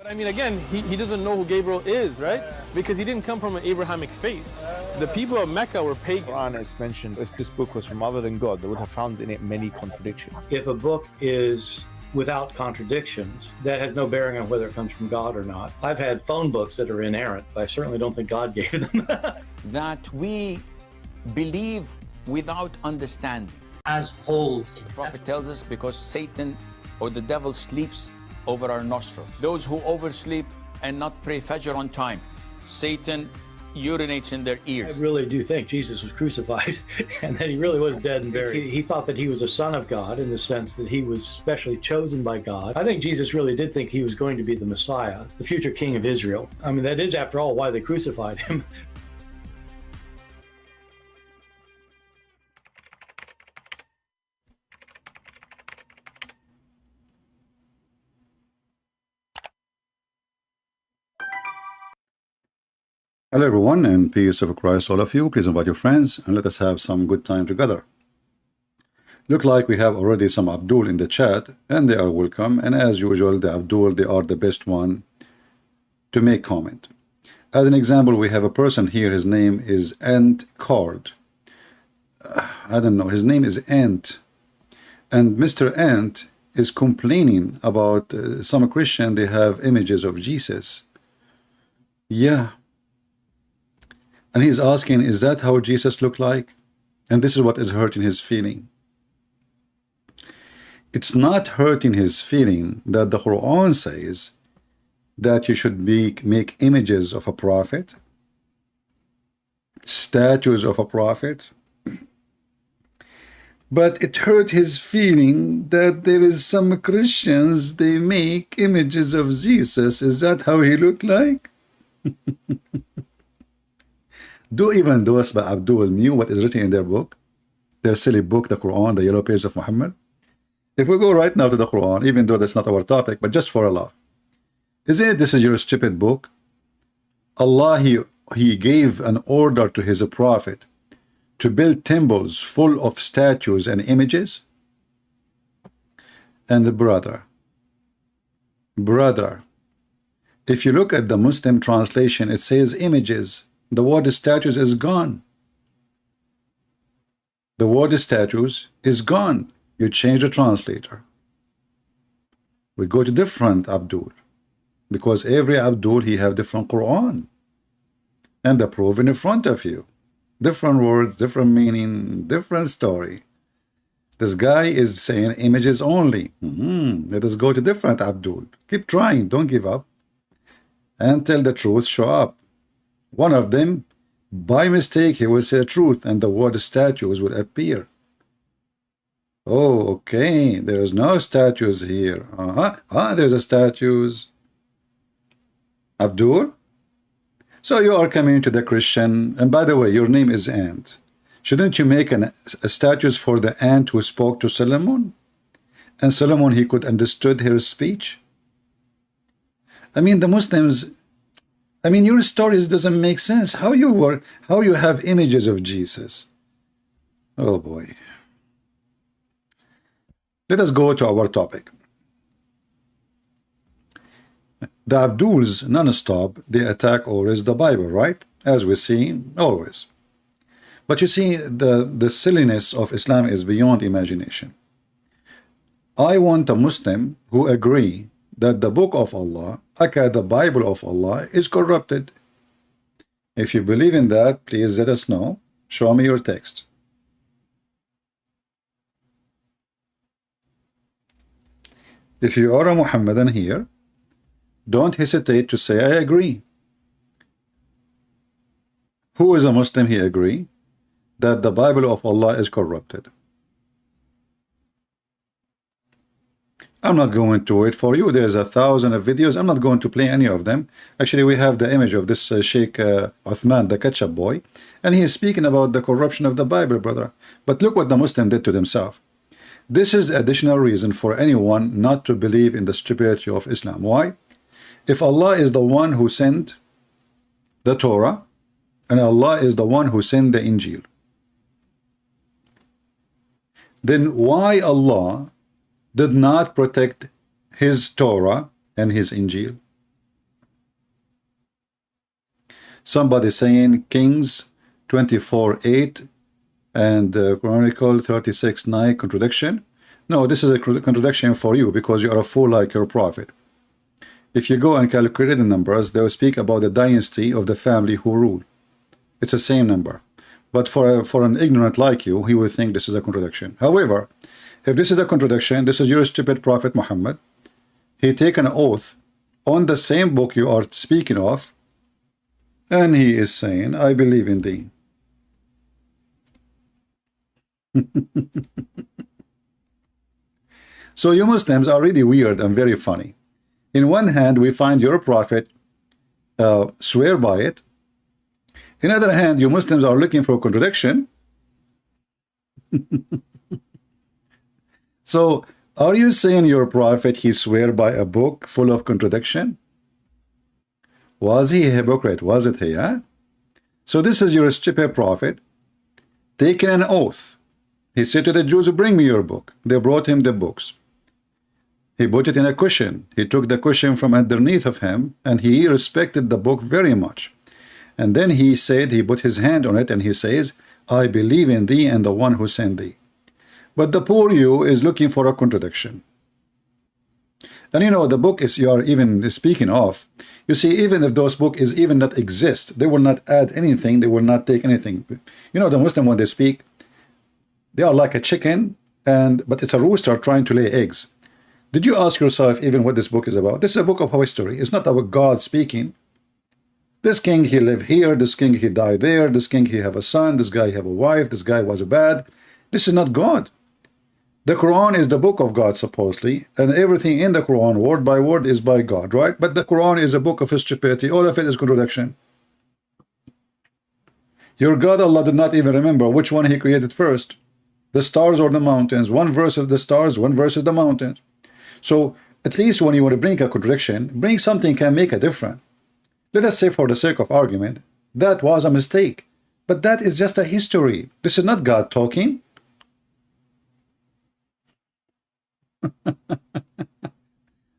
But I mean, again, he doesn't know who Gabriel is, right? Because he didn't come from an Abrahamic faith. The people of Mecca were pagan. Quran is mentioned, if this book was from other than God, they would have found in it many contradictions. If a book is without contradictions, that has no bearing on whether it comes from God or not. I've had phone books that are inerrant, but I certainly don't think God gave them. That we believe without understanding. As holes. The Prophet tells us because Satan or the devil sleeps over our nostrils. Those who oversleep and not pray Fajr on time, Satan urinates in their ears. I really do think Jesus was crucified and that he really was dead and buried. He thought that he was a son of God in the sense that he was specially chosen by God. I think Jesus really did think he was going to be the Messiah, the future king of Israel. I mean, that is, after all, why they crucified him. Hello everyone, and peace of Christ all of you. Please invite your friends and let us have some good time together. Look like we have already some Abdul in the chat, and they are welcome. And as usual, the Abdul, they are the best one to make comment. As an example, we have a person here. His name is Ant Card. I don't know. His name is Ant, and Mr. Ant is complaining about some Christian. They have images of Jesus. Yeah. And he's asking, is that how Jesus looked like? And this is what is hurting his feeling. It's not hurting his feeling that the Quran says that you should make images of a prophet, statues of a prophet. But it hurt his feeling that there is some Christians, they make images of Jesus. Is that how he looked like? Do even those by Abdul knew what is written in their book, their silly book, the Quran, the yellow page of Muhammad? If we go right now to the Quran, even though that's not our topic, but just for a laugh, isn't it this is your stupid book? Allah, he gave an order to his prophet to build temples full of statues and images. And brother, if you look at the Muslim translation, it says images. The word statues is gone. The word statues is gone. You change the translator. We go to different Abdul, because every Abdul, he have different Quran. And the proof in front of you. Different words, different meaning, different story. This guy is saying images only. Let us go to different Abdul. Keep trying, don't give up. Until the truth show up. One of them, by mistake, he will say truth, and the word statues will appear. Oh, okay, there is no statues here. There's a statues. Abdul? So you are coming to the Christian, and by the way, your name is Ant. Shouldn't you make a statues for the ant who spoke to Solomon? And Solomon, he could understood her speech? I mean, the Muslims, I mean, your stories doesn't make sense. How you have images of Jesus? Oh boy. Let us go to our topic. The Abduls non-stop, they attack always the Bible, right? As we see, always. But you see, the silliness of Islam is beyond imagination. I want a Muslim who agree that the book of Allah, aka the Bible of Allah, is corrupted. If you believe in that, please let us know. Show me your text. If you are a Muhammadan here, don't hesitate to say, I agree. Who is a Muslim, he agree that the Bible of Allah is corrupted? I'm not going to wait for you. There's 1,000 of videos. I'm not going to play any of them. Actually, we have the image of this Sheikh Uthman, the ketchup boy, and he is speaking about the corruption of the Bible, brother. But look what the Muslim did to themselves. This is additional reason for anyone not to believe in the stupidity of Islam. Why? If Allah is the one who sent the Torah, and Allah is the one who sent the Injil, then why Allah did not protect his Torah and his Injil? Somebody saying Kings 24:8 and Chronicle 36:9 contradiction. No, this is a contradiction for you because you are a fool like your prophet. If you go and calculate the numbers, they will speak about the dynasty of the family who ruled. It's the same number. But for an ignorant like you, he will think this is a contradiction. However, if this is a contradiction, this is your stupid prophet Muhammad. He take an oath on the same book you are speaking of, and he is saying, I believe in thee. So you Muslims are really weird and very funny. In one hand, we find your prophet swear by it. In the other hand, you Muslims are looking for a contradiction. So, are you saying your prophet, he swear by a book full of contradiction? Was he a hypocrite? Wasn't he? Huh? So this is your stupid prophet taking an oath. He said to the Jews, bring me your book. They brought him the books. He put it in a cushion. He took the cushion from underneath of him, and he respected the book very much. And then he said, he put his hand on it, and he says, I believe in thee and the one who sent thee. But the poor you is looking for a contradiction. And you know, the book is you are even speaking of. You see, even if those books is even not exist, they will not add anything, they will not take anything. You know, the Muslim, when they speak, they are like a chicken, but it's a rooster trying to lay eggs. Did you ask yourself even what this book is about? This is a book of history. It's not about God speaking. This king, he lived here. This king, he died there. This king, he have a son. This guy have a wife. This guy was bad. This is not God. The Quran is the book of God, supposedly, and everything in the Quran, word by word, is by God, right? But the Quran is a book of stupidity. All of it is contradiction. Your God, Allah, did not even remember which one he created first, the stars or the mountains. One verse of the stars, one verse is the mountains. So at least when you want to bring a contradiction, bring something can make a difference. Let us say, for the sake of argument, that was a mistake. But that is just a history. This is not God talking.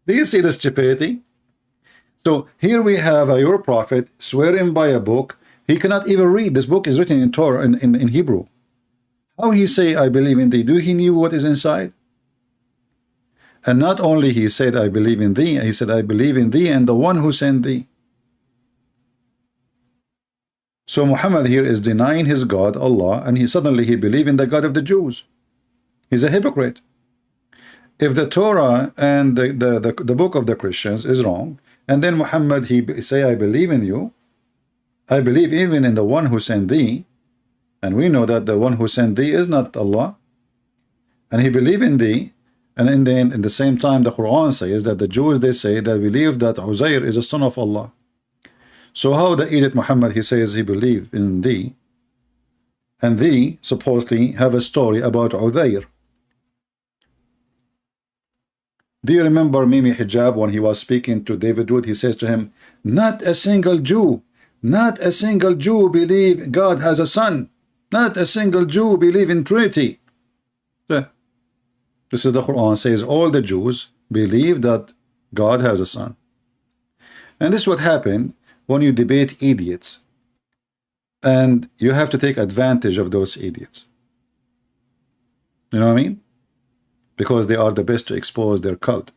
Do you see the stupidity? So here we have your prophet swearing by a book. He cannot even read. This book is written in Torah, in Hebrew. How he say, I believe in thee? Do he knew what is inside? And not only he said, I believe in thee, he said, I believe in thee and the one who sent thee. So Muhammad here is denying his God, Allah, and suddenly he believed in the God of the Jews. He's a hypocrite. If the Torah and the book of the Christians is wrong, and then Muhammad, he say, I believe in you, I believe even in the one who sent thee, and we know that the one who sent thee is not Allah, and he believe in thee, and in the same time the Quran says that the Jews, they say, they believe that Uzair is a son of Allah. So how the Edith Muhammad, he says he believe in thee, and thee supposedly have a story about Uzair. Do you remember Mimi Hijab when he was speaking to David Wood? He says to him, not a single Jew believe God has a son. Not a single Jew believe in Trinity. This is the Quran says all the Jews believe that God has a son. And this is what happened when you debate idiots. And you have to take advantage of those idiots. You know what I mean? Because they are the best to expose their cult.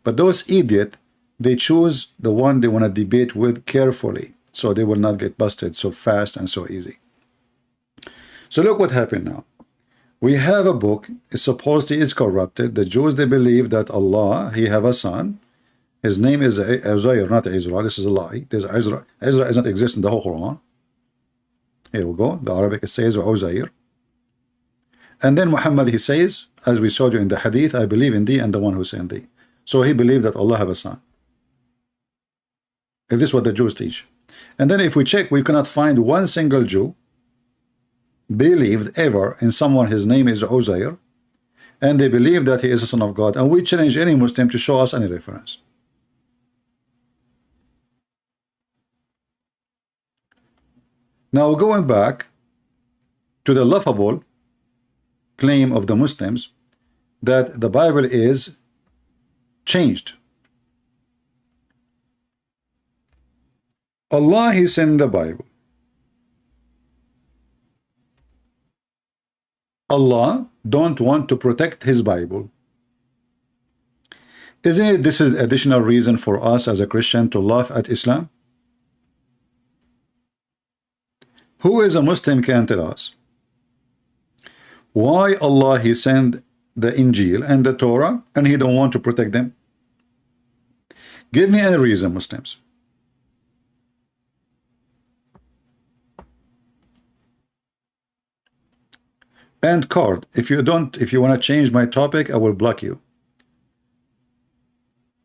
But those idiots, they choose the one they want to debate with carefully, so they will not get busted so fast and so easy. So look what happened now. We have a book, supposedly it's corrupted. The Jews, they believe that Allah, he have a son. His name is Uzair, not Israel. This is a lie. There's Israel does not exist in the whole Quran. Here we go. The Arabic, it says Uzair. And then Muhammad, he says, as we showed you in the hadith, I believe in thee and the one who sent thee. So he believed that Allah have a son. If this is what the Jews teach. And then if we check, we cannot find one single Jew believed ever in someone, his name is Uzair, and they believe that he is a son of God. And we challenge any Muslim to show us any reference. Now going back to the laughable claim of the Muslims that the Bible is changed. Allah, He sent the Bible. Allah don't want to protect His Bible. Isn't it this is additional reason for us as a Christian to laugh at Islam? Who is a Muslim can tell us why Allah He sent the Injil and the Torah and He don't want to protect them? Give me any reason, Muslims. And card, if you want to change my topic, I will block you.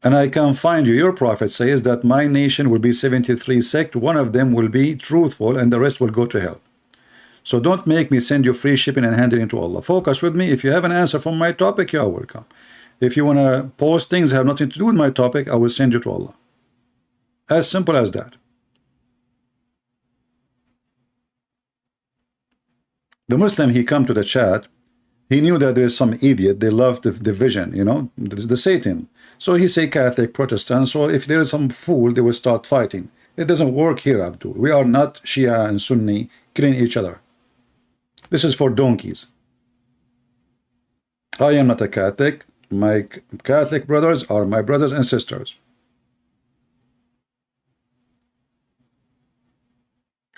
And I can find you. Your prophet says that my nation will be 73 sect. One of them will be truthful and the rest will go to hell. So don't make me send you free shipping and hand it into Allah. Focus with me. If you have an answer from my topic, you are welcome. If you want to post things that have nothing to do with my topic, I will send you to Allah. As simple as that. The Muslim, he come to the chat. He knew that there is some idiot. They love the division, you know, the Satan. So he say Catholic, Protestant. So if there is some fool, they will start fighting. It doesn't work here, Abdul. We are not Shia and Sunni killing each other. This is for donkeys. I am not a Catholic. My Catholic brothers are my brothers and sisters.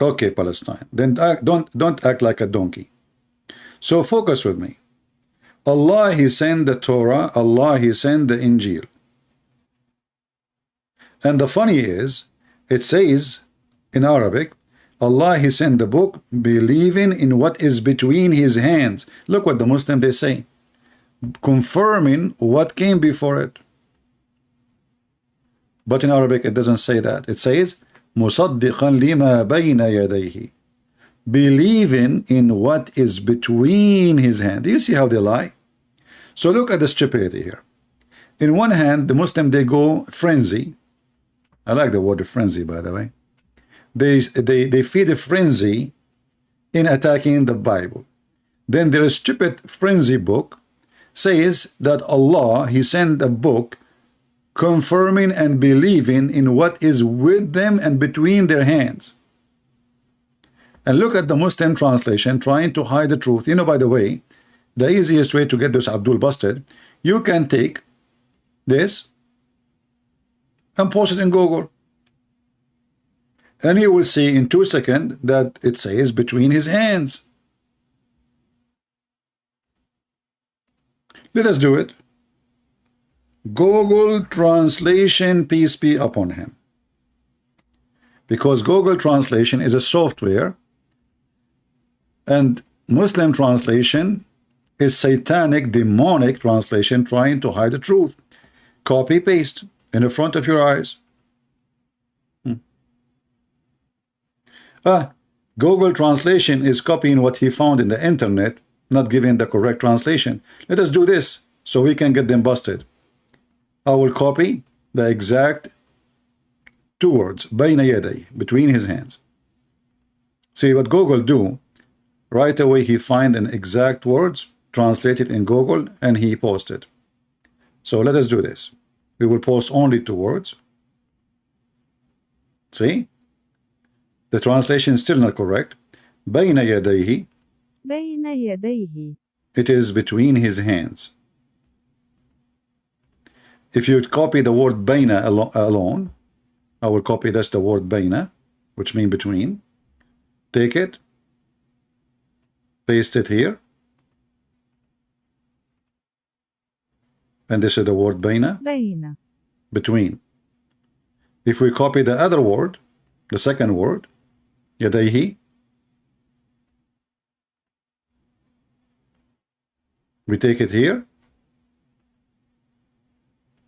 Okay, Palestine. Then don't act like a donkey. So focus with me. Allah, He sent the Torah. Allah, He sent the Injil. And the funny is, it says in Arabic, Allah, He sent the book believing in what is between His hands. Look what the Muslim they say. Confirming what came before it. But in Arabic, it doesn't say that. It says, مُصَدِّقًا لِمَا بَيْنَ يَدَيْهِ. Believing in what is between His hands. Do you see how they lie? So look at the stupidity here. In one hand, the Muslim, they go frenzy. I like the word frenzy, by the way. They feed a frenzy in attacking the Bible. Then their stupid frenzy book says that Allah, He sent a book confirming and believing in what is with them and between their hands. And look at the Muslim translation trying to hide the truth. You know, by the way, the easiest way to get this Abdul busted, you can take this and post it in Google. And you will see in 2 seconds that it says between his hands. Let us do it. Google Translation, peace be upon him. Because Google Translation is a software and Muslim translation is satanic, demonic translation trying to hide the truth. Copy, paste in the front of your eyes. Google Translation is copying what he found in the internet, not giving the correct translation. Let us do this so we can get them busted. I will copy the exact 2 words, بين يديه, between his hands. See what Google do, right away he find an exact words, translate it in Google, and he post it. So let us do this. We will post only 2 words. See? The translation is still not correct. بين يديه. بين يديه. It is between his hands. If you copy the word baina alone, I will copy that's the word baina, which means between. Take it, paste it here, and this is the word baina, بين. between. If we copy the other word, the second word, yadayhi, we take it here.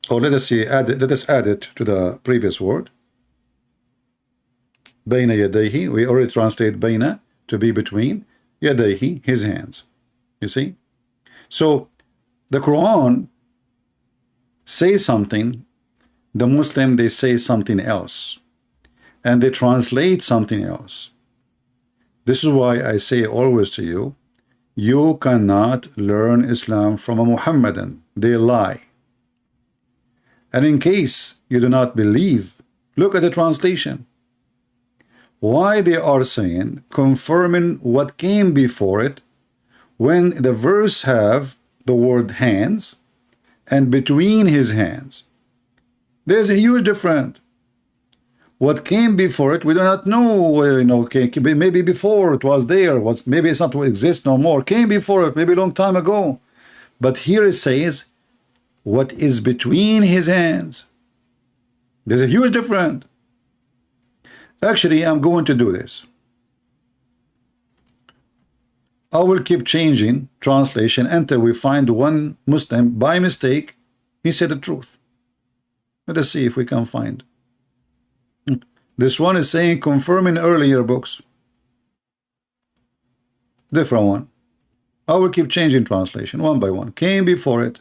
Or let us see, let us add it to the previous word. Baina yadayhi. We already translate baina to be between. Yadayhi, his hands. You see? So the Quran says something, the Muslim they say something else, and they translate something else. This is why I say always to you, you cannot learn Islam from a Muhammadan. They lie. And in case you do not believe, look at the translation. why they are saying confirming what came before it when the verse have the word hands and between his hands. There's a huge difference. What came before it, we do not know. Okay, maybe before it was there. Maybe it's not to exist no more. Came before it, maybe a long time ago. But here it says, what is between his hands. There's a huge difference. Actually, I'm going to do this. I will keep changing translation until we find one Muslim, by mistake, he said the truth. Let us see if we can find. This one is saying confirming earlier books. Different one. I will keep changing translation one by one. Came before it.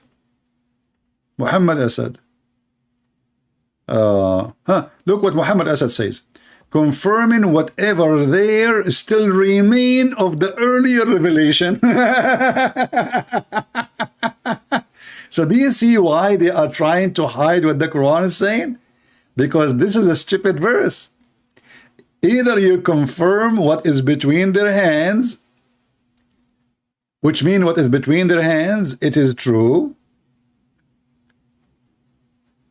Muhammad Asad. Look what Muhammad Asad says. Confirming whatever there still remain of the earlier revelation. So do you see why they are trying to hide what the Quran is saying? Because this is a stupid verse. Either you confirm what is between their hands, which means what is between their hands, it is true.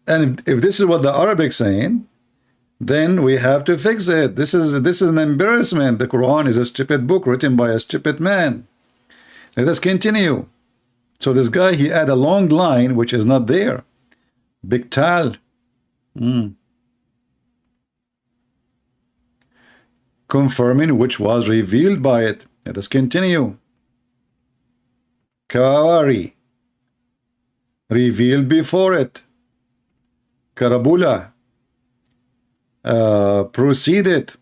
And if this is what the Arabic saying, then we have to fix it. This is an embarrassment. The Quran is a stupid book written by a stupid man. Let us continue. So this guy, he had a long line which is not there. Biktal. Confirming which was revealed by it. Let us continue. Kawari. Revealed before it. Karabula. Proceeded.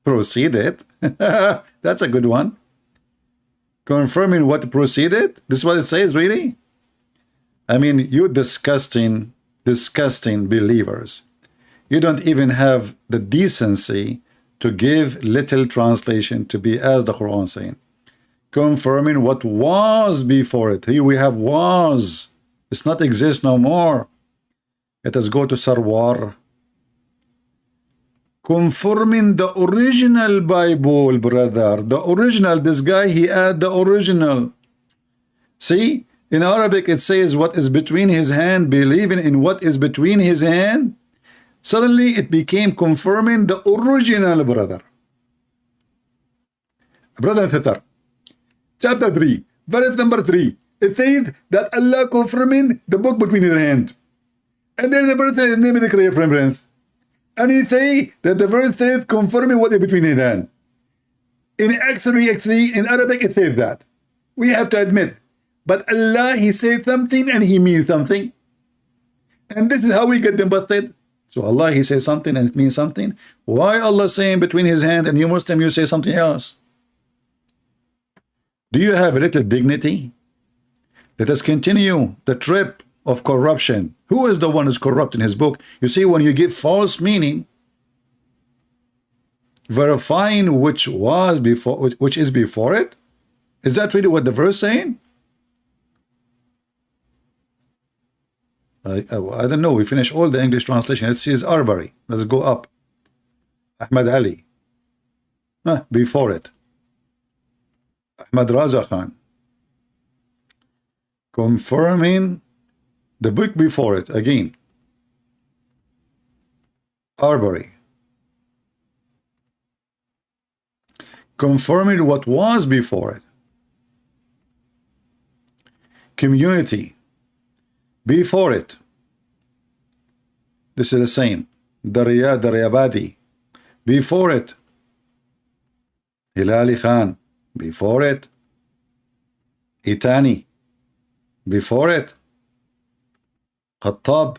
That's a good one. Confirming what proceeded. This is what it says, really? I mean, you disgusting believers. You don't even have the decency to give little translation to be as the Quran saying. Confirming what was before it. Here we have was. It's not exist no more. Let us go to Sarwar. Confirming the original Bible, brother. The original, this guy, he had the original. See, in Arabic it says what is between his hand, believing in what is between his hand. Suddenly it became confirming the original, brother. Brother and sister, chapter 3, verse number 3. It says that Allah confirming the book between his hand. And then the verse says, maybe the clear preference. And he say that the verse says confirming what is between his hand. In X3, in Arabic, it says that. We have to admit. But Allah, he says something and he means something. And this is how we get them busted. So Allah, he says something and it means something. Why Allah saying between his hand and you Muslim, you say something else? Do you have a little dignity? Let us continue the trip of corruption. Who is the one who's corrupt in his book? You see, when you give false meaning, verifying which was before, which is before it, is that really what the verse saying? I don't know. We finish all the English translation. Let's see his Arbari. Let's go up. Ahmad Ali. Before it. Ahmad Raza Khan. Confirming the book before it. Again. Arbari. Confirming what was before it. Community. Before it. This is the same. Daryabadi. Before it. Hilali Khan. Before it. Itani. Before it. Khattab.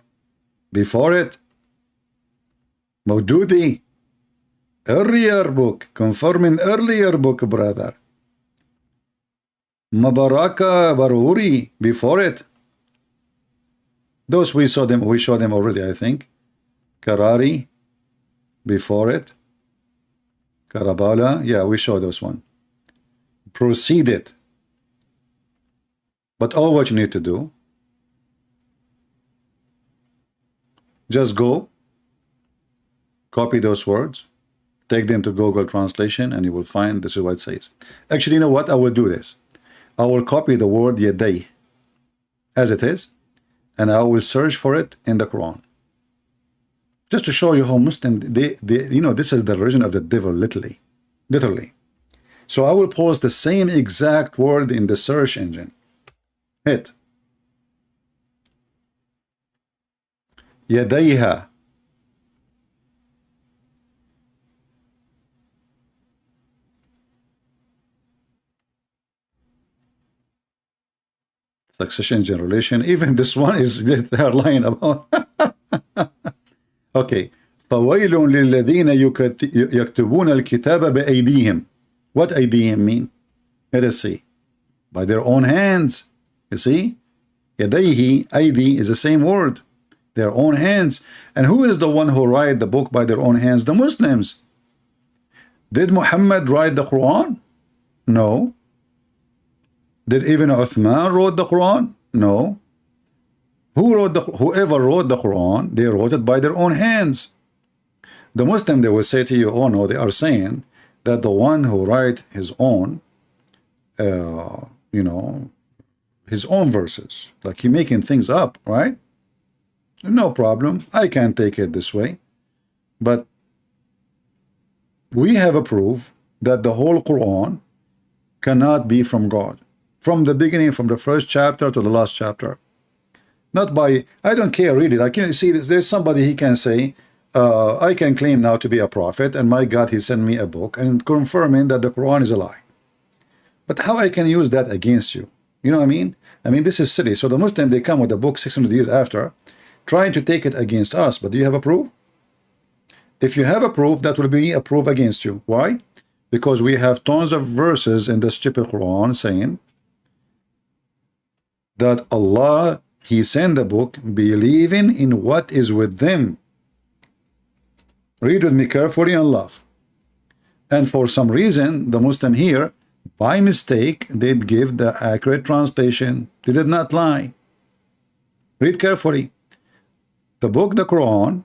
Before it. Maududi. Earlier book. Confirming earlier book, brother. Mabaraka Baruri. Before it. Those we saw them already, I think. Karari, before it. Karabala, yeah, we saw those one. Proceeded. But all what you need to do, just go, copy those words, Take them to Google Translation and you will find this is what it says. Actually, you know what? I will do this. I will copy the word yaday as it is, and I will search for it in the Quran. Just to show you how Muslim, you know, this is the religion of the devil, literally. So I will post the same exact word in the search engine. Hit. Yadayha. Succession, generation. Even this one is they are lying about. Okay. فَوَيْلٌ لِلَّذِينَ يَكْتُبُونَ الْكِتَابَ بِأَيْدِيهِمْ. What أيديهم mean? Let us see. By their own hands. You see? يَدَيْهِ, أيدي is the same word. Their own hands. And who is the one who write the book by their own hands? The Muslims. Did Muhammad write the Quran? No. Did Ibn Uthman wrote the Quran? No. Whoever wrote the Quran, they wrote it by their own hands. The Muslim, they will say to you, oh no, they are saying that the one who write his own, you know, his own verses, like he making things up, right? No problem. I can take it this way. But we have a proof that the whole Quran cannot be from God. From the beginning, from the first chapter to the last chapter. Not by, I don't care, read it. I can see this. There's somebody he can say, I can claim now to be a prophet, and my God, he sent me a book and confirming that the Quran is a lie. But how I can use that against you? You know what I mean? I mean, this is silly. So the Muslim, they come with a book 600 years after, trying to take it against us. But do you have a proof? If you have a proof, that will be a proof against you. Why? Because we have tons of verses in the stupid Quran saying that Allah, he sent the book believing in what is with them. Read with me carefully and love. And for some reason, the Muslim here, by mistake, did give the accurate translation. They did not lie. Read carefully. The book, the Quran,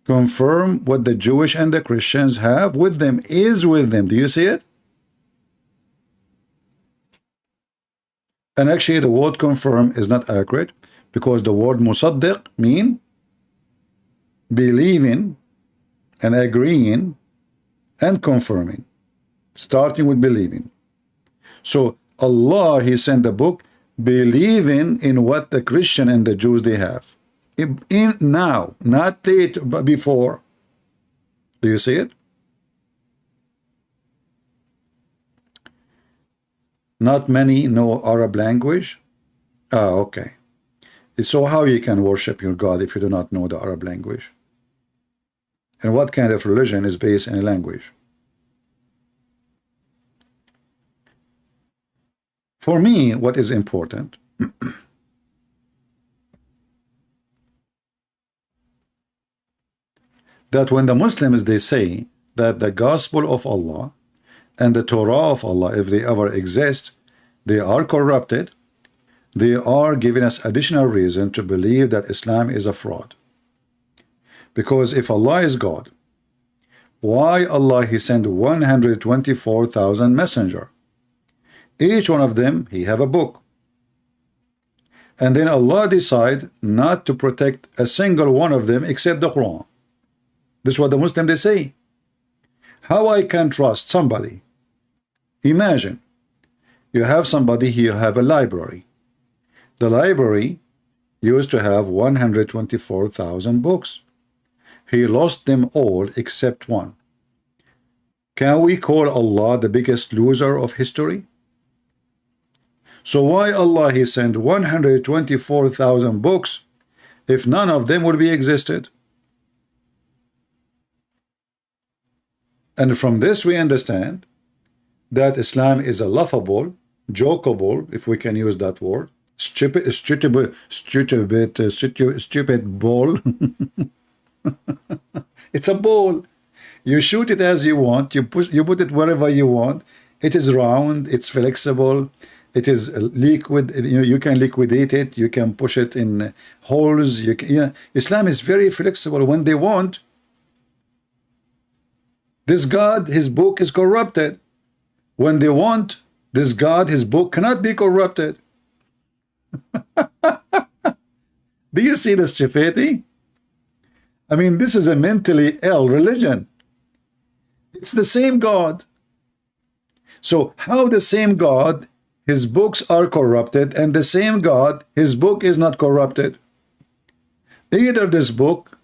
confirm what the Jewish and the Christians have with them, is with them. Do you see it? And actually the word confirm is not accurate, because the word musaddiq mean believing and agreeing and confirming, starting with believing. So Allah, he sent the book believing in what the Christian and the Jews they have. In now, not late, but before. Do you see it? Not many know Arab language. Ah, okay. So how you can worship your God if you do not know the Arab language? And what kind of religion is based in a language? For me, what is important that when the Muslims, they say that the gospel of Allah and the Torah of Allah, if they ever exist, they are corrupted, they are giving us additional reason to believe that Islam is a fraud. Because if Allah is God, why Allah he sent 124,000 messenger? Each one of them, he have a book. And then Allah decide not to protect a single one of them except the Quran. This is what the Muslims they say. How I can trust somebody? Imagine you have somebody here, have a library. The library used to have 124,000 books. He lost them all except one. Can we call Allah the biggest loser of history? So why Allah he sent 124,000 books if none of them would be existed? And from this we understand that Islam is a laughable, jokeable, if we can use that word, stupid ball. It's a ball. You shoot it as you want. You put it wherever you want. It is round. It's flexible. It is liquid. You can liquidate it. You can push it in holes. Islam is very flexible when they want. This God, his book is corrupted. When they want this God, his book cannot be corrupted. Do you see the stupidity? I mean, this is a mentally ill religion. It's the same God. So how the same God, his books are corrupted, and the same God, his book is not corrupted? Either this book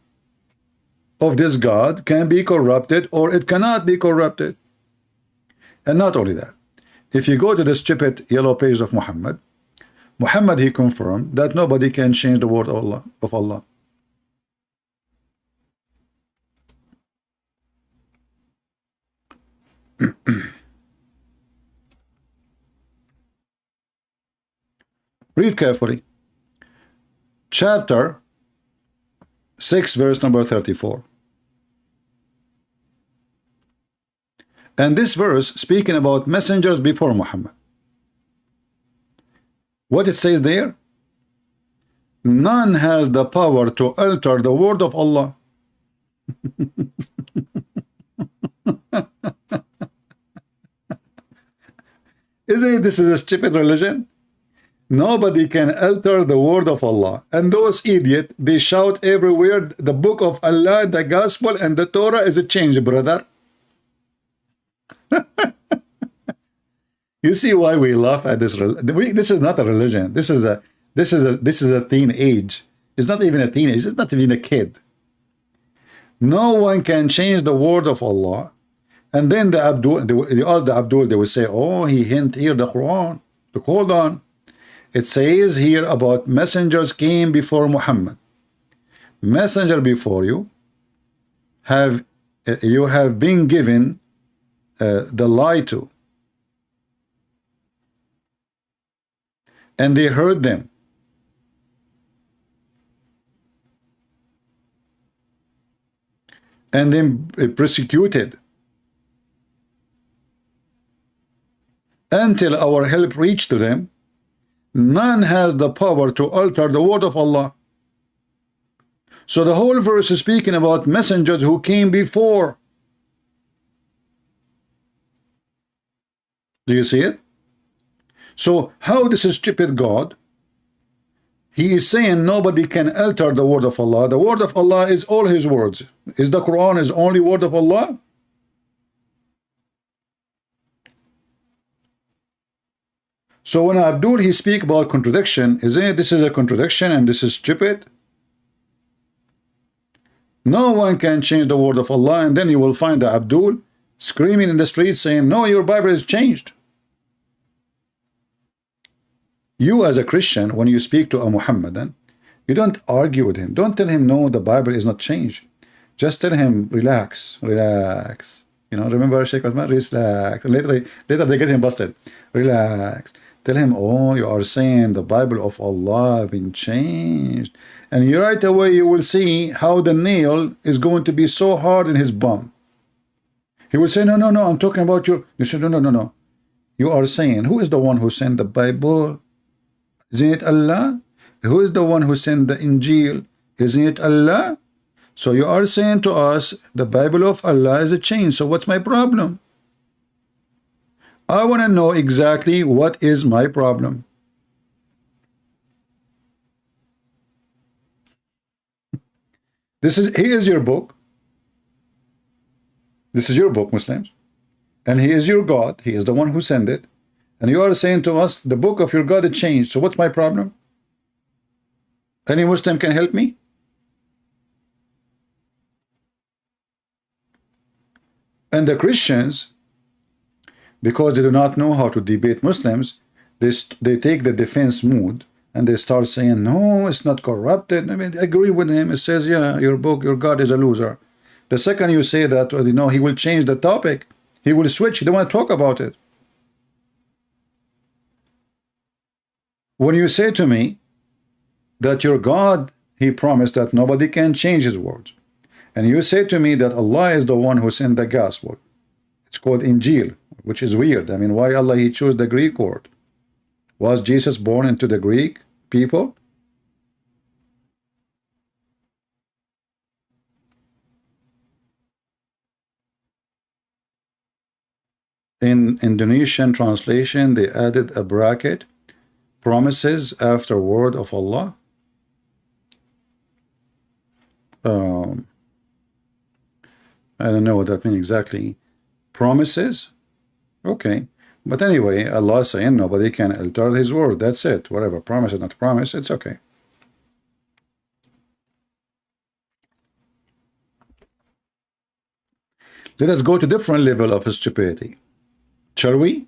of this God can be corrupted or it cannot be corrupted. And not only that, if you go to the stupid yellow page of Muhammad, he confirmed that nobody can change the word of Allah. Read carefully. Chapter 6, verse number 34. And this verse speaking about messengers before Muhammad. What it says there? None has the power to alter the word of Allah. Isn't this is a stupid religion? Nobody can alter the word of Allah. And those idiots, they shout everywhere, the book of Allah, the gospel, and the Torah is a change, brother. You see why we laugh at this? This is not a religion. This is a teenage. It's not even a teenage. It's not even a kid. No one can change the word of Allah. And then the Abdul, they ask the Abdul, they will say, oh, he hint here the Quran. Look, hold on. It says here about messengers came before Muhammad. Messenger before you have been given the lie to. And they heard them. And then persecuted. Until our help reached to them. None has the power to alter the word of Allah. So the whole verse is speaking about messengers who came before. Do you see it? So how this is stupid God? He is saying nobody can alter the word of Allah. The word of Allah is all his words. Is the Quran is only word of Allah? So when Abdul he speak about contradiction, isn't it this is a contradiction and this is stupid? No one can change the word of Allah, and then you will find the Abdul screaming in the street saying, no, your Bible is changed. You as a Christian, when you speak to a Muhammadan, you don't argue with him. Don't tell him, no, the Bible is not changed. Just tell him, relax, relax. You know, remember Sheikh Uthman? Relax. Later they get him busted. Relax. Tell him, oh, you are saying the Bible of Allah have been changed. And you right away you will see how the nail is going to be so hard in his bum. He will say, no, no, no, I'm talking about you. You said, no, no, no, no. You are saying, who is the one who sent the Bible? Isn't it Allah? Who is the one who sent the Injil? Isn't it Allah? So you are saying to us, the Bible of Allah is a change. So what's my problem? I want to know exactly what is my problem. He is your book. This is your book, Muslims. And he is your God. He is the one who sent it. And you are saying to us, the book of your God is changed. So what's my problem? Any Muslim can help me? And the Christians, because they do not know how to debate Muslims, they take the defense mood and they start saying, no, it's not corrupted. I mean, I agree with him. It says, yeah, your book, your God is a loser. The second you say that, you know, he will change the topic. He will switch. He don't want to talk about it. When you say to me that your God, he promised that nobody can change his words. And you say to me that Allah is the one who sent the gospel. It's called Injil, which is weird. I mean, why Allah he chose the Greek word? Was Jesus born into the Greek people? In Indonesian translation, they added a bracket, promises after word of Allah. I don't know what that means exactly. Promises? Okay. But anyway, Allah saying nobody can alter his word. That's it. Whatever. Promise or not promise, it's okay. Let us go to different level of stupidity. Shall we?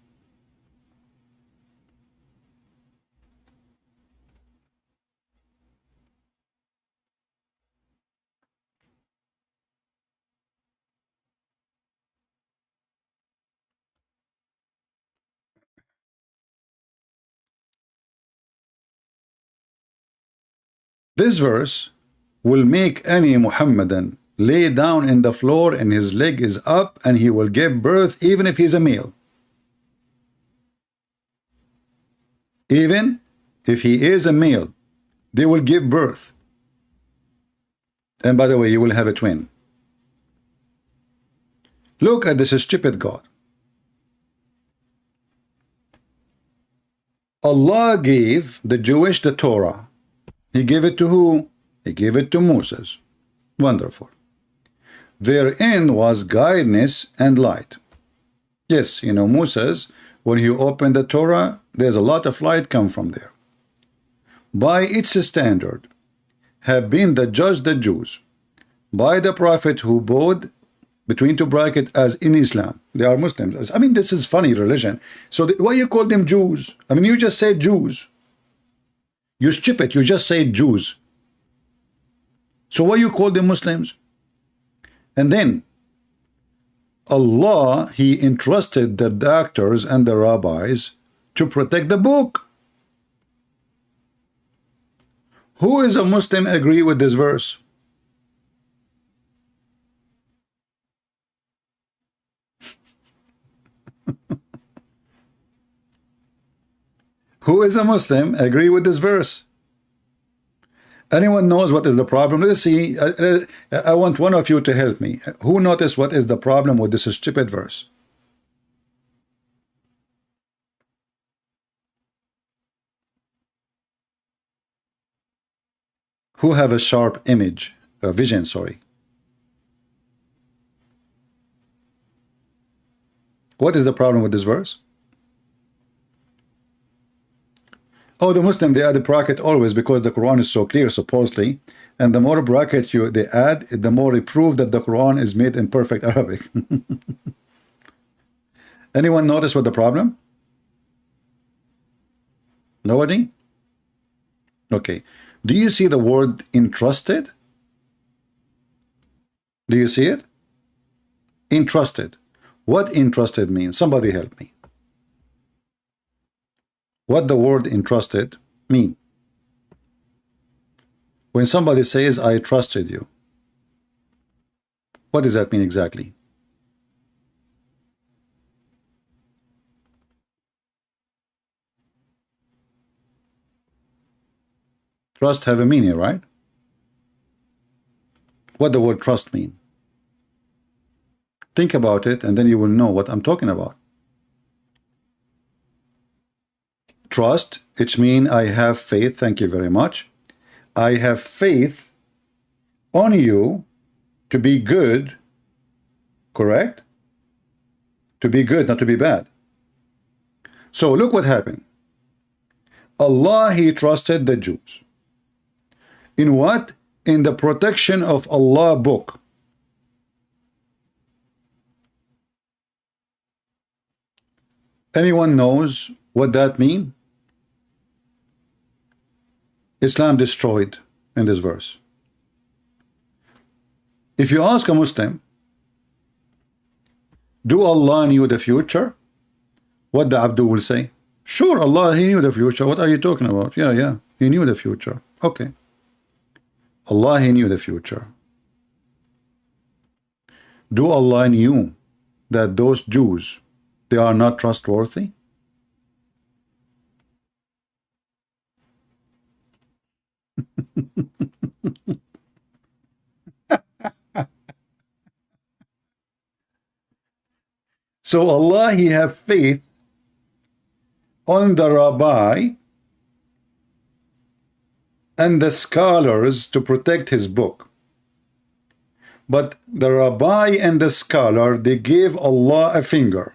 This verse will make any Muhammadan lay down in the floor and his leg is up and he will give birth even if he's a male. Even if he is a male, they will give birth. And by the way, you will have a twin. Look at this stupid God. Allah gave the Jewish the Torah. He gave it to who? He gave it to Moses. Wonderful. Therein was guidance and light. Yes, you know, Moses, when you open the Torah, there's a lot of light come from there. By its standard, have been the judge the Jews, by the prophet who bowed between two brackets as in Islam. They are Muslims. I mean, this is funny religion. So why you call them Jews? I mean, you just say Jews. You stupid, you just say Jews. So why you call them Muslims? And then Allah, he entrusted the doctors and the rabbis to protect the book. Who is a Muslim agree with this verse? Who is a Muslim agree with this verse? Anyone knows what is the problem? Let's see. I want one of you to help me. Who noticed what is the problem with this stupid verse? Who have a sharp image, a vision, sorry. What is the problem with this verse? Oh, the Muslim, they add a bracket always because the Quran is so clear, supposedly. And the more bracket they add, the more they prove that the Quran is made in perfect Arabic. Anyone notice what the problem? Nobody? Okay. Do you see the word entrusted? Do you see it? Entrusted. What entrusted means? Somebody help me. What the word entrusted mean? When somebody says, I trusted you, what does that mean exactly? Trust have a meaning, right? What the word trust mean? Think about it and then you will know what I'm talking about. Trust, it means I have faith. Thank you very much. I have faith on you to be good, correct? To be good, not to be bad. So look what happened. Allah, he trusted the Jews. In what? In the protection of Allah book. Anyone knows what that means? Islam destroyed in this verse. If you ask a Muslim, do Allah knew the future? What the Abdul will say? Sure, Allah, he knew the future. What are you talking about? Yeah, he knew the future. Okay. Allah, he knew the future. Do Allah knew that those Jews, they are not trustworthy? So Allah, he have faith on the rabbi and the scholars to protect his book. But the rabbi and the scholar, they gave Allah a finger.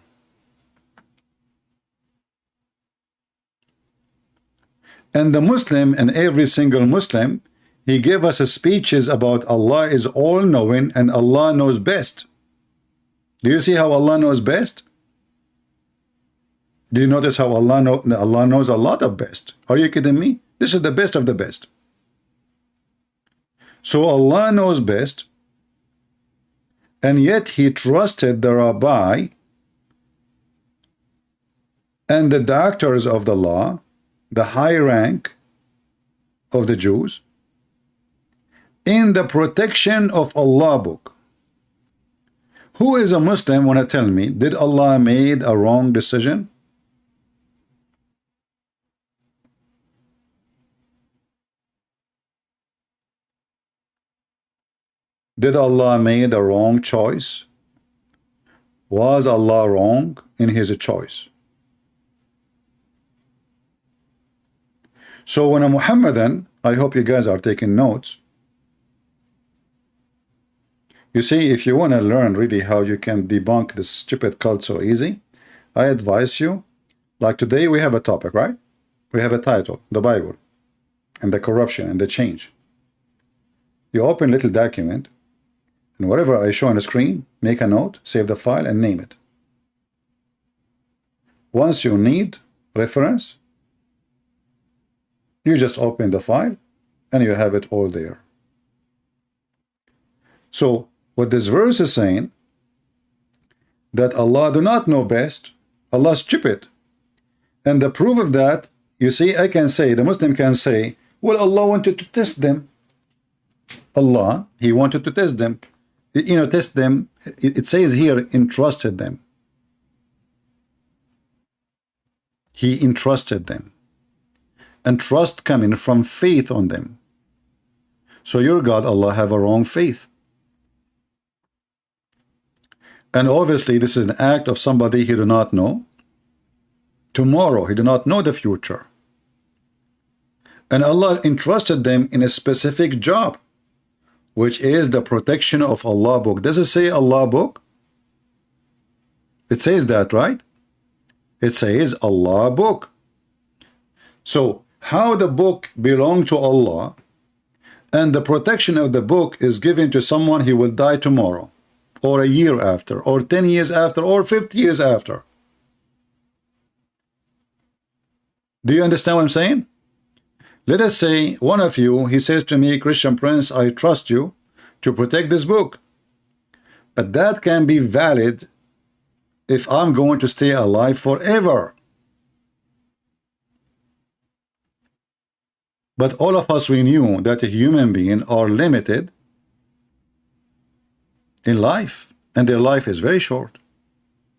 And the Muslim, and every single Muslim, he gave us speeches about Allah is all-knowing and Allah knows best. Do you see how Allah knows best? Do you notice how Allah knows a lot of best? Are you kidding me? This is the best of the best. So Allah knows best, and yet he trusted the rabbi and the doctors of the law, the high rank of the Jews, in the protection of Allah book. Who is a Muslim want to tell me, did Allah made a wrong decision? Did Allah made a wrong choice? Was Allah wrong in his choice? So when a Muhammadan, I hope you guys are taking notes. You see, if you want to learn really how you can debunk this stupid cult so easy, I advise you, like today we have a topic, right? We have a title, the Bible, and the corruption and the change. You open a little document, and whatever I show on the screen, make a note, save the file, and name it. Once you need reference, you just open the file, and you have it all there. So, what this verse is saying, that Allah do not know best, Allah is stupid. And the proof of that, you see, I can say, the Muslim can say, well, Allah wanted to test them. Allah, he wanted to test them. You know, test them. It says here, entrusted them. He entrusted them. And trust coming from faith on them. So your God, Allah, have a wrong faith. And obviously this is an act of somebody he do not know tomorrow. He do not know the future. And Allah entrusted them in a specific job, which is the protection of Allah book. Does it say Allah book? It says that, right? It says Allah book. So how the book belong to Allah and the protection of the book is given to someone he will die tomorrow, or a year after, or 10 years after, or 50 years after. Do you understand what I'm saying? Let us say one of you, he says to me, Christian Prince, I trust you to protect this book. But that can be valid if I'm going to stay alive forever. But all of us, we knew that a human being are limited in life, and their life is very short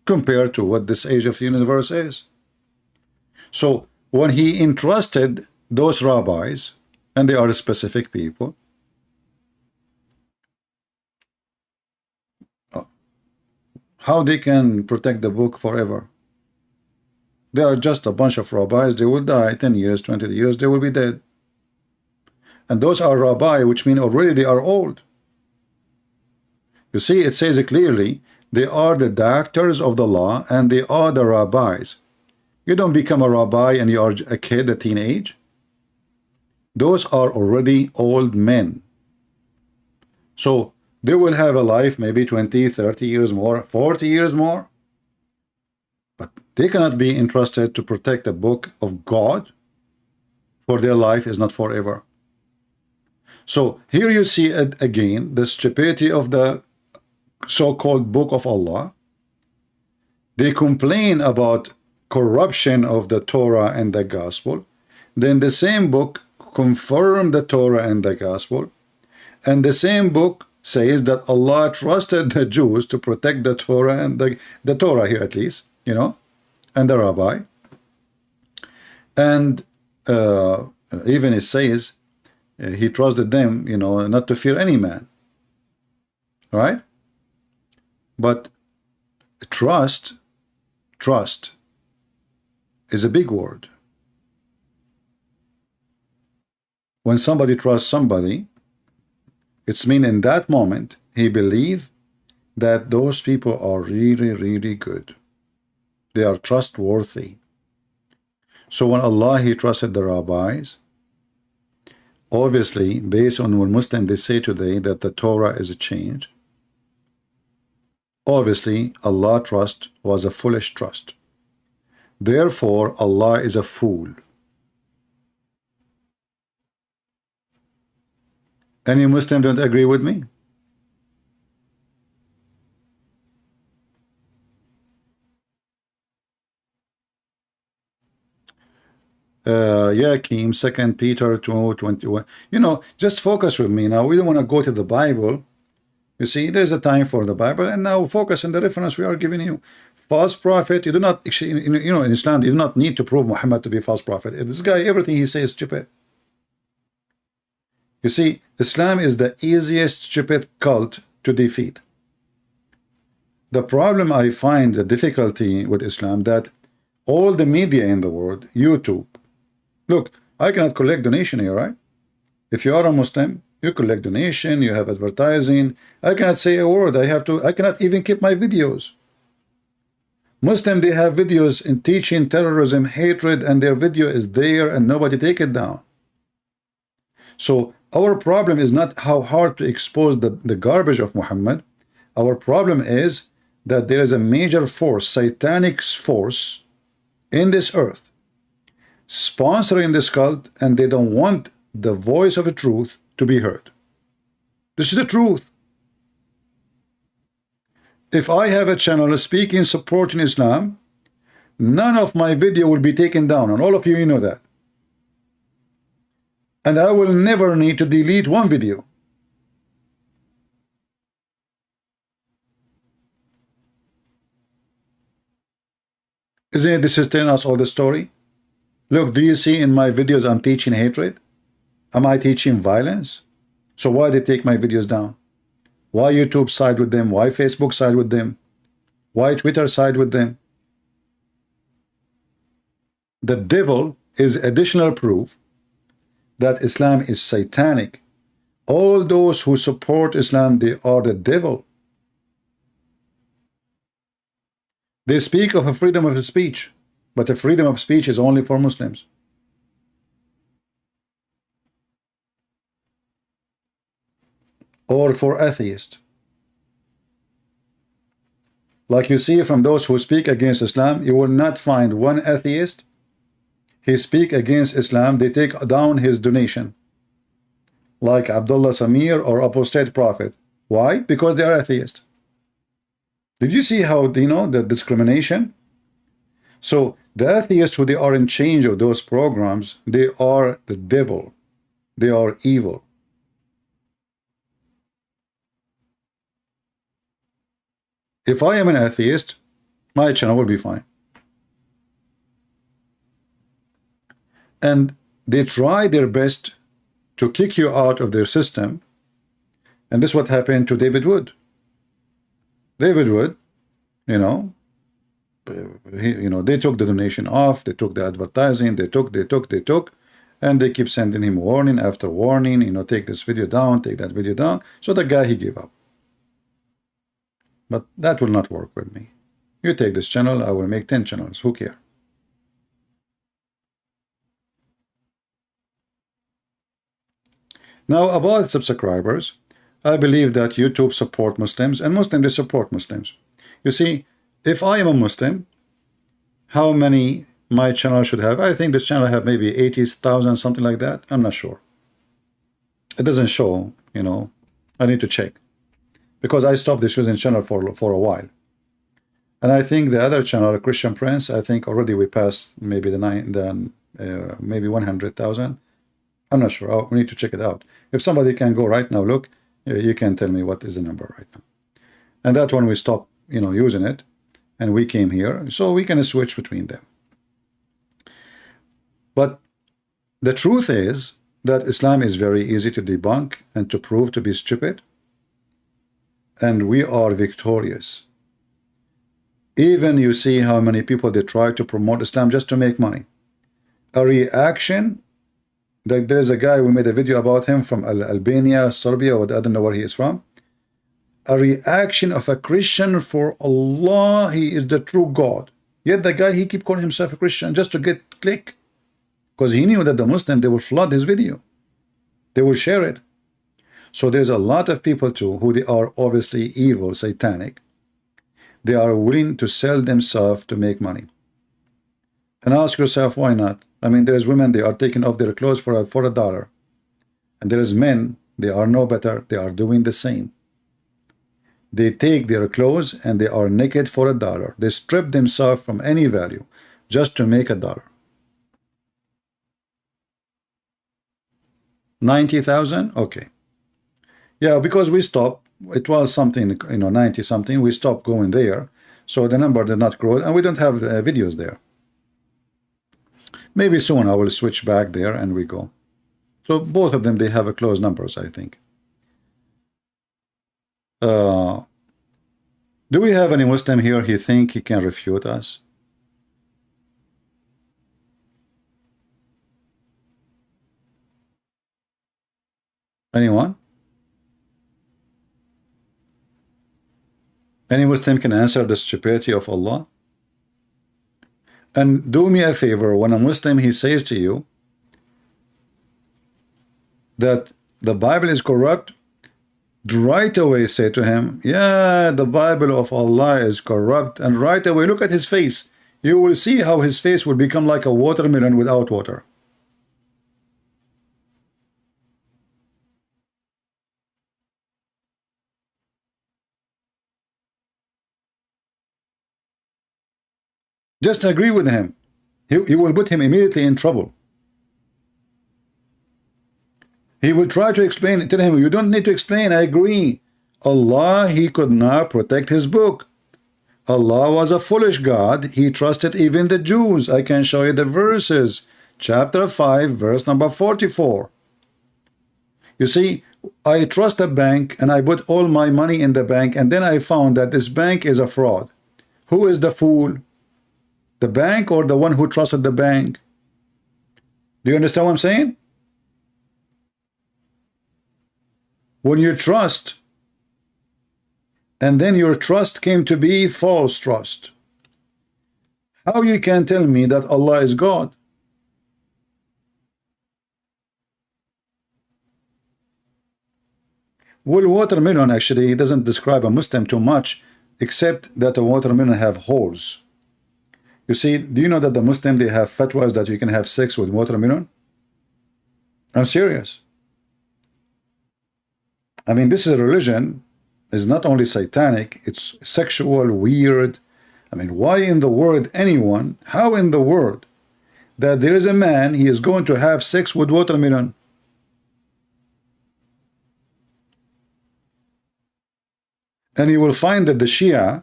compared to what this age of the universe is. So when he entrusted those rabbis, and they are specific people, how they can protect the book forever? They are just a bunch of rabbis. They will die 10 years, 20 years, they will be dead. And those are rabbi, which mean already they are old. You see, it says it clearly, they are the doctors of the law and they are the rabbis. You don't become a rabbi and you are a kid, a teenage. Those are already old men. So they will have a life maybe 20, 30 years more, 40 years more. But they cannot be entrusted to protect the book of God, for their life is not forever. So here you see again the stupidity of the so-called book of Allah. They complain about corruption of the Torah and the gospel. Then the same book confirm the Torah and the gospel. And the same book says that Allah trusted the Jews to protect the Torah and the Torah here at least, you know, and the rabbi. And even it says he trusted them, you know, not to fear any man. Right? But trust trust is a big word. When somebody trusts somebody, it's mean in that moment he believes that those people are really, really good. They are trustworthy. So when Allah, he trusted the rabbis, obviously, based on what Muslims they say today that the Torah is a change, obviously Allah trust was a foolish trust. Therefore, Allah is a fool. Any Muslim don't agree with me? Yeah, Keem, 2 Peter 2:21. You know, just focus with me now. We don't want to go to the Bible. You see, there's a time for the Bible, and now focus on the reference we are giving you. False prophet, you do not, you know, in Islam, you do not need to prove Muhammad to be a false prophet. This guy, everything he says is stupid. You see, Islam is the easiest stupid cult to defeat. The problem I find, the difficulty with Islam, that all the media in the world, YouTube, look, I cannot collect donation here, right? If you are a Muslim, you collect donation, you have advertising. I cannot say a word. I cannot even keep my videos. Muslim, they have videos in teaching terrorism, hatred, and their video is there and nobody take it down. So our problem is not how hard to expose the garbage of Muhammad. Our problem is that there is a major force, satanic force in this earth sponsoring this cult, and they don't want the voice of the truth to be heard. This is the truth. If I have a channel speaking, supporting Islam, none of my video will be taken down, and all of you know that. And I will never need to delete one video. Isn't it this is telling us all the story? Look, do you see in my videos I'm teaching hatred? Am I teaching violence? So why they take my videos down? Why YouTube side with them? Why Facebook side with them? Why Twitter side with them? The devil is additional proof that Islam is satanic. All those who support Islam, they are the devil. They speak of a freedom of speech, but the freedom of speech is only for Muslims. Or for atheists. Like you see from those who speak against Islam, you will not find one atheist. He speak against Islam, they take down his donation. Like Abdullah Samir or apostate prophet. Why? Because they are atheists. Did you see how, you know, the discrimination? So the atheists who they are in charge of those programs, they are the devil. They are evil. If I am an atheist, my channel will be fine. And they try their best to kick you out of their system. And this is what happened to David Wood. David Wood, you know, they took the donation off, they took the advertising, they took, and they keep sending him warning after warning, you know, take this video down, take that video down. So the guy, he gave up. But that will not work with me. You take this channel, I will make 10 channels. Who cares? Now, about subscribers, I believe that YouTube support Muslims, and Muslims, they support Muslims. You see, if I am a Muslim, how many my channel should have? I think this channel have maybe 80,000, something like that. I'm not sure. It doesn't show, you know. I need to check. Because I stopped this using channel for a while. And I think the other channel, Christian Prince, I think already we passed maybe maybe 100,000. I'm not sure. We need to check it out. If somebody can go right now, look, you can tell me what is the number right now. And that one we stopped, you know, using it, and we came here, so we can switch between them. But the truth is that Islam is very easy to debunk and to prove to be stupid, and we are victorious. Even you see how many people they try to promote Islam just to make money. A reaction, like there's a guy, we made a video about him from Albania, Serbia, or I don't know where he is from. A reaction of a Christian for Allah, he is the true God. Yet the guy, he keep calling himself a Christian just to get click. Because he knew that the Muslim, they will flood his video. They will share it. So there's a lot of people too, who they are obviously evil, satanic. They are willing to sell themselves to make money. And ask yourself, why not? I mean, there's women, they are taking off their clothes for $1. And there's men, they are no better, they are doing the same. They take their clothes and they are naked for $1. They strip themselves from any value just to make $1. 90,000? Okay. Yeah, because we stopped. It was something, 90 something. We stopped going there. So the number did not grow and we don't have videos there. Maybe soon I will switch back there and we go. So both of them, they have a close numbers, I think. Do we have any Muslim here he think he can refute us? Anyone? Any Muslim can answer the stupidity of Allah? And do me a favor, when a Muslim, he says to you that the Bible is corrupt, right away say to him, yeah, the Bible of Allah is corrupt, and right away look at his face. You will see how his face will become like a watermelon without water. Just agree with him. He will put him immediately in trouble. He will try to explain. Tell him, you don't need to explain. I agree. Allah, he could not protect his book. Allah was a foolish God. He trusted even the Jews. I can show you the verses. Chapter 5, verse number 44. You see, I trust a bank and I put all my money in the bank, and then I found that this bank is a fraud. Who is the fool? The bank or the one who trusted the bank? Do you understand what I'm saying? When you trust, and then your trust came to be false trust, how you can tell me that Allah is God? Well, watermelon actually doesn't describe a Muslim too much, except that a watermelon have holes. You see, do you know that the Muslim, they have fatwas that you can have sex with watermelon? I'm serious. I mean, this is a religion, is not only satanic, it's sexual, weird. I mean, why in the world anyone, how in the world that there is a man, he is going to have sex with watermelon? And you will find that the Shia,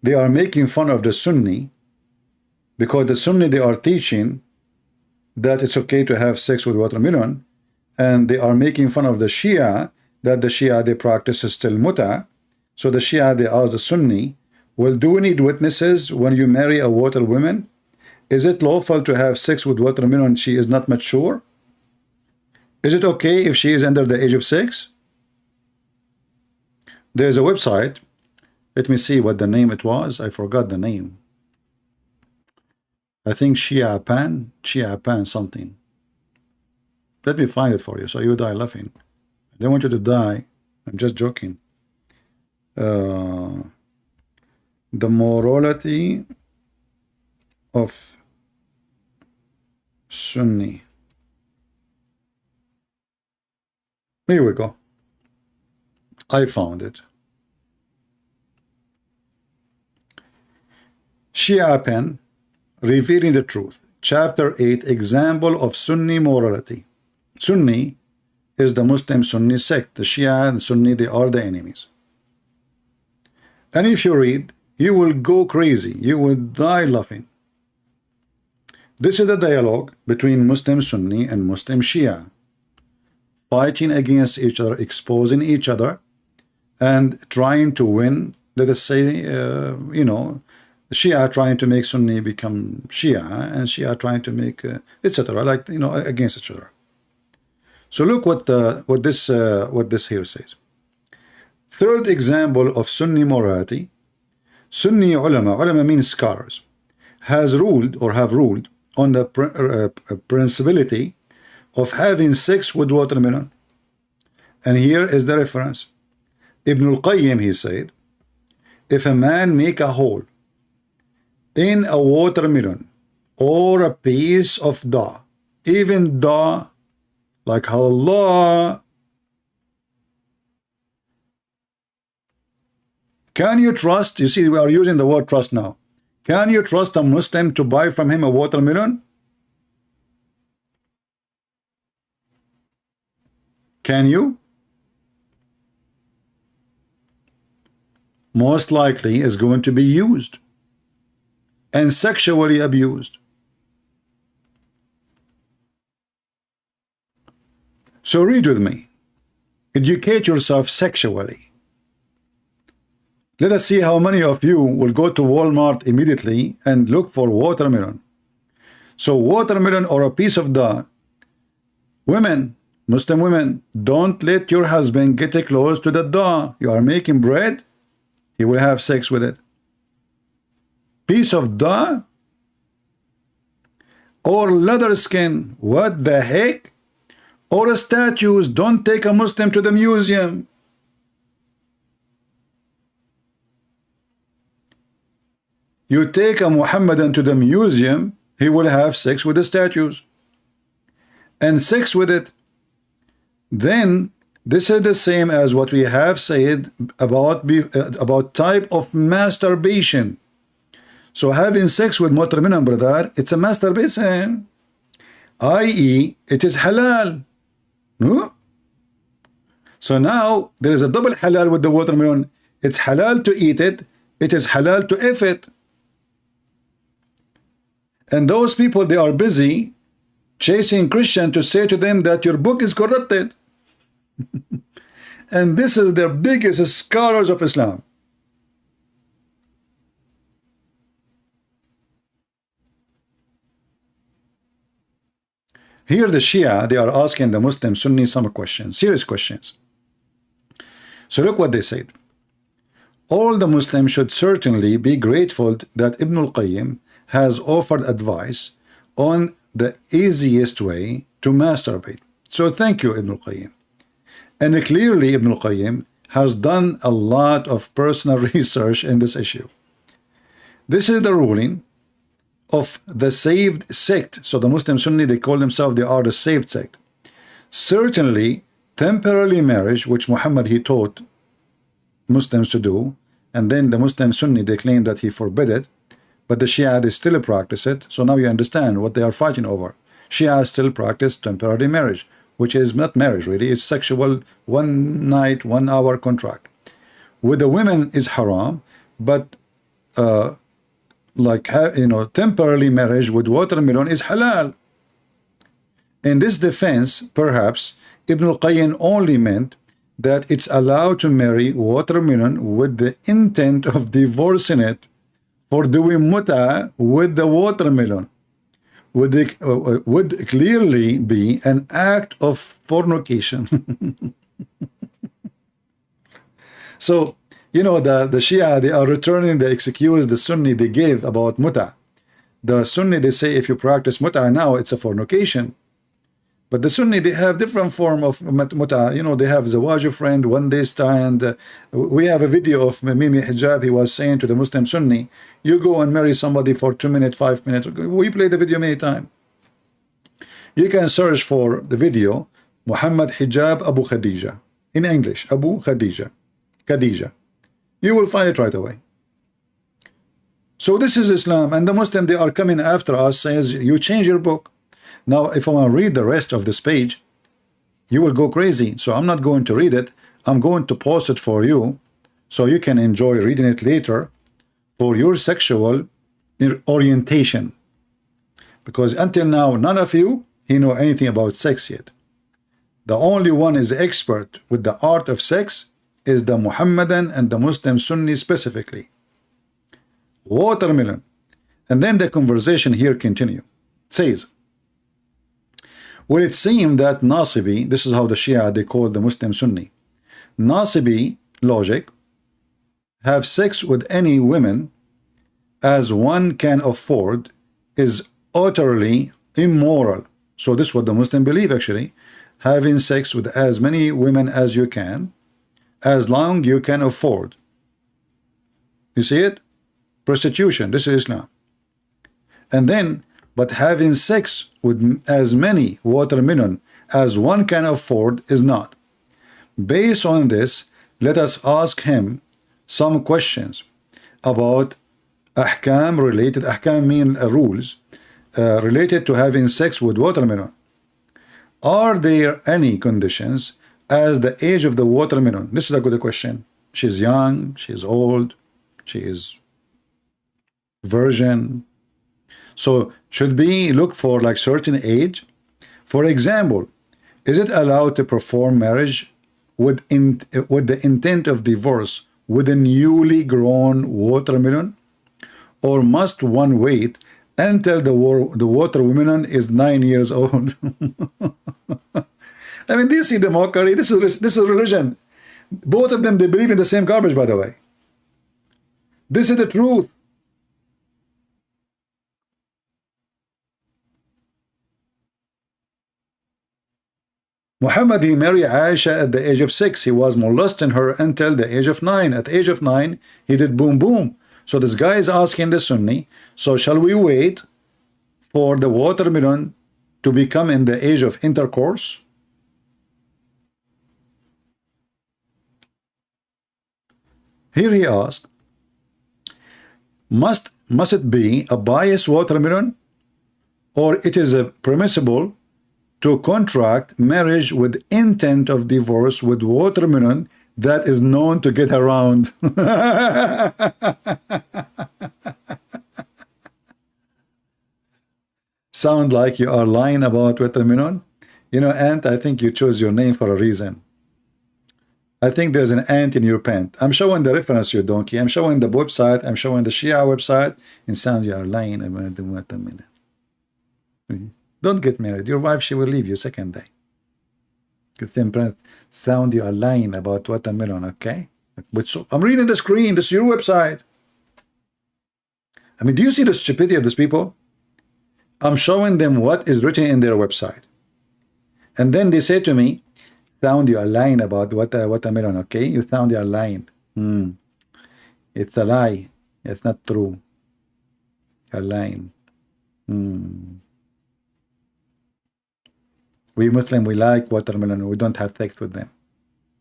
they are making fun of the Sunni, because the Sunni, they are teaching that it's okay to have sex with watermelon, and they are making fun of the Shia, that the Shia, they practice still muta. So the Shia, they ask the Sunni, well, do we need witnesses when you marry a water woman? Is it lawful to have sex with watermelon she is not mature? Is it okay if she is under the age of 6? There's a website. Let me see what the name it was. I forgot the name. I think Shia Pan something. Let me find it for you so you die laughing. I don't want you to die. I'm just joking. The morality of Sunni. Here we go. I found it. Shia Pen, Revealing the Truth, Chapter 8, Example of Sunni Morality. Sunni is the Muslim Sunni sect. The Shia and Sunni, they are the enemies. And if you read, you will go crazy. You will die laughing. This is the dialogue between Muslim Sunni and Muslim Shia, fighting against each other, exposing each other, and trying to win let us say, you know, Shia trying to make Sunni become Shia, and Shia trying to make, etc., like, you know, against each other. So look what this here says. Third example of Sunni morality: Sunni ulama means scholars, has ruled or have ruled on the principality of having sex with watermelon. And here is the reference. Ibn al-Qayyim, he said, if a man make a hole in a watermelon or a piece of daw, even daw, like how Allah, can you trust? You see, we are using the word trust now. Can you trust a Muslim to buy from him a watermelon? Can you? Most likely is going to be used and sexually abused. So read with me. Educate yourself sexually. Let us see how many of you will go to Walmart immediately and look for watermelon. So watermelon or a piece of daw. Women, Muslim women, don't let your husband get close to the daw. You are making bread, he will have sex with it. Piece of daw or leather skin, what the heck? Or statues, don't take a Muslim to the museum. You take a Muhammadan to the museum, he will have sex with the statues and sex with it. Then this is the same as what we have said about type of masturbation. So having sex with watermelon, brother, it's a masturbation, i.e. it is halal. No? So now there is a double halal with the watermelon. It's halal to eat it, it is halal to eat it. And those people, they are busy chasing Christian to say to them that your book is corrupted. And this is the biggest scholars of Islam. Here the Shia, they are asking the Muslim Sunni some questions, serious questions. So look what they said. All the Muslims should certainly be grateful that Ibn al-Qayyim has offered advice on the easiest way to masturbate. So thank you, Ibn al-Qayyim. And clearly Ibn al-Qayyim has done a lot of personal research in this issue. This is the ruling of the saved sect. So the Muslim Sunni, they call themselves, they are the saved sect. Certainly temporary marriage, which Muhammad, he taught Muslims to do, and then the Muslim Sunni, they claim that he forbid it, but the Shia, they still practice it. So now you understand what they are fighting over. Shia still practice temporary marriage, which is not marriage really, it's sexual, 1 night, 1 hour contract. With the women is haram, but like, you know, temporary marriage with watermelon is halal. In this defense, perhaps Ibn al-Qayyim only meant that it's allowed to marry watermelon with the intent of divorcing it for doing muta with the watermelon. Would clearly be an act of fornication. So, you know, the Shia, they are returning the excuse the Sunni they gave about muta. The Sunni, they say if you practice muta now, it's a fornication. But the Sunni, they have different form of muta. You know, they have zawaj friend, 1 day stand. We have a video of Mimi Hijab. He was saying to the Muslim Sunni, you go and marry somebody for 2 minutes, 5 minutes. We play the video many times. You can search for the video, Muhammad Hijab Abu Khadija. In English, Abu Khadija. Khadija. You will find it right away. So this is Islam. And the Muslim, they are coming after us, says, you change your book. Now, if I want to read the rest of this page, you will go crazy. So I'm not going to read it. I'm going to post it for you so you can enjoy reading it later for your sexual orientation. Because until now, none of you know anything about sex yet. The only one is expert with the art of sex is the Muhammadan and the Muslim Sunni specifically. Watermelon. And then the conversation here continue. It says, well, it seemed that Nasibi, this is how the Shia, they call the Muslim Sunni, Nasibi logic, have sex with any women as one can afford is utterly immoral. So this is what the Muslim believe actually. Having sex with as many women as you can, as long you can afford. You see it? Prostitution, this is Islam. And then, but having sex with as many watermelon as one can afford is not. Based on this, let us ask him some questions about ahkam related, ahkam mean rules related to having sex with watermelon. Are there any conditions as the age of the watermelon? This is a good question. She's young, she's old, she is virgin. So should we look for like certain age? For example, is it allowed to perform marriage with the intent of divorce with a newly grown watermelon? Or must one wait until the watermelon is 9 years old? I mean, do you see the mockery? This is religion. Both of them, they believe in the same garbage, by the way. This is the truth. Muhammad, he married Aisha at the age of 6. He was molesting her until the age of 9. At the age of 9, he did boom boom. So this guy is asking the Sunni, so shall we wait for the watermelon to become in the age of intercourse? Here he asks, must it be a biased watermelon, or it is permissible to contract marriage with intent of divorce with watermelon that is known to get around? Sound like you are lying about watermelon? You know, Ant, I think you chose your name for a reason. I think there's an ant in your pant. I'm showing the reference, you donkey. I'm showing the website. I'm showing the Shia website. And sound you are lying about the watermelon. Don't get married. Your wife, she will leave you second day. Sound you are lying about watermelon, okay? But so, I'm reading the screen. This is your website. I mean, do you see the stupidity of these people? I'm showing them what is written in their website. And then they say to me, sound you are lying about watermelon, okay? You sound you are lying. It's a lie. It's not true. You're lying. We Muslim, we like watermelon. We don't have sex with them.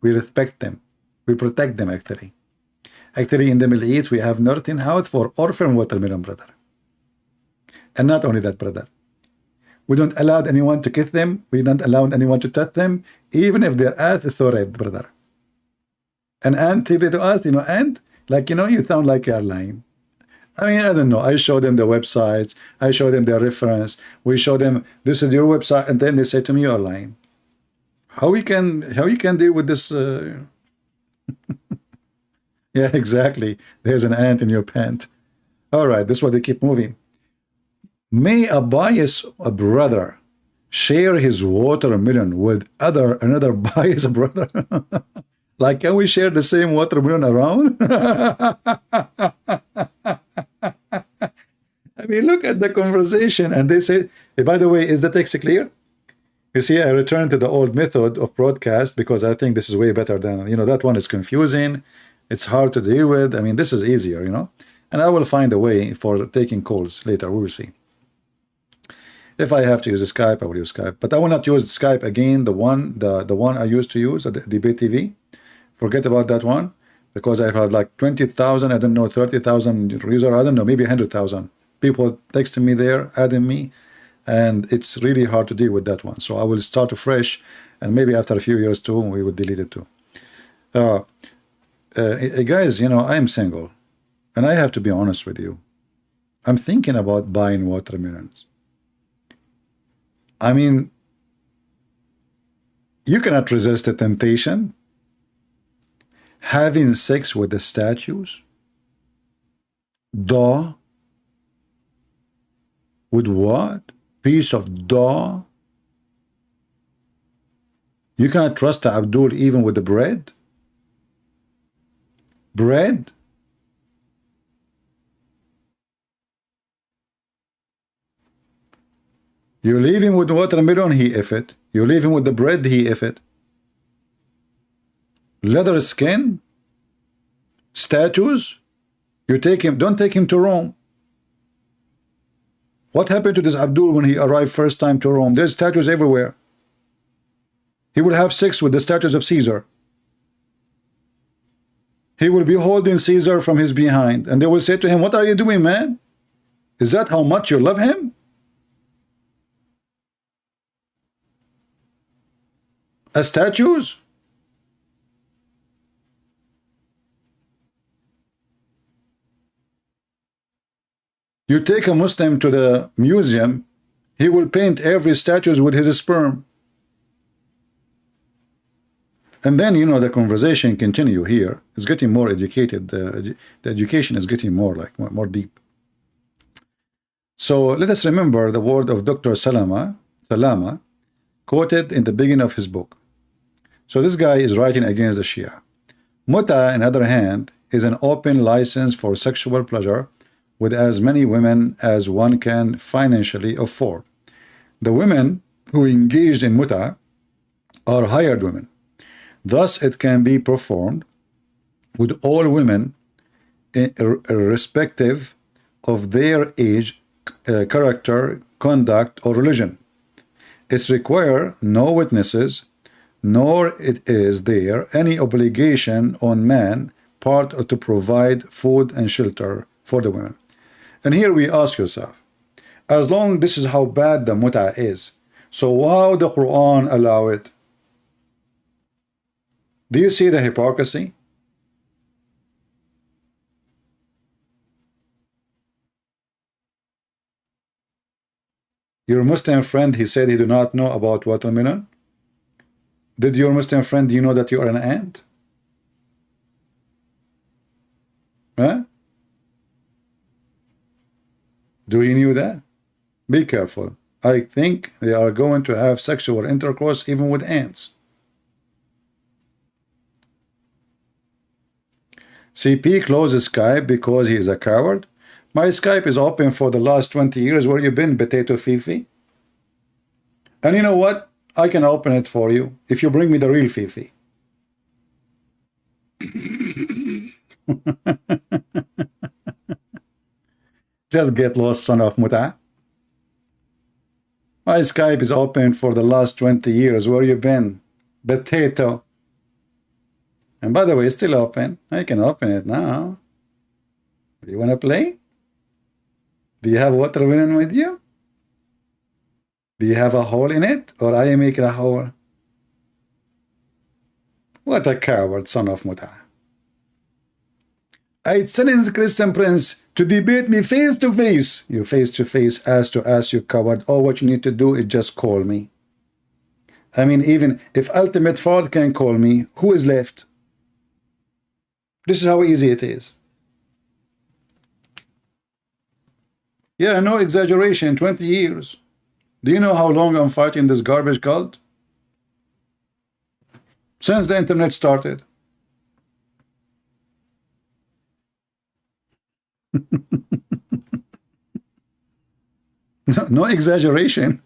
We respect them. We protect them, actually. Actually, in the Middle East, we have nothing out for orphan watermelon, brother. And not only that, brother. We don't allow anyone to kiss them. We don't allow anyone to touch them, even if their ass is so red, brother. And Ant said to us, you know, Ant, like, you know, you sound like you're lying. I mean, I don't know. I show them the websites. I show them their reference. We show them, this is your website. And then they say to me, you're lying. How you can deal with this? Yeah, exactly. There's an ant in your pant. All right, this is why they keep moving. May a biased brother share his watermelon with another biased brother? Like, can we share the same watermelon around? I mean, look at the conversation. And they say, hey, by the way, is the text clear? You see, I returned to the old method of broadcast because I think this is way better than, you know, that one is confusing. It's hard to deal with. I mean, this is easier, you know. And I will find a way for taking calls later. We will see. If I have to use Skype, I will use Skype. But I will not use Skype again, the one I used to use, the Debate TV. Forget about that one, because I have like 20,000, I don't know, 30,000 users, I don't know, maybe 100,000 people texting me there, adding me, and it's really hard to deal with that one. So I will start afresh, and maybe after a few years too, we will delete it too. Guys, you know, I'm single, and I have to be honest with you. I'm thinking about buying watermelons. I mean, you cannot resist the temptation. having sex with the statues? Dough? With what? Piece of dough? You cannot trust Abdul even with the bread? Bread? You leave him with watermelon, he if it. You leave him with the bread, he if it. Leather skin? Statues? You take him, don't take him to Rome. What happened to this Abdul when he arrived first time to Rome? There's statues everywhere. He will have sex with the statues of Caesar. He will be holding Caesar from his behind, and they will say to him, what are you doing, man? Is that how much you love him? As statues? You take a Muslim to the museum, he will paint every statue with his sperm. And then, you know, the conversation continue here. It's getting more educated. The education is getting more like more deep. So let us remember the word of Dr. Salama quoted in the beginning of his book. So this guy is writing against the Shia. Muta, on the other hand, is an open license for sexual pleasure with as many women as one can financially afford. The women who engaged in muta are hired women. Thus, it can be performed with all women irrespective of their age, character, conduct, or religion. It requires no witnesses, nor it is there any obligation on man part to provide food and shelter for the women. And here we ask yourself, as long this is how bad the muta is, so how the Quran allow it? Do you see the hypocrisy? Your Muslim friend, he said he do not know about watermelon. Did your Muslim friend, do you know that you are an ant? Huh? Do you knew that? Be careful. I think they are going to have sexual intercourse even with ants. CP closes Skype because he is a coward. My Skype is open for the last 20 years. Where you been, Potato Fifi? And you know what? I can open it for you if you bring me the real Fifi. Just get lost, son of Muta. My Skype is open for the last 20 years. Where you been? Potato. And by the way, it's still open. I can open it now. Do you want to play? Do you have watermelon with you? Do you have a hole in it? Or I make a hole? What a coward, son of Muta. I challenge Christian Prince to debate me face to face. You face to face, ass to ass, you coward. All what you need to do is just call me. I mean, even if Ultimate Fraud can call me, who is left? This is how easy it is. Yeah, no exaggeration, 20 years. Do you know how long I'm fighting this garbage cult? Since the internet started. No exaggeration.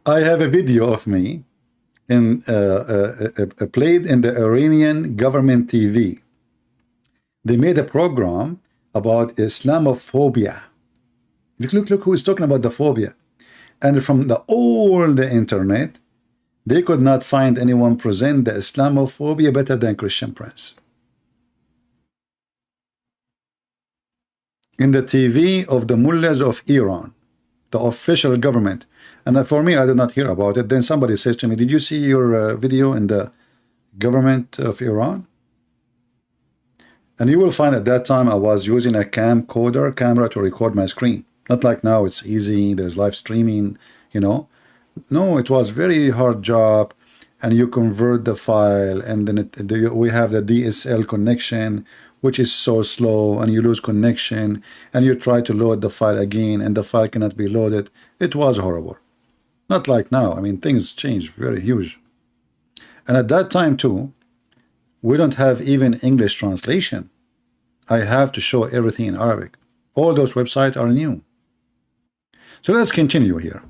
I have a video of me in played in the Iranian government TV. They made a program about Islamophobia. Look who is talking about the phobia. And from all the internet, they could not find anyone present the Islamophobia better than Christian Prince. In the TV of the mullahs of Iran, the official government. And for me, I did not hear about it. Then somebody says to me, did you see your video in the government of Iran? And you will find at that time I was using a camcorder camera to record my screen. Not like now, it's easy, there's live streaming, you know. No, it was very hard job, and you convert the file, and then we have the DSL connection, which is so slow, and you lose connection, and you try to load the file again, and the file cannot be loaded. It was horrible. Not like now. I mean, things changed very huge. And at that time too, we don't have even English translation. I have to show everything in Arabic. All those websites are new. So let's continue here.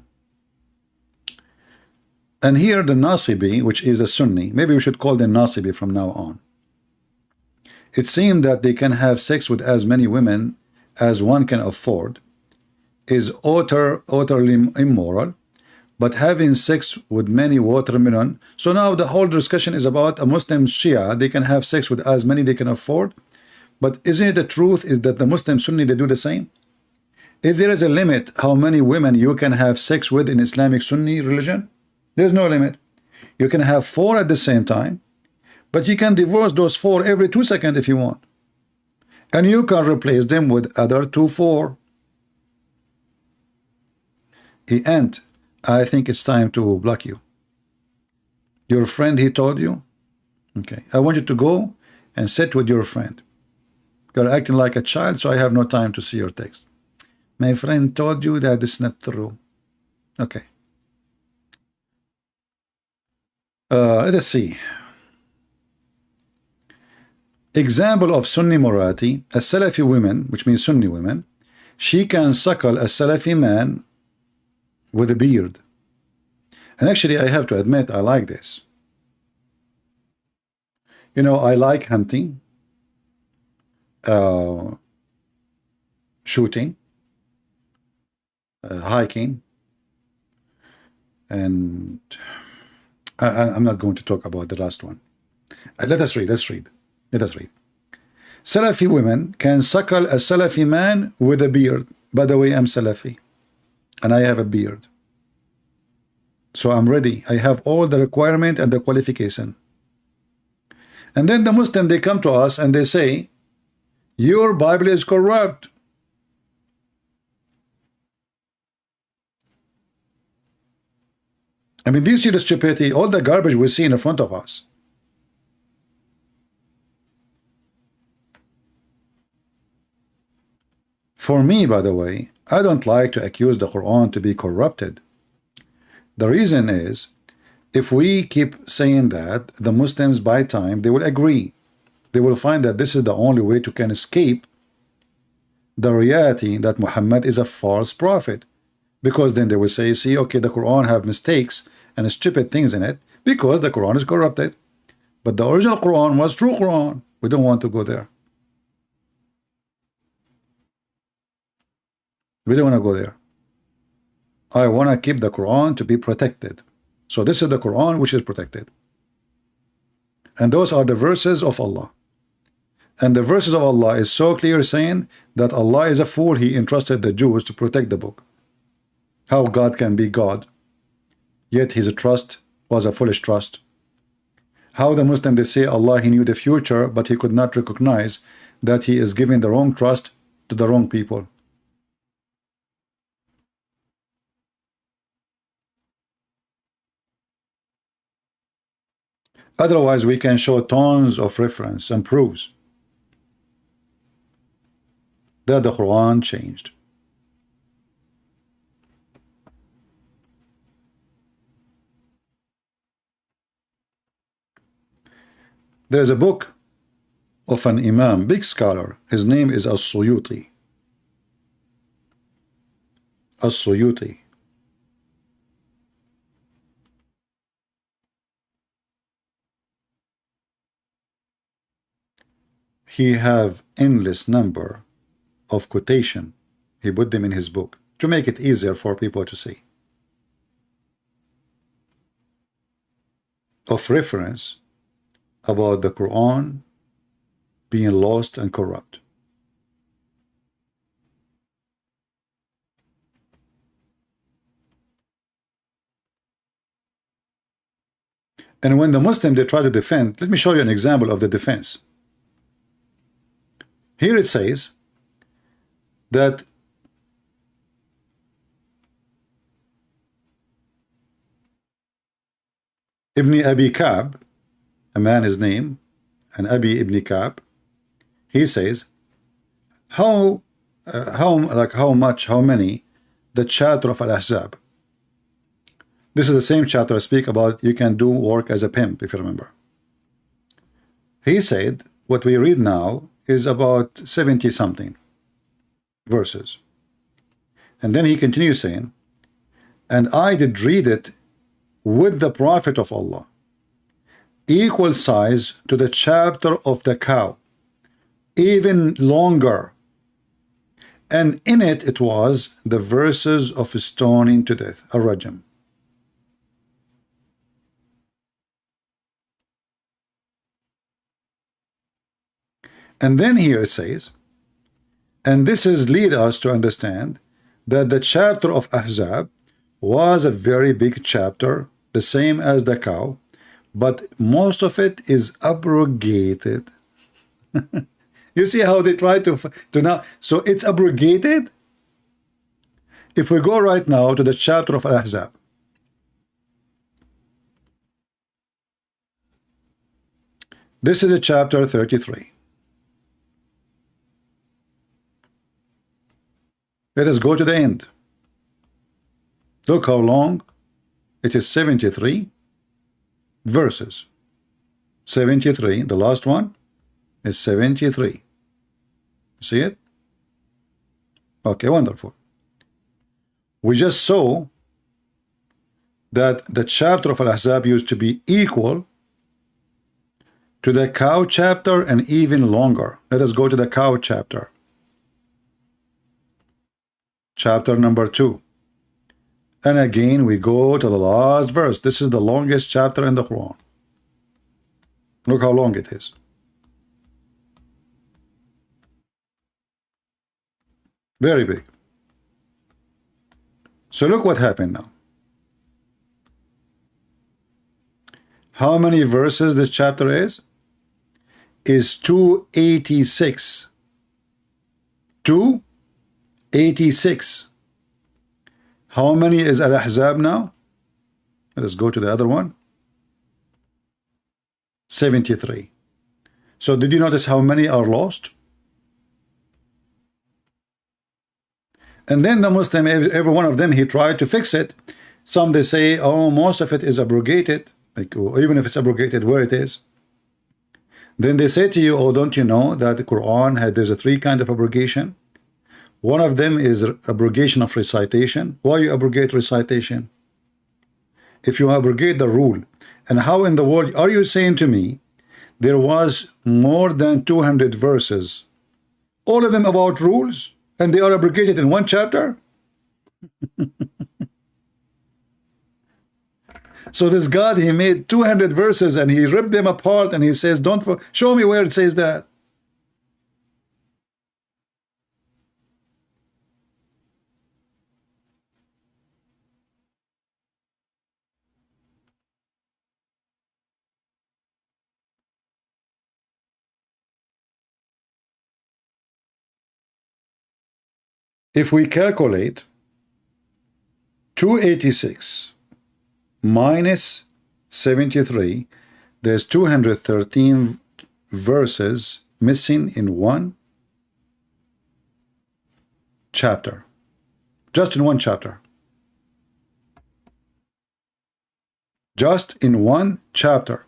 And here the Nasibi, which is a Sunni, maybe we should call them Nasibi from now on. It seemed that they can have sex with as many women as one can afford, is utterly immoral, but having sex with many watermelon. So now the whole discussion is about a Muslim Shia. They can have sex with as many they can afford. But isn't it the truth is that the Muslim Sunni, they do the same? If there is a limit how many women you can have sex with in Islamic Sunni religion, there's no limit. You can have 4 at the same time, but you can divorce those 4 every 2 seconds if you want. And you can replace them with other 2, 4. And I think it's time to block you. Your friend, he told you? Okay. I want you to go and sit with your friend. You're acting like a child, so I have no time to see your text. My friend told you that it's not true. Okay. Let's see. Example of Sunni morality. A Salafi woman, which means Sunni women, she can suckle a Salafi man with a beard. And actually, I have to admit, I like this. You know, I like hunting, shooting, hiking, and I'm not going to talk about the last one. Let us read. Salafi women can suckle a Salafi man with a beard. By the way, I'm Salafi, and I have a beard. So I'm ready. I have all the requirement and the qualification. And then the Muslim, they come to us and they say, your Bible is corrupt. I mean, do you see the stupidity? All the garbage we see in front of us. For me, by the way, I don't like to accuse the Quran to be corrupted. The reason is, if we keep saying that, the Muslims by time, they will agree. They will find that this is the only way to can escape the reality that Muhammad is a false prophet. Because then they will say, see, okay, the Quran have mistakes and stupid things in it because the Quran is corrupted. But the original Quran was true Quran. We don't want to go there. We don't want to go there. I want to keep the Quran to be protected. So this is the Quran which is protected. And those are the verses of Allah. And the verses of Allah is so clear saying that Allah is a fool. He entrusted the Jews to protect the book. How God can be God, yet his trust was a foolish trust. How the Muslim, they say Allah, he knew the future, but he could not recognize that he is giving the wrong trust to the wrong people. Otherwise, we can show tons of reference and proofs that the Quran changed. There's a book of an Imam, big scholar. His name is As-Suyuti. As-Suyuti. He have endless number of quotation. He put them in his book to make it easier for people to see. Of reference about the Quran being lost and corrupt. And when the Muslim, they try to defend, let me show you an example of the defense. Here it says that Ibn Abi Ka'b, a man his name, and Abi Ibn Ka'b, he says, how many, the chapter of Al-Ahzab. This is the same chapter I speak about, you can do work as a pimp, if you remember. He said, what we read now is about 70 something verses. And then he continues saying, and I did read it with the Prophet of Allah, equal size to the chapter of the cow, even longer. And in it was the verses of stoning to death, Ar-Rajm. And then here it says, and this is lead us to understand that the chapter of Ahzab was a very big chapter, the same as the cow, but most of it is abrogated. You see how they try to now, so it's abrogated. If we go right now to the chapter of Al-Ahzab, this is a chapter 33. Let us go to the end. Look how long it is, 73 verses. 73, the last one is 73. See it? Okay, wonderful. We just saw that the chapter of Al-Ahzab used to be equal to the cow chapter and even longer. Let us go to the cow chapter. Chapter number 2. And again we go to the last verse. This is the longest chapter in the Quran. Look how long it is. Very big. So look what happened now. How many verses this chapter is? Is 286. 286. How many is Al-Ahzab now? Let us go to the other one. 73. So did you notice how many are lost? And then the Muslim, every one of them, he tried to fix it. Some they say, oh, most of it is abrogated, like, even if it's abrogated, where it is. Then they say to you, oh, don't you know that the Quran there's a 3 kind of abrogation? One of them is abrogation of recitation. Why you abrogate recitation? If you abrogate the rule, and how in the world are you saying to me there was more than 200 verses, all of them about rules, and they are abrogated in one chapter? So this God, he made 200 verses and he ripped them apart and he says, don't show me where it says that. If we calculate 286 minus 73, there's 213 verses missing in one chapter. Just in one chapter. Just in one chapter.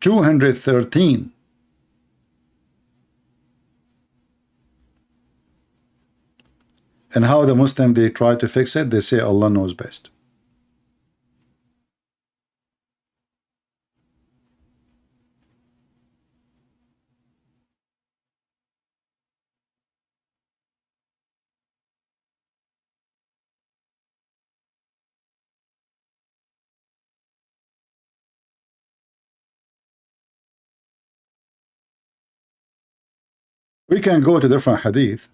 213. And how the Muslim, they try to fix it? They say Allah knows best. We can go to different hadith.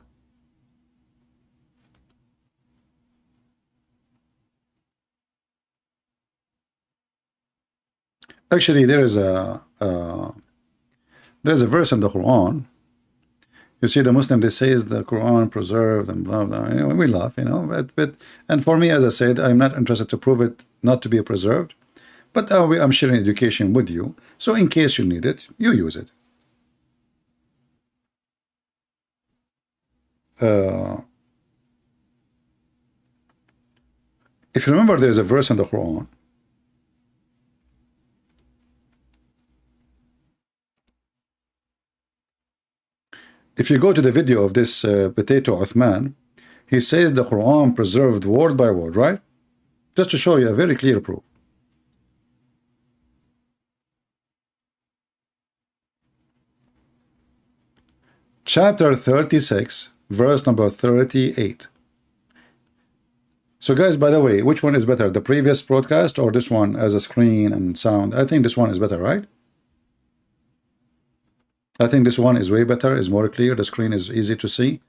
Actually, there's a verse in the Quran. You see, the Muslim, they say is the Quran preserved and blah blah. You know, we laugh, you know, but and for me, as I said, I'm not interested to prove it not to be preserved. But I'm sharing education with you, so in case you need it, you use it. If you remember, there's a verse in the Quran. If you go to the video of this potato Uthman, he says the Quran preserved word by word, right? Just to show you a very clear proof. Chapter 36, verse number 38. So guys, by the way, which one is better, the previous broadcast or this one as a screen and sound? I think this one is better, right? I think this one is way better, is more clear, the screen is easy to see.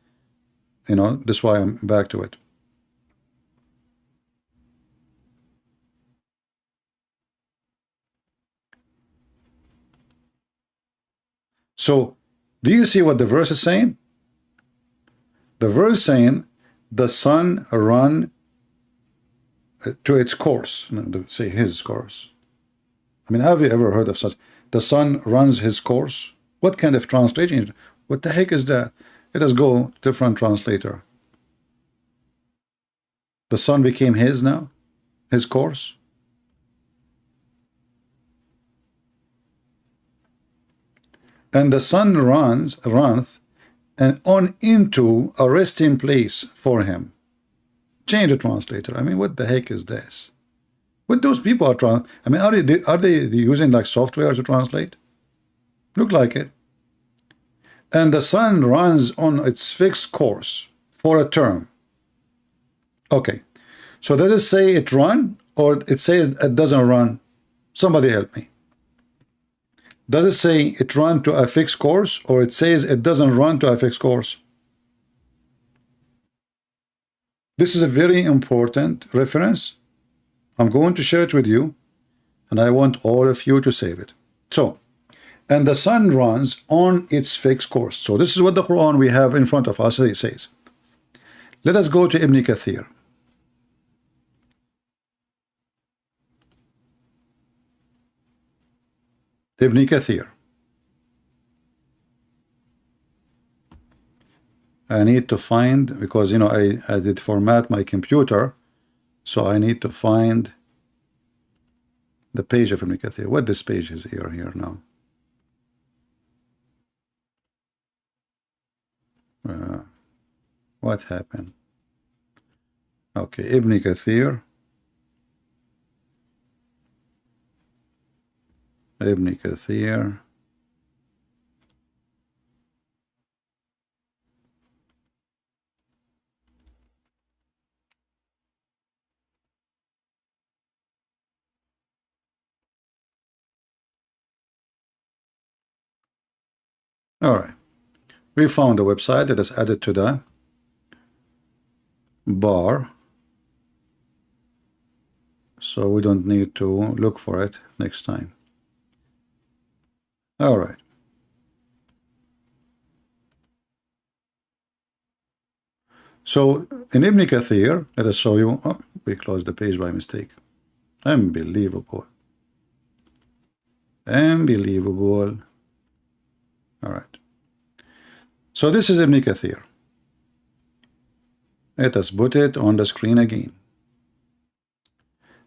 You know, that's why I'm back to it. So, do you see what the verse is saying? The verse saying, the sun run to its course. Say his course. I mean, have you ever heard of such? The sun runs his course? What kind of translation? What the heck is that? Let us go different translator. The sun became his now? His course? And the sun runneth and on into a resting place for him. Change the translator. I mean, what the heck is this? What those people are I mean, are they using like software to translate? Look like it. And the sun runs on its fixed course for a term. Okay. So does it say it run or it says it doesn't run? Somebody help me. Does it say it run to a fixed course or it says it doesn't run to a fixed course? This is a very important reference. I'm going to share it with you and I want all of you to save it. So, and the sun runs on its fixed course. So this is what the Quran we have in front of us says. Let us go to Ibn Kathir. Ibn Kathir. I need to find, because you know I did format my computer, so I need to find the page of Ibn Kathir. What this page is here now? What happened? Okay, Ibn Kathir. Ibn Kathir. All right. We found the website that is added to the bar. So we don't need to look for it next time. All right. So in Ibn Kathir, let us show you. Oh, we closed the page by mistake. Unbelievable. Unbelievable. All right. So this is Ibn Kathir. Let us put it on the screen again.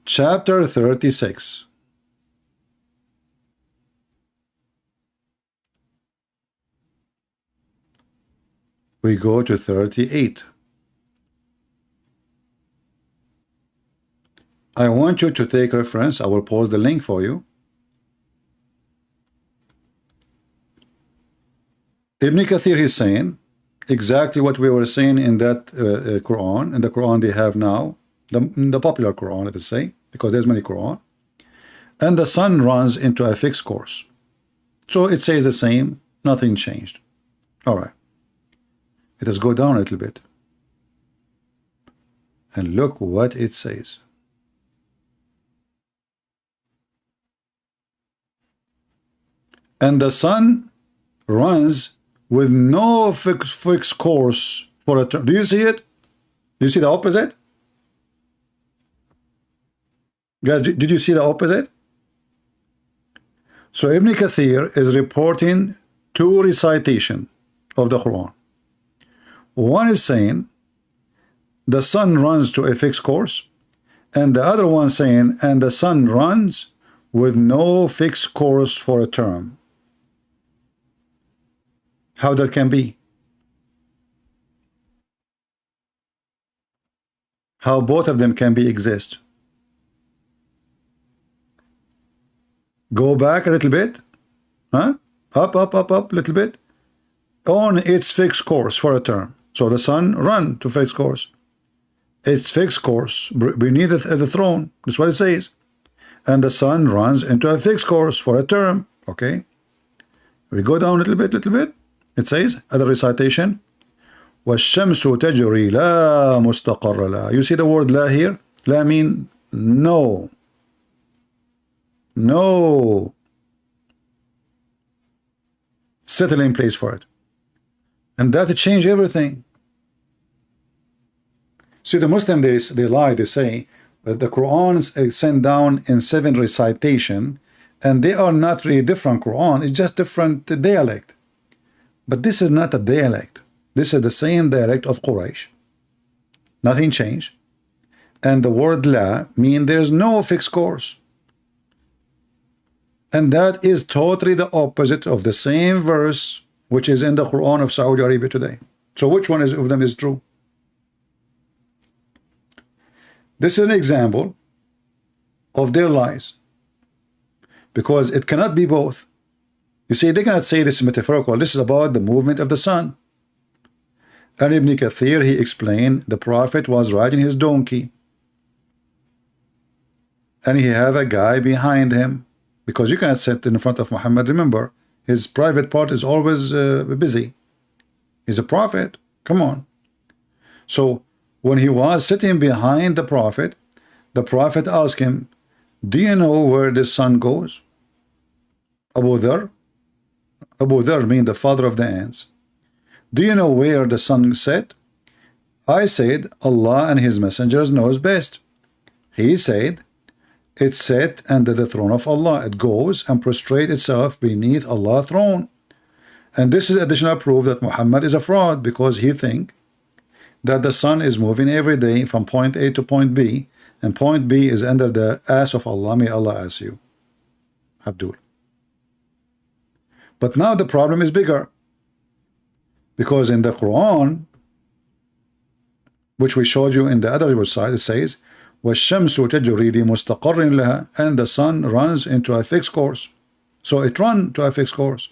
Chapter 36. We go to 38. I want you to take reference. I will post the link for you. Ibn Kathir is saying exactly what we were saying in that Quran. In the Quran they have now, the popular Quran, let us say, because there's many Quran. And the sun runs into a fixed course. So it says the same, nothing changed. All right. Let us go down a little bit. And look what it says. And the sun runs with no fixed course for a term. Do you see it? Do you see the opposite? Guys, did you see the opposite? So Ibn Kathir is reporting two recitation of the Quran. One is saying the sun runs to a fixed course, and the other one saying, and the sun runs with no fixed course for a term. How that can be? How both of them can be exist? Go back a little bit, huh? Up, a little bit. On its fixed course for a term. So the sun run to fixed course. Its fixed course beneath the throne. That's what it says. And the sun runs into a fixed course for a term. Okay. We go down a little bit. It says, other recitation, وَالشَّمْسُ تَجْرِي لَا مُسْتَقَرَّ لَا. You see the word la here? La mean no. No. Settle in place for it. And that changed everything. See, the Muslim, they lie, they say that the Quran is sent down in 7 recitation, and they are not really different Quran, it's just different dialect. But this is not a dialect. This is the same dialect of Quraysh. Nothing changed. And the word la means there's no fixed course. And that is totally the opposite of the same verse which is in the Quran of Saudi Arabia today. So which one of them is true? This is an example of their lies, because it cannot be both. You see, they cannot say this is metaphorical. This is about the movement of the sun. And Ibn Kathir, he explained the Prophet was riding his donkey, and he have a guy behind him, because you cannot sit in front of Muhammad. Remember, his private part is always busy. He's a prophet. Come on. So when he was sitting behind the Prophet asked him, do you know where the sun goes? Abu Dhar means the father of the ants. Do you know where the sun set? I said, Allah and his messengers knows best. He said, it set under the throne of Allah. It goes and prostrates itself beneath Allah's throne. And this is additional proof that Muhammad is a fraud, because he think that the sun is moving every day from point A to point B, and point B is under the ass of Allah. May Allah ask you, Abdul. But now the problem is bigger, because in the Quran, which we showed you in the other website, it says, وَالشَّمْسُ تَجْرِي لِمُسْتَقَرٍ لَهَا, and the sun runs into a fixed course. So it runs to a fixed course.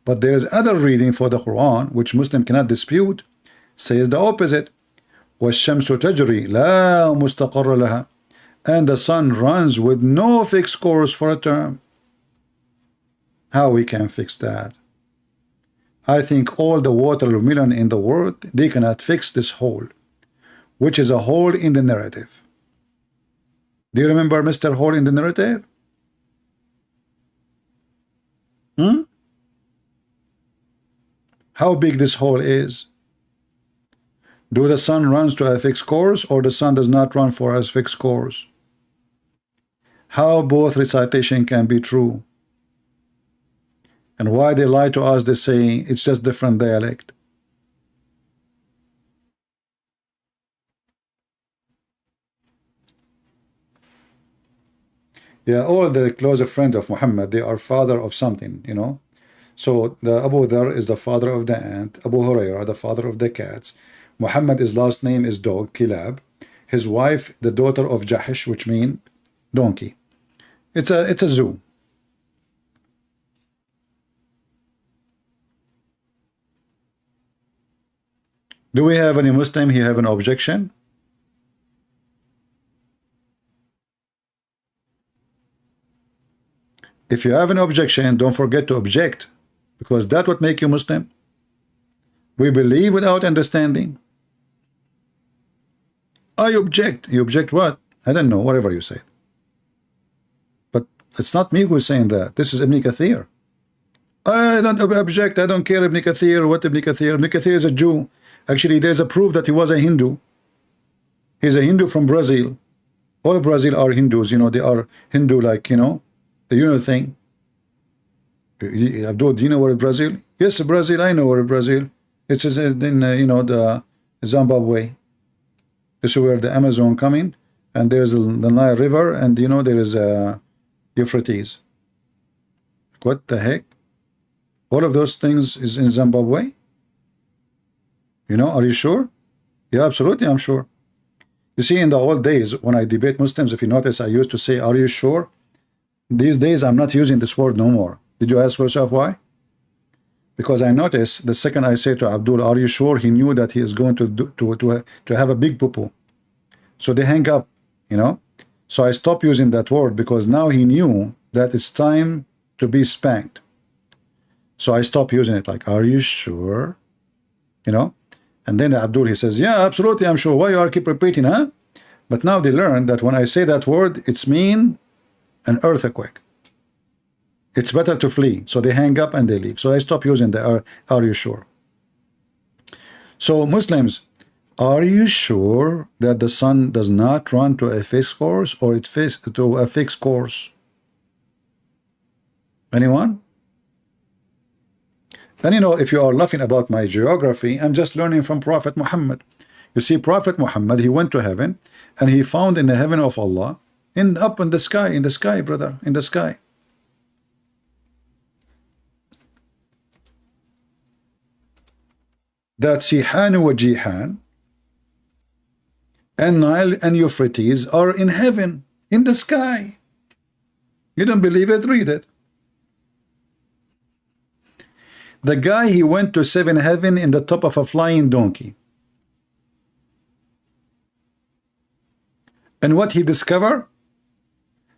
But there is other reading for the Quran, which Muslim cannot dispute, says the opposite. وَالشَّمْسُ تَجْرِي لَا مُسْتَقَرَّ لَهَا, and the sun runs with no fixed course for a term. How we can fix that? I think all the watermelon in the world, they cannot fix this hole, which is a hole in the narrative. Do you remember Mr. Hole in the narrative? How big this hole is? Do the sun runs to a fixed course, or the sun does not run for a fixed course? How both recitation can be true? And why they lie to us, they say it's just different dialect. Yeah, all the closer friend of Muhammad, they are father of something, you know. So the Abu Dhar is the father of the ant, Abu Hurairah the father of the cats, Muhammad, his last name is dog, Kilab, his wife the daughter of Jahish, which mean donkey. It's a zoo. Do we have any Muslim here have an objection? If you have an objection, don't forget to object, because that would make you Muslim. We believe without understanding. I object. You object what? I don't know, whatever you say. But it's not me who's saying that. This is Ibn Kathir. I don't object. I don't care Ibn Kathir. What Ibn Kathir? Ibn Kathir is a Jew. Actually, there's a proof that he was a Hindu. He's a Hindu from Brazil. All Brazil are Hindus. You know, they are Hindu, like, you know, the thing. Abdul, do you know where is Brazil? Yes, Brazil, I know where is Brazil. It's in you know, the Zimbabwe. This is where the Amazon coming, and there's the Nile River, and you know there is Euphrates. What the heck? All of those things is in Zimbabwe? You know, are you sure? Yeah, absolutely, I'm sure. You see, in the old days, when I debate Muslims, if you notice, I used to say, are you sure? These days, I'm not using this word no more. Did you ask yourself why? Because I noticed the second I say to Abdul, are you sure? He knew that he is going to have a big poo-poo. So they hang up, you know. So I stopped using that word because now he knew that it's time to be spanked. So I stopped using it, like, are you sure? You know. And then Abdul, he says, yeah, absolutely, I'm sure. Why you are keep repeating, huh? But now they learn that when I say that word, it's mean an earthquake. It's better to flee. So they hang up and they leave. So I stop using the are you sure? So Muslims, are you sure that the sun does not run to a fixed course, or it fixed to a fixed course? Anyone? And you know, if you are laughing about my geography, I'm just learning from Prophet Muhammad. You see, Prophet Muhammad, he went to heaven, and he found in the heaven of Allah, up in the sky, brother, in the sky. That Sihan wa Jihan and Nile and Euphrates are in heaven, in the sky. You don't believe it? Read it. The guy, he went to seven heaven in the top of a flying donkey. And what he discovered?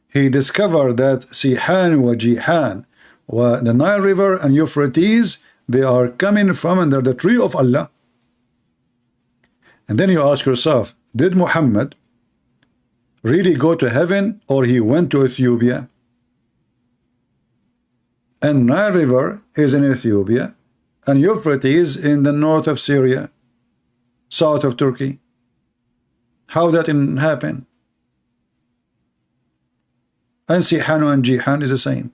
He discovered that Sihan wa Jihan, the Nile River and Euphrates, they are coming from under the tree of Allah. And then you ask yourself, did Muhammad really go to heaven, or he went to Ethiopia? And Nile River is in Ethiopia, and Euphrates in the north of Syria, south of Turkey. How that happen? And Sihan and Jihan is the same.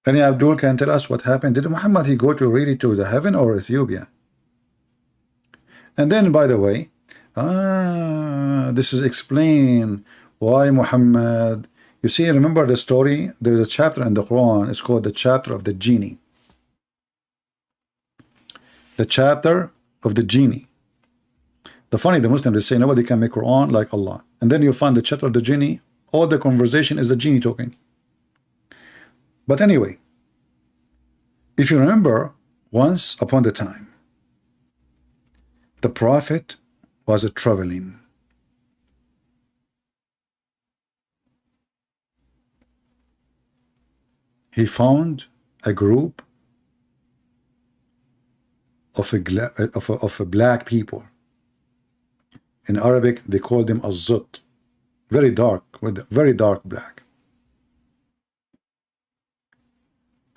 Any Abdul can tell us what happened? Did Muhammad he go to really to the heaven or Ethiopia? And then, by the way, this is explain why Muhammad. You see, remember the story? There's a chapter in the Quran. It's called the chapter of the genie. The chapter of the genie. The funny, the Muslims, they say nobody can make Quran like Allah. And then you find the chapter of the genie. All the conversation is the genie talking. But anyway, if you remember, once upon a time, the Prophet was traveling. He found a group of black people. In Arabic, they call them az-zut, very dark, with very dark black.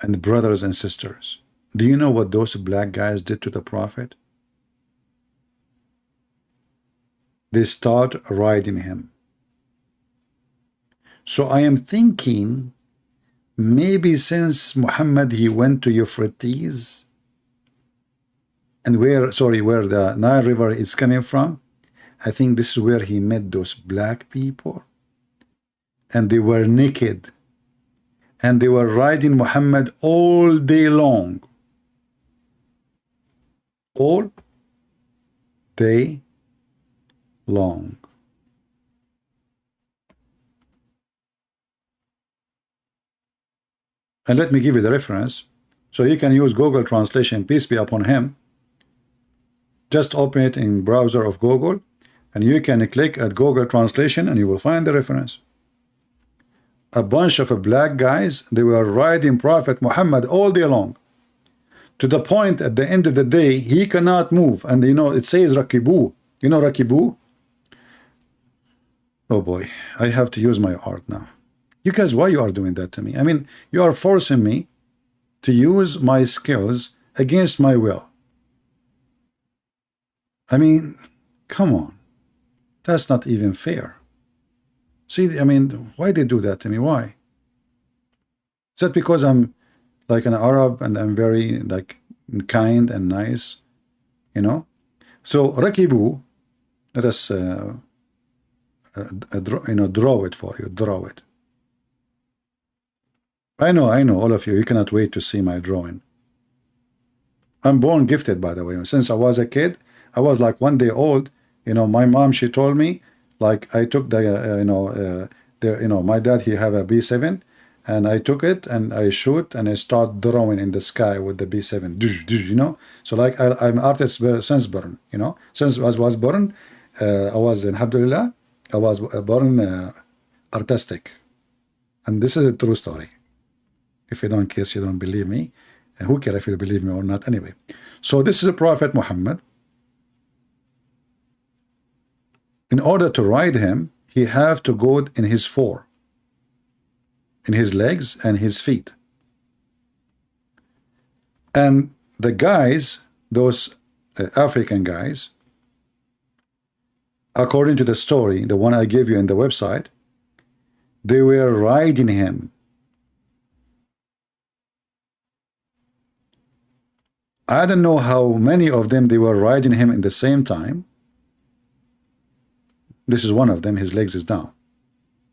And brothers and sisters, do you know what those black guys did to the Prophet? They start riding him. So I am thinking, maybe since Muhammad he went to Euphrates, and where the Nile River is coming from, I think this is where he met those black people, and they were naked, and they were riding Muhammad all day long. All day long. And let me give you the reference, so you can use Google Translation, peace be upon him. Just open it in browser of Google, and you can click at Google Translation, and you will find the reference. A bunch of black guys, they were riding Prophet Muhammad all day long, to the point at the end of the day he cannot move. And you know, it says Rakibu. You know Rakibu? Oh boy, I have to use my art now. You guys, why you are doing that to me? I mean, you are forcing me to use my skills against my will. I mean, come on. That's not even fair. See, I mean, why they do that to me? Why? Is that because I'm like an Arab and I'm very like kind and nice, you know? So rakibu, let us draw it for you. Draw it. I know, all of you. You cannot wait to see my drawing. I'm born gifted, by the way. Since I was a kid, I was like 1 day old. You know, my mom, she told me, like, I took the, my dad, he have a B7, and I took it and I shoot and I start drawing in the sky with the B7, you know. So like I'm artist since born, you know. Since I was born, I was, alhamdulillah, I was born artistic. And this is a true story. If you don't guess, you don't believe me. And who cares if you believe me or not anyway. So this is a Prophet Muhammad. In order to ride him, he have to go in his four, in his legs and his feet. And the guys, those African guys, according to the story, the one I gave you in the website, they were riding him. I don't know how many of them they were riding him in the same time. This is one of them, his legs is down.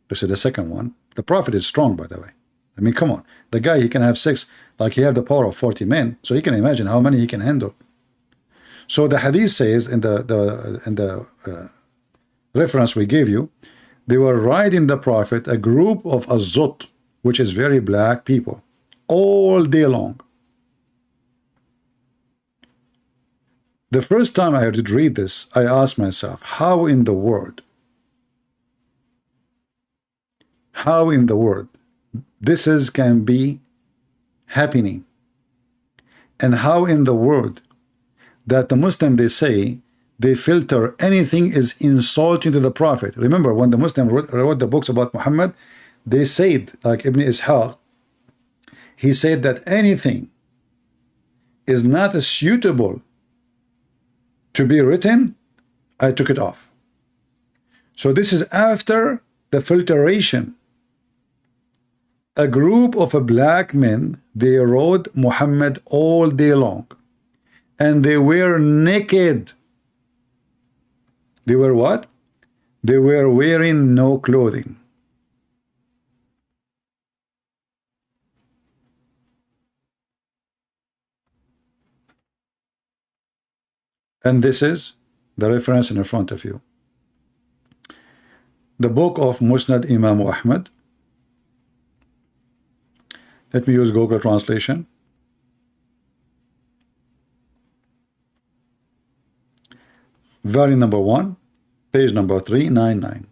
This is the second one. The Prophet is strong, by the way. I mean, come on. The guy, he can have 6, like he have the power of 40 men, so he can imagine how many he can handle. So the hadith says in the reference we gave you, they were riding the Prophet, a group of Azut, which is very black people, all day long. The first time I did read this, I asked myself, how in the world this can be happening? And how in the world that the Muslim, they say, they filter anything is insulting to the Prophet. Remember, when the Muslim wrote the books about Muhammad, they said, like Ibn Ishaq, he said that anything is not suitable to be written, I took it off. So this is after the filtration. A group of black men, they rode Muhammad all day long, and they were naked. They were what? They were wearing no clothing. And this is the reference in front of you. The book of Musnad Imam Ahmad. Let me use Google translation. Volume number 1, page number 399.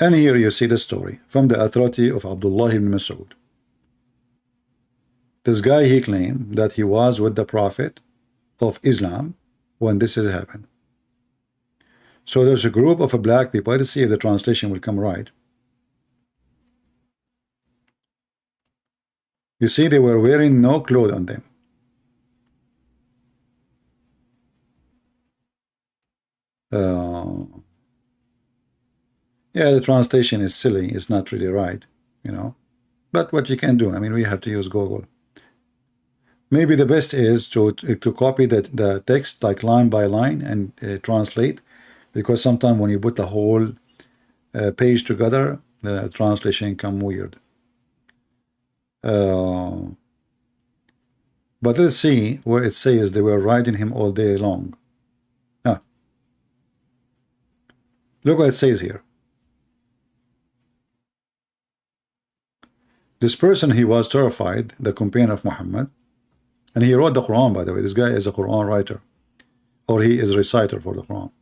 And here you see the story from the authority of Abdullah ibn Mas'ud. This guy, he claimed that he was with the Prophet of Islam when this has happened. So there's a group of black people. Let's see if the translation will come right. You see, they were wearing no clothes on them. Yeah, the translation is silly. It's not really right, you know. But what you can do, I mean, we have to use Google. Maybe the best is to copy the text like line by line and translate, because sometimes when you put the whole page together, the translation come weird. But let's see where it says they were riding him all day long. Look what it says here. This person, he was terrified, the companion of Muhammad, and he wrote the Quran, by the way. This guy is a Quran writer, or he is a reciter for the Quran.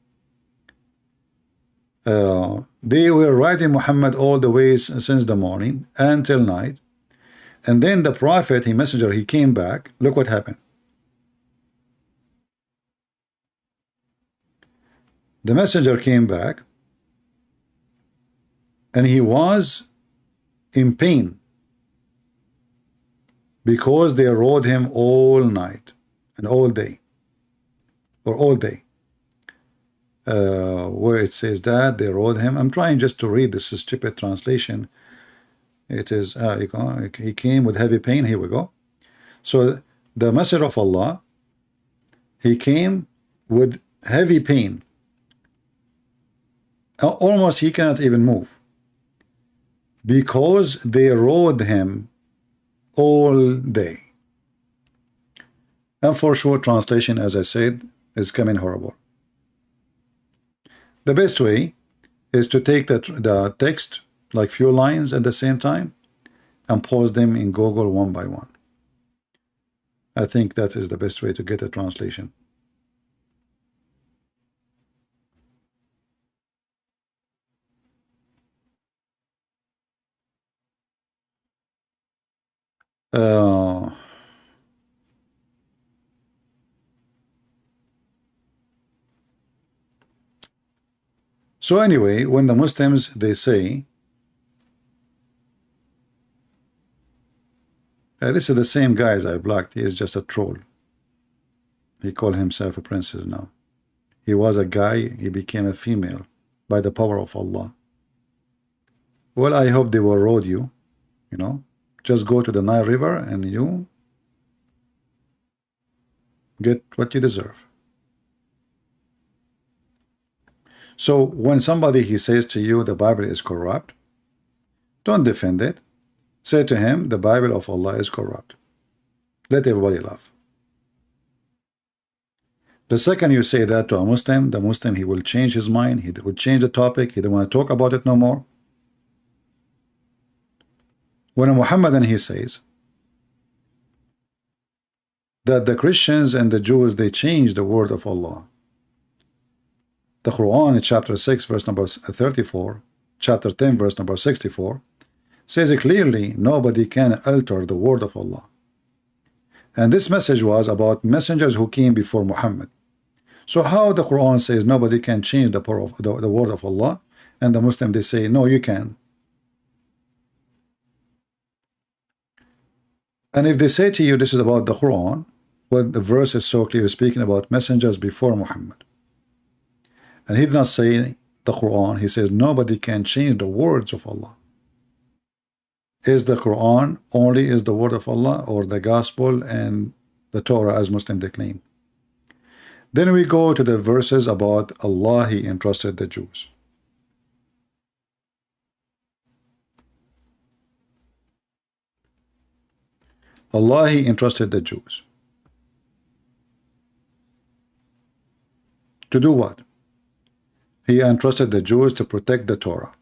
They were riding Muhammad all the way since the morning until night. And then the Prophet, he messenger, he came back. Look what happened. The messenger came back, and he was in pain because they rode him all night and all day, or all day. where it says that they rode him. I'm trying just to read this stupid translation. It is, he came with heavy pain. Here we go. So the Messenger of Allah, he came with heavy pain. Almost he cannot even move, because they rode him all day. And for sure, translation, as I said, is coming horrible. The best way is to take the text, like few lines at the same time, and pause them in Google one by one. I think that is the best way to get a translation. So anyway, when the Muslims, they say, this is the same guy as I blocked, he is just a troll. He called himself a princess now. He was a guy, he became a female by the power of Allah. Well, I hope they will road you, you know. Just go to the Nile River and you get what you deserve. So when somebody he says to you the Bible is corrupt, don't defend it. Say to him the Bible of Allah is corrupt. Let everybody laugh. The second you say that to a Muslim, the Muslim, he will change his mind, he will change the topic, he don't want to talk about it no more. When a Muhammadan he says that the Christians and the Jews, they changed the word of Allah. The Quran in chapter 6 verse number 34, chapter 10 verse number 64 says it clearly, nobody can alter the word of Allah. And this message was about messengers who came before Muhammad. So how the Quran says nobody can change the word of Allah, and the Muslim they say no, you can. And if they say to you this is about the Quran, well, the verse is so clear speaking about messengers before Muhammad. And he did not say the Quran, he says nobody can change the words of Allah. Is the Quran only is the word of Allah, or the gospel and the Torah as Muslim they claim? Then we go to the verses about Allah, he entrusted the Jews. Allah, he entrusted the Jews. To do what? He entrusted the Jews to protect the Torah.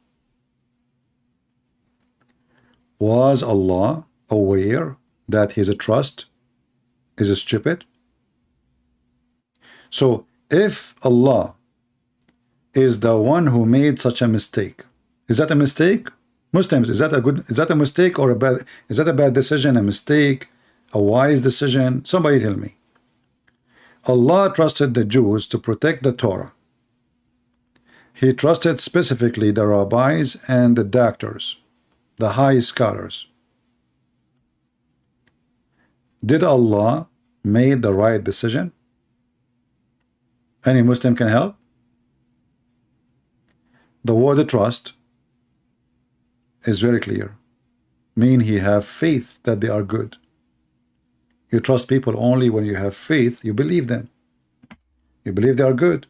Was Allah aware that his trust is stupid? So if Allah is the one who made such a mistake, is that a mistake? Muslims, is that a mistake or a bad, is that a bad decision, a mistake, a wise decision? Somebody tell me. Allah trusted the Jews to protect the Torah. He trusted specifically the rabbis and the doctors, the high scholars. Did Allah make the right decision? Any Muslim can help? The word trust is very clear. Mean he have faith that they are good. You trust people only when you have faith, you believe them. You believe they are good.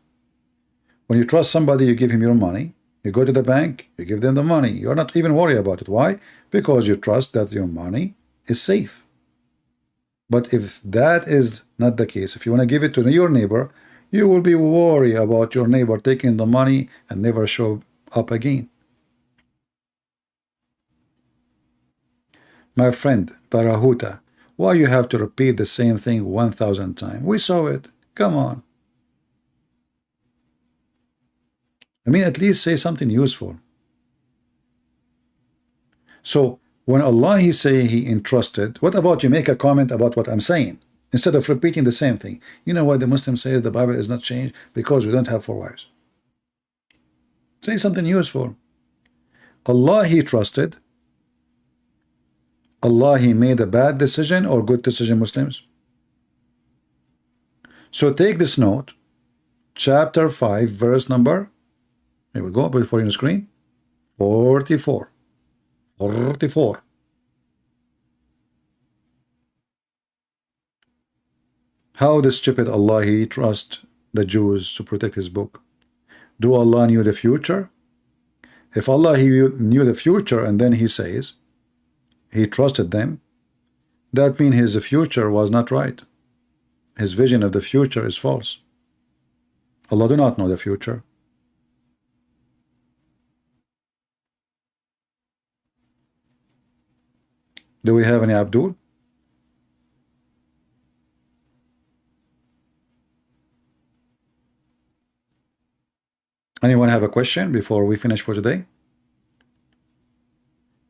When you trust somebody, you give him your money. You go to the bank, you give them the money. You're not even worried about it. Why? Because you trust that your money is safe. But if that is not the case, if you want to give it to your neighbor, you will be worried about your neighbor taking the money and never show up again. My friend Barahuta, why you have to repeat the same thing 1,000 times? We saw it. Come on. I mean, at least say something useful. So when Allah he say he entrusted, what about you make a comment about what I'm saying instead of repeating the same thing? You know why the Muslim says the Bible is not changed? Because we don't have 4 wives. Say something useful. Allah he trusted. Allah he made a bad decision or good decision, Muslims? So take this note, chapter 5, verse number, here we go, before on the screen, 44. 44. How the stupid Allah he trust the Jews to protect his book? Do Allah knew the future? If Allah he knew the future and then he says he trusted them, that means his future was not right. His vision of the future is false. Allah do not know the future. Do we have any Abdul? Anyone have a question before we finish for today?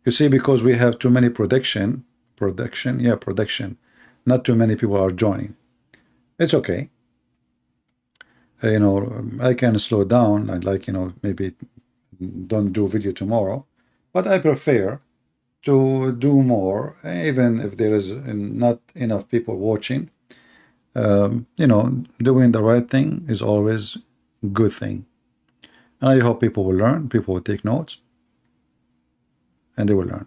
You see, because we have too many production, not too many people are joining. It's okay. You know, I can slow down. I'd like, you know, maybe don't do video tomorrow, but I prefer to do more, even if there is not enough people watching. You know, doing the right thing is always a good thing. And I hope people will learn, people will take notes, and they will learn.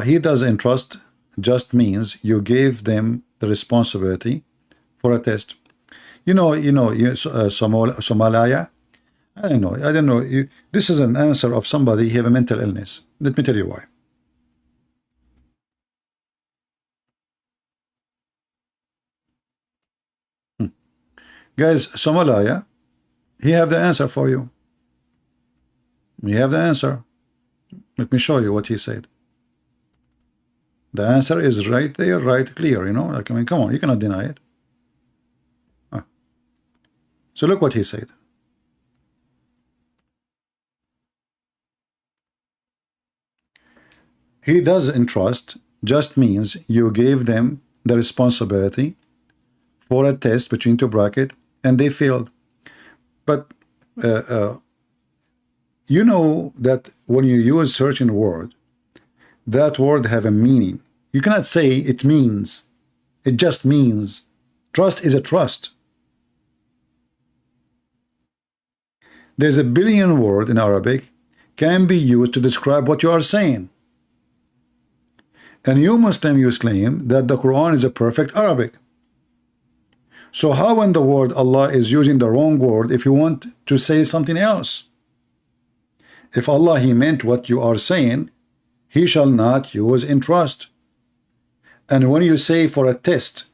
He does entrust just means you gave them the responsibility for a test. Somalia. I don't know. This is an answer of somebody who have a mental illness. Let me tell you why. Guys, Somalia, he have the answer for you. We have the answer. Let me show you what he said. The answer is right there, right clear, you know. Like, I mean, come on, you cannot deny it. So look what he said. He does entrust just means you gave them the responsibility for a test between two brackets and they failed. But you know that when you use certain word, that word have a meaning. You cannot say it means. It just means. Trust is a trust. There's a billion word in Arabic can be used to describe what you are saying. And you Muslim, you claim that the Quran is a perfect Arabic. So how when the word Allah is using the wrong word if you want to say something else? If Allah he meant what you are saying, he shall not use entrust. And when you say for a test,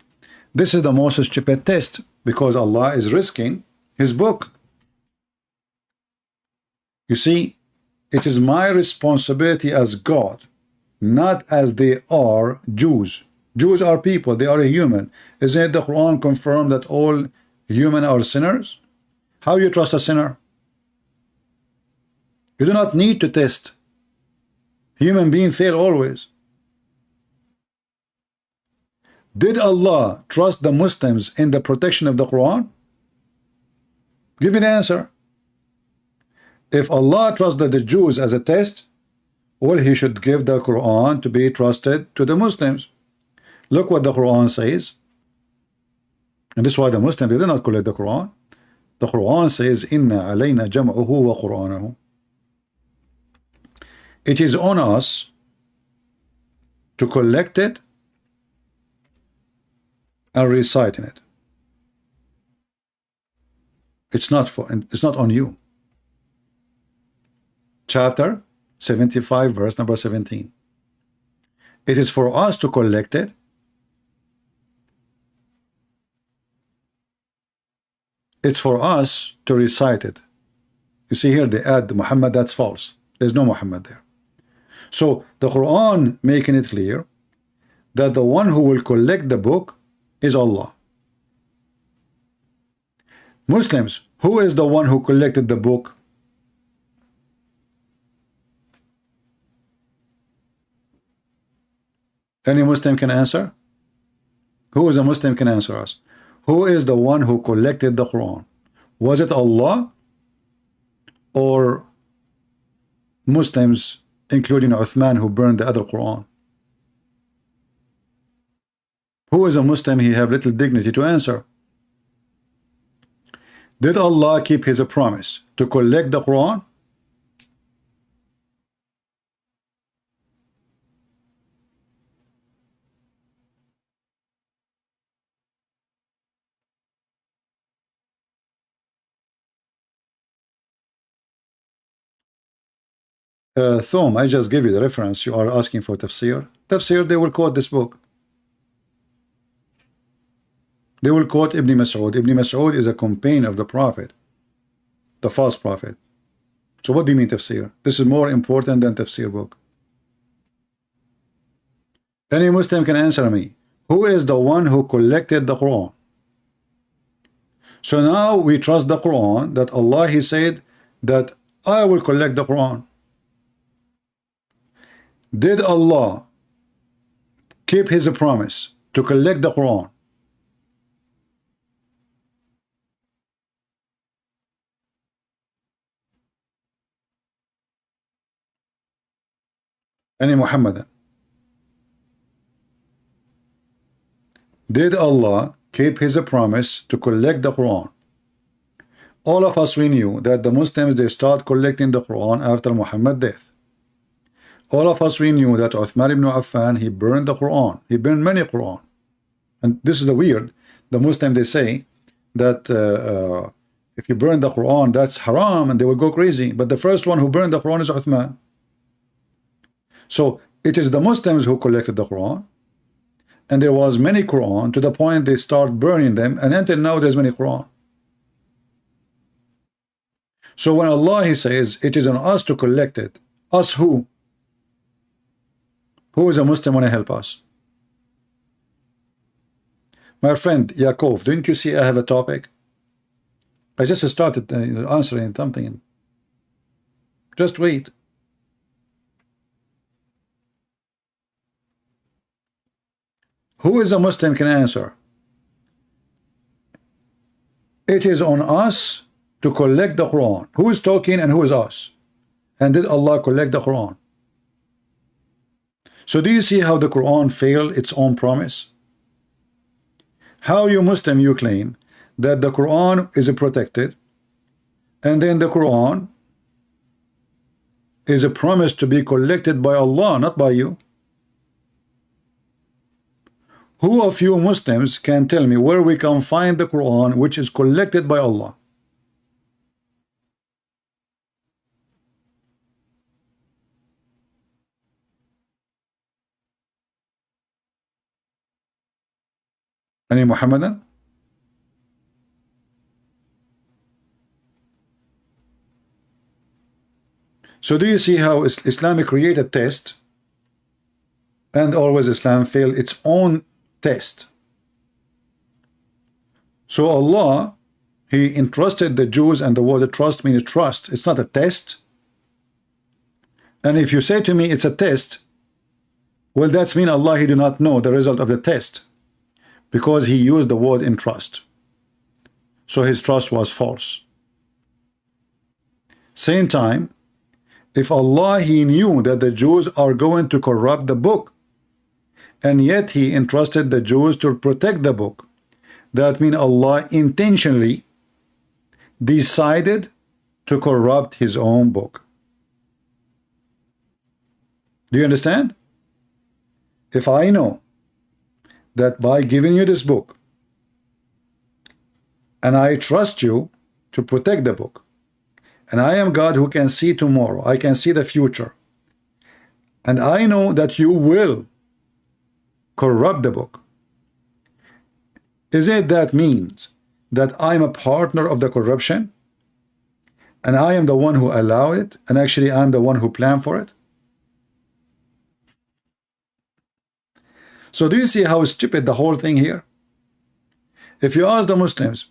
this is the most stupid test because Allah is risking his book. You see, it is my responsibility as God, not as they are Jews. Jews are people, they are a human. Isn't it the Quran confirm that all human are sinners? How you trust a sinner? You do not need to test. Human beings fail always. Did Allah trust the Muslims in the protection of the Quran? Give me the answer. If Allah trusted the Jews as a test, well, he should give the Quran to be trusted to the Muslims. Look what the Quran says. And this is why the Muslims did not collect the Quran. The Quran says, Inna alayna jam'uhu wa Qur'anahu. It is on us to collect it and recite in it. It's not on you. Chapter 75, verse number 17. It is for us to collect it. It's for us to recite it. You see here they add Muhammad, that's false. There's no Muhammad there. So the Quran making it clear that the one who will collect the book is Allah. Muslims, who is the one who collected the book? Any Muslim can answer? Who is a Muslim can answer us? Who is the one who collected the Quran? Was it Allah or Muslims, including Uthman, who burned the other Quran? Who is a Muslim? He have little dignity to answer. Did Allah keep his promise to collect the Quran? Thom, I just gave you the reference. You are asking for tafsir. Tafsir, they will quote this book. They will quote Ibn Mas'ud. Ibn Mas'ud is a companion of the Prophet, the false prophet. So what do you mean tafsir? This is more important than tafsir book. Any Muslim can answer me. Who is the one who collected the Quran? So now we trust the Quran that Allah, He said that I will collect the Quran. Did Allah keep His promise to collect the Quran? Any Muhammadan? Did Allah keep His promise to collect the Quran? All of us, we knew that the Muslims, they start collecting the Quran after Muhammad's death. All of us, we knew that Uthman ibn Affan, he burned the Quran. He burned many Quran. And this is the weird. The Muslim, they say that if you burn the Quran, that's haram, and they will go crazy. But the first one who burned the Quran is Uthman. So it is the Muslims who collected the Quran. And there was many Quran to the point they start burning them. And until now, there's many Quran. So when Allah, He says, it is on us to collect it. Us who? Who is a Muslim want to help us? My friend Yaakov, didn't you see I have a topic? I just started answering something. Just wait. Who is a Muslim can answer? It is on us to collect the Quran. Who is talking and who is us? And did Allah collect the Quran? So do you see how the Quran failed its own promise? How you Muslim, you claim that the Quran is protected, and then the Quran is a promise to be collected by Allah, not by you. Who of you Muslims can tell me where we can find the Quran which is collected by Allah? Any Muhammadan? So do you see how Islam created a test, and always Islam failed its own test? So Allah, He entrusted the Jews, and the word trust means trust. It's not a test. And if you say to me it's a test, well, that's mean Allah, He do not know the result of the test, because He used the word entrust. So His trust was false. Same time, if Allah, He knew that the Jews are going to corrupt the book, and yet He entrusted the Jews to protect the book, that means Allah intentionally decided to corrupt His own book. Do you understand? If I know that by giving you this book, and I trust you to protect the book, and I am God who can see tomorrow, I can see the future, and I know that you will corrupt the book, is it that means that I'm a partner of the corruption, and I am the one who allow it, and actually I'm the one who planned for it? So do you see how stupid the whole thing here? If you ask the Muslims,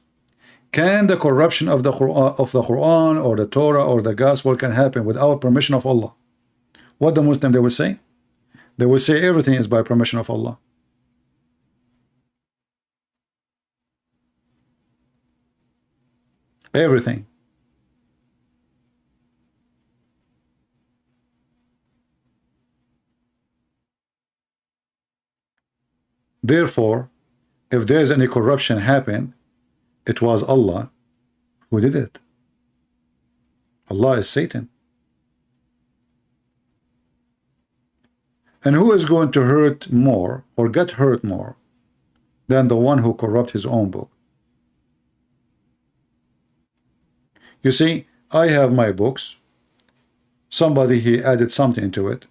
can the corruption of the Quran or the Torah or the Gospel can happen without permission of Allah? What the Muslim they will say? They will say everything is by permission of Allah. Everything. Therefore, if there is any corruption happen, it was Allah Who did it? Allah is Satan. And who is going to hurt more or get hurt more than the one who corrupt his own book? You see, I have my books. Somebody, he added something into it.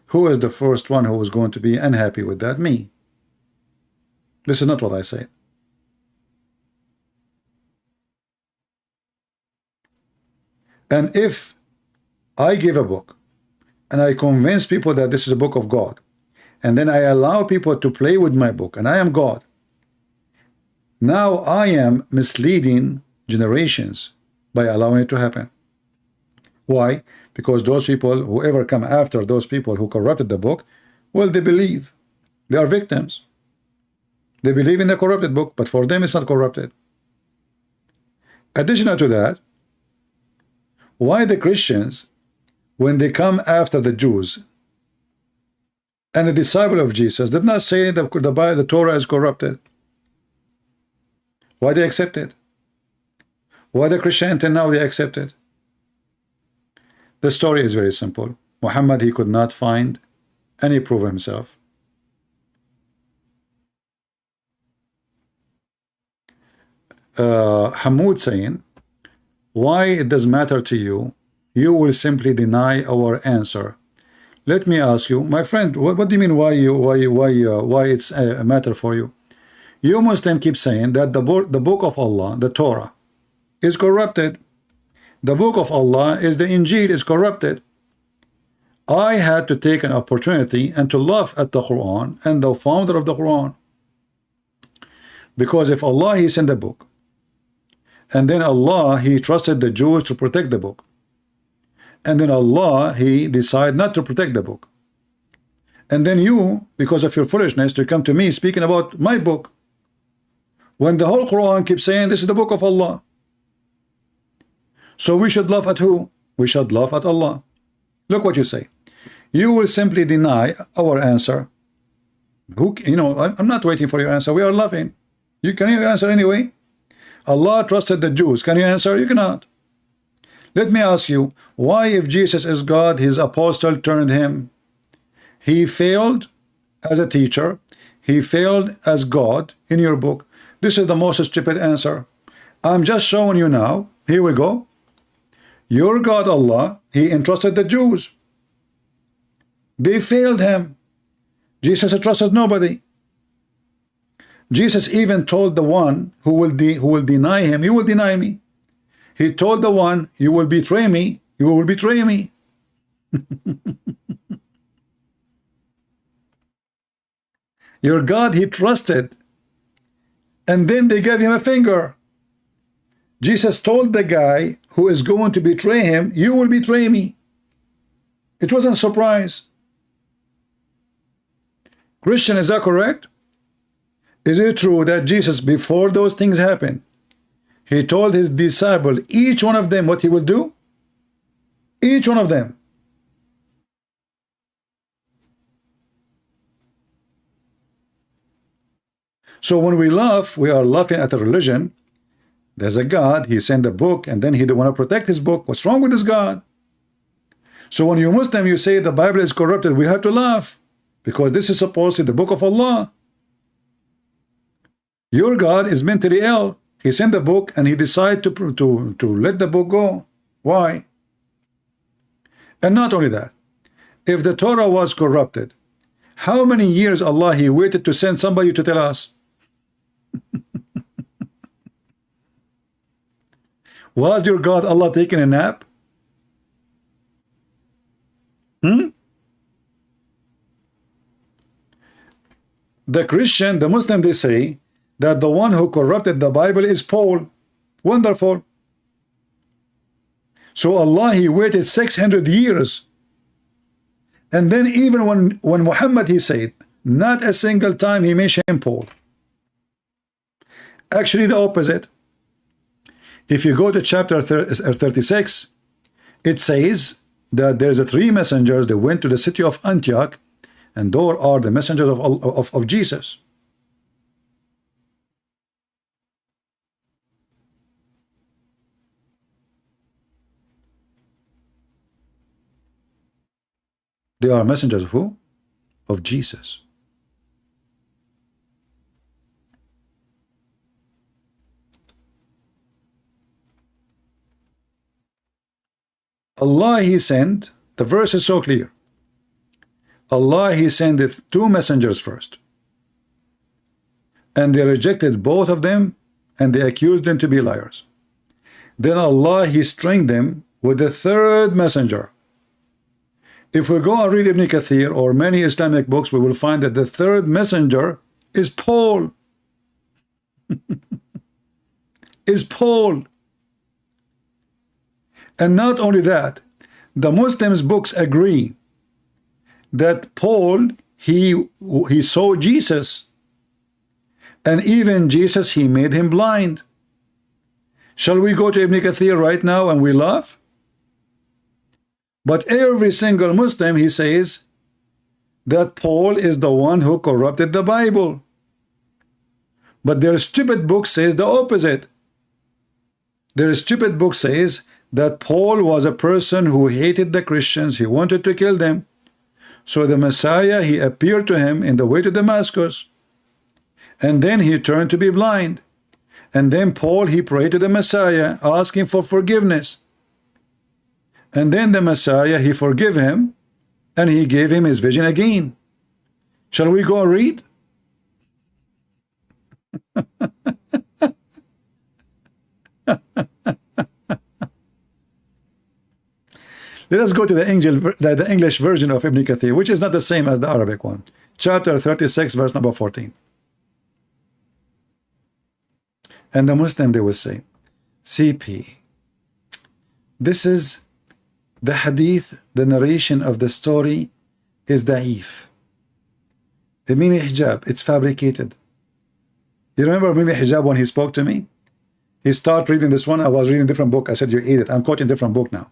Who is the first one who is going to be unhappy with that? Me. This is not what I say. And if I give a book and I convince people that this is a book of God, and then I allow people to play with my book, and I am God, now I am misleading generations by allowing it to happen. Why? Because those people, whoever come after those people who corrupted the book, well, they believe. They are victims. They believe in the corrupted book, but for them it's not corrupted. Additional to that, why the Christians, when they come after the Jews and the disciple of Jesus, did not say that the Torah is corrupted? Why they accept it? Why the Christianity now they accept it? The story is very simple. Muhammad, he could not find any proof of himself. Hamoud saying, why it does matter to you? You will simply deny our answer. Let me ask you, my friend, what do you mean why it's a matter for you? You Muslims keep saying that the book of Allah, the Torah, is corrupted. The book of Allah is the Injil, is corrupted. I had to take an opportunity and to laugh at the Quran and the founder of the Quran. Because if Allah, he sent a book, and then Allah, he trusted the Jews to protect the book, and then Allah, he decided not to protect the book, and then you, because of your foolishness, to come to me speaking about my book, when the whole Quran keeps saying this is the book of Allah. So we should laugh at who? We should laugh at Allah. Look what you say. You will simply deny our answer. Who, you know, I'm not waiting for your answer. We are laughing. Can you answer anyway? Allah trusted the Jews. Can you answer? You cannot. Let me ask you, why, if Jesus is God, his apostle turned him? He failed as a teacher. He failed as God in your book. This is the most stupid answer. I'm just showing you now. Here we go. Your God Allah, he entrusted the Jews. They failed him. Jesus trusted nobody. Jesus even told the one who will deny him, you will deny me. He told the one, you will betray me, you will betray me. Your God, he trusted, and then they gave him a finger. Jesus told the guy who is going to betray him, you will betray me. It wasn't a surprise. Christian, is that correct? Is it true that Jesus, before those things happened, he told his disciple, each one of them, what he will do? Each one of them. So when we laugh, we are laughing at a religion. There's a God, he sent a book, and then he don't want to protect his book. What's wrong with this God? So when you Muslim, you say the Bible is corrupted, we have to laugh, because this is supposed to be the book of Allah. Your God is mentally ill. He sent the book and he decided to let the book go. Why? And not only that, if the Torah was corrupted, how many years Allah, he waited to send somebody to tell us? Was your God Allah taking a nap? The Christian, the Muslim, they say that the one who corrupted the Bible is Paul. Wonderful. So Allah, he waited 600 years. And then even when Muhammad, he said, not a single time he mentioned Paul. Actually, the opposite. If you go to chapter 36, it says that there's 3 messengers that went to the city of Antioch, and those are the messengers of Jesus. They are messengers of who? Of Jesus. Allah He sent, the verse is so clear. Allah He sendeth 2 messengers first. And they rejected both of them, and they accused them to be liars. Then Allah He strengthened them with the 3rd messenger. If we go and read Ibn Kathir or many Islamic books, we will find that the 3rd messenger is Paul. Is Paul. And not only that, the Muslims books agree that Paul, he saw Jesus, and even Jesus, he made him blind. Shall we go to Ibn Kathir right now and we laugh? But every single Muslim, he says that Paul is the one who corrupted the Bible. But their stupid book says the opposite. Their stupid book says that Paul was a person who hated the Christians. He wanted to kill them. So the Messiah, he appeared to him in the way to Damascus. And then he turned to be blind. And then Paul, he prayed to the Messiah, asking for forgiveness. And then the Messiah, he forgave him, and he gave him his vision again. Shall we go and read? Let us go to the English version of Ibn Kathir, which is not the same as the Arabic one. Chapter 36, verse number 14. And the Muslim, they will say, CP, this is the hadith, the narration of the story is da'if. The Mimi Hijab, it's fabricated. You remember Mimi Hijab when he spoke to me? He started reading this one, I was reading a different book. I said, you eat it. I'm quoting a different book now.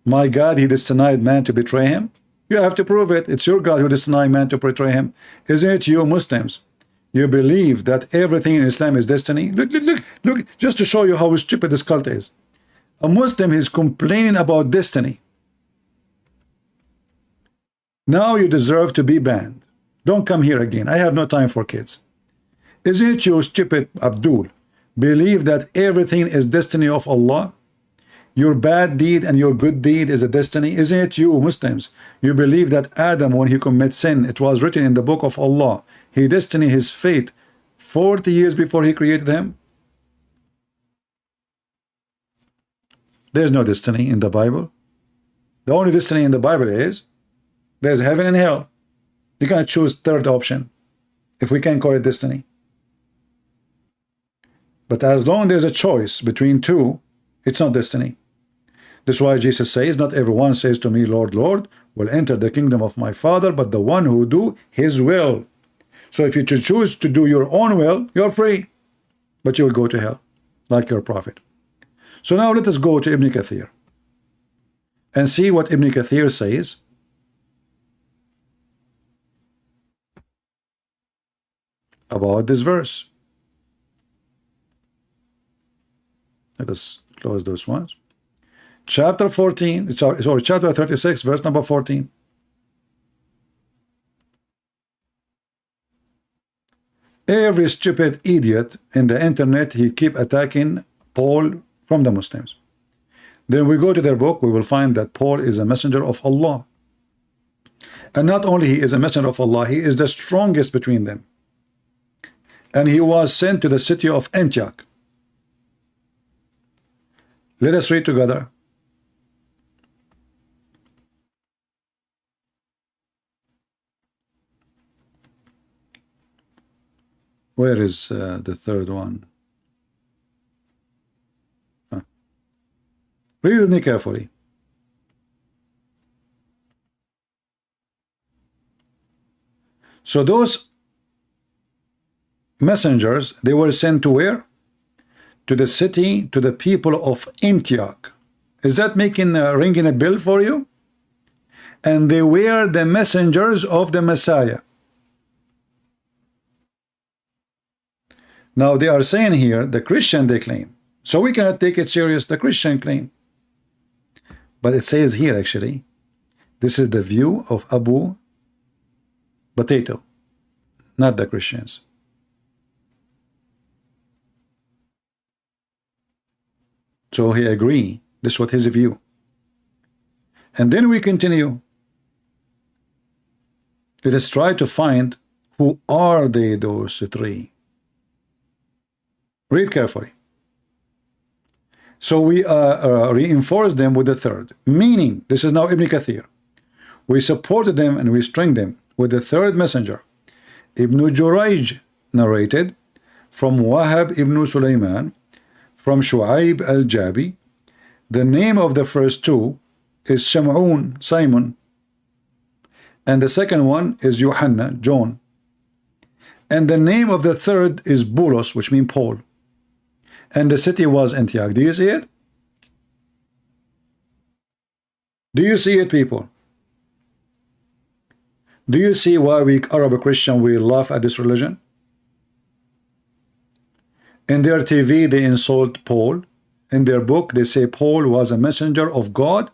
My God, he denied man to betray him. You have to prove it. It's your God who denied man to betray him. Isn't it you Muslims? You believe that everything in Islam is destiny? Look, just to show you how stupid this cult is. A Muslim is complaining about destiny. Now you deserve to be banned. Don't come here again. I have no time for kids. Isn't it you, stupid Abdul, believe that everything is destiny of Allah? Your bad deed and your good deed is a destiny. Isn't it you, Muslims? You believe that Adam, when he commits sin, it was written in the book of Allah. He destined his fate 40 years before he created him. There's no destiny in the Bible. The only destiny in the Bible is there's heaven and hell. You can't choose third option, if we can call it destiny. But as long as there's a choice between two, it's not destiny. That's why Jesus says, not everyone says to me, Lord, Lord, will enter the kingdom of my Father, but the one who do his will. So if you choose to do your own will, you're free, but you will go to hell, like your prophet. So now let us go to Ibn Kathir and see what Ibn Kathir says about this verse. Let us close those ones. Chapter 14, sorry, chapter 36, verse number 14. Every stupid idiot in the internet, he keep attacking Paul from the Muslims. Then we go to their book, we will find that Paul is a messenger of Allah. And not only he is a messenger of Allah, he is the strongest between them. And he was sent to the city of Antioch. Let us read together. Where is the third one? Read with me carefully. So those messengers, they were sent to where? To the city, to the people of Antioch. Is that making ringing a bell for you? And they were the messengers of the Messiah. Now they are saying here, the Christian, they claim So we cannot take it serious, the Christian claim. But it says here, actually, this is the view of Abu Potato, not the Christians. So he agree. This was his view. And then we continue. Let us try to find who are they, those three. Read carefully. So we reinforce them with the third. Meaning, this is now Ibn Kathir. We supported them and we string them with the third messenger. Ibn Jurayj narrated from Wahab ibn Sulaiman, from Shu'aib al-Jabi. The name of the first two is Sham'un, Simon, and the second one is Yohanna, John, and the name of the third is Bulos, which means Paul, and the city was Antioch. Do you see it? Do you see it, people? Do you see why we Arab Christian we laugh at this religion? In their TV they insult Paul. In their book they say Paul was a messenger of God.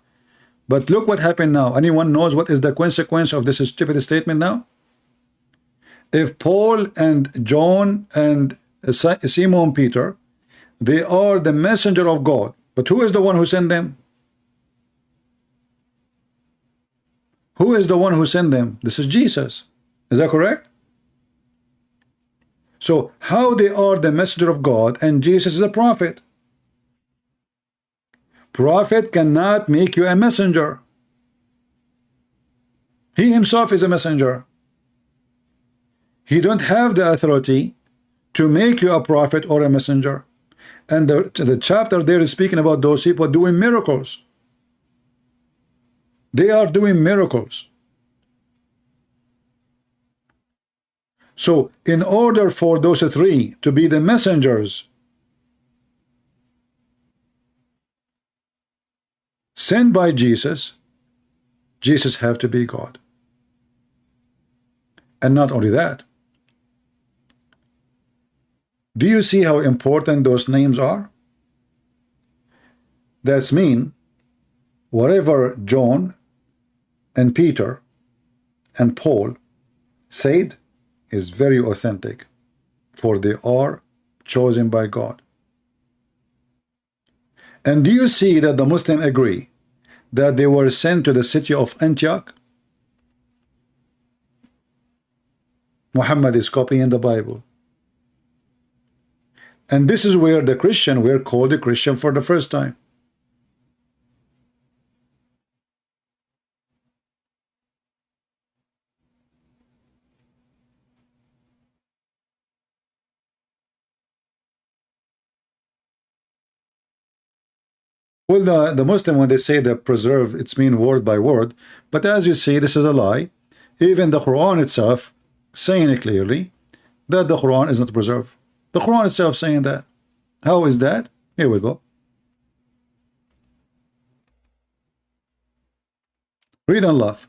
But look what happened now. Anyone knows what is the consequence of this stupid statement now? If Paul and John and Simon Peter, they are the messenger of God, but who is the one who sent them? Who is the one who sent them? This is Jesus. Is that correct? So how they are the messenger of God and Jesus is a prophet? Prophet cannot make you a messenger. He himself is a messenger. He don't have the authority to make you a prophet or a messenger. And the chapter there is speaking about those people doing miracles. They are doing miracles. So in order for those three to be the messengers sent by Jesus, Jesus have to be God. And not only that, do you see how important those names are? That's mean whatever John and Peter and Paul said is very authentic, for they are chosen by God. And do you see that the Muslims agree that they were sent to the city of Antioch? Muhammad is copying the Bible. And this is where the Christian were called a Christian for the first time. Well, the Muslim, when they say that preserve, it's mean word by word. But as you see, this is a lie. Even the Quran itself saying it clearly that the Quran is not preserved. The Quran itself saying that. How is that? Here we go. Read and laugh.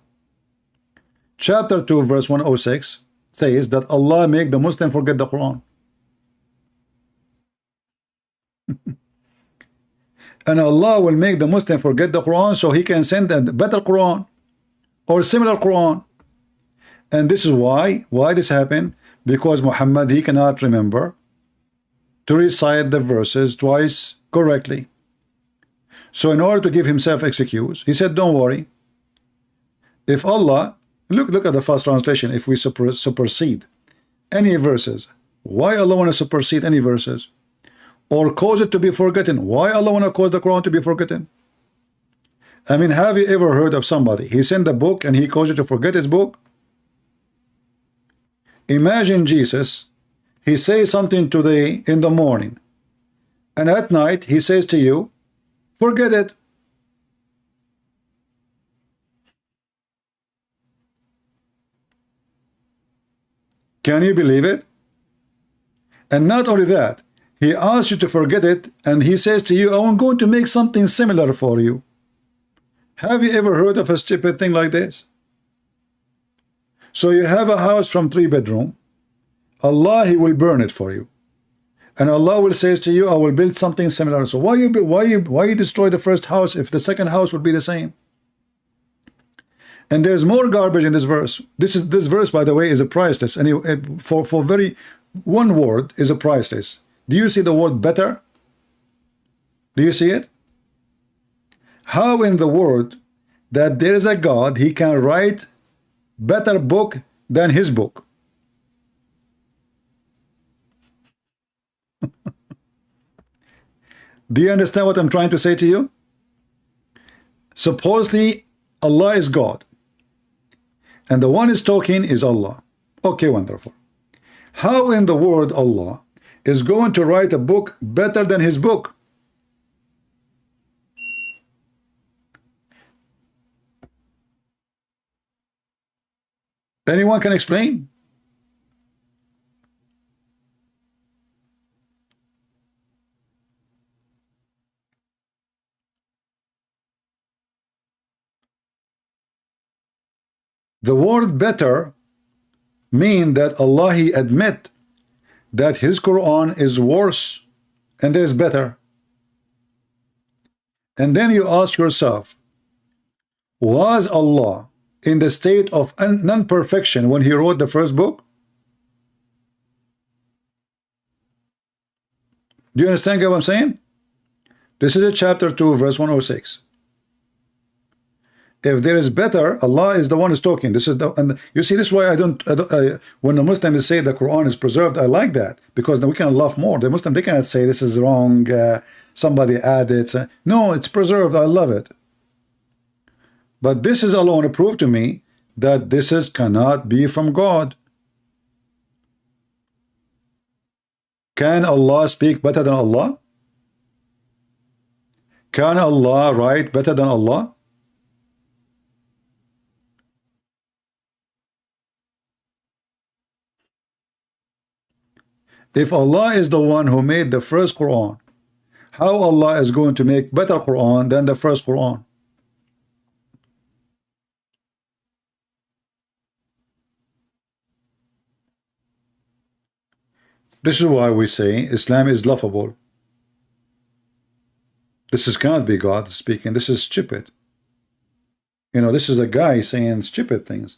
Chapter 2, verse 106 says that Allah make the Muslim forget the Quran. And Allah will make the Muslim forget the Quran so he can send a better Quran or similar Quran. And this is why this happened, because Muhammad, he cannot remember to recite the verses twice correctly. So in order to give himself excuse, he said, don't worry. If Allah, look at the first translation, if we supersede any verses, why Allah want to supersede any verses? Or cause it to be forgotten. Why Allah want to cause the Quran to be forgotten? I mean, have you ever heard of somebody, he sent a book and he caused you to forget his book? Imagine Jesus, he says something today in the morning, and at night he says to you, forget it. Can you believe it? And not only that, he asks you to forget it, and he says to you, I'm going to make something similar for you. Have you ever heard of a stupid thing like this? So you have a house from 3 bedroom. Allah, he will burn it for you. And Allah will say to you, I will build something similar. So why you destroy the first house if the second house would be the same? And there's more garbage in this verse. This verse, by the way, is a priceless. And for very one word is a priceless. Do you see the word better? Do you see it? How in the world that there is a God, he can write better book than his book? Do you understand what I'm trying to say to you? Supposedly Allah is God, and the one is talking is Allah. Okay, wonderful. How in the world Allah is going to write a book better than his book? Anyone can explain? The word better mean that Allah, he admit that his Quran is worse and there is better. And then you ask yourself, was Allah in the state of non-perfection when he wrote the first book? Do you understand what I'm saying? This is a chapter 2 verse 106. If there is better, Allah is the one who's talking. This is the, and you see, this is why when the Muslims say the Quran is preserved, I like that, because then we can laugh more. The Muslim, they cannot say this is wrong, somebody added. No, it's preserved. I love it. But this is alone to prove to me that this is cannot be from God. Can Allah speak better than Allah? Can Allah write better than Allah? If Allah is the one who made the first Quran, how Allah is going to make better Quran than the first Quran? This is why we say Islam is laughable. This cannot be God speaking. This is stupid. You know, this is a guy saying stupid things.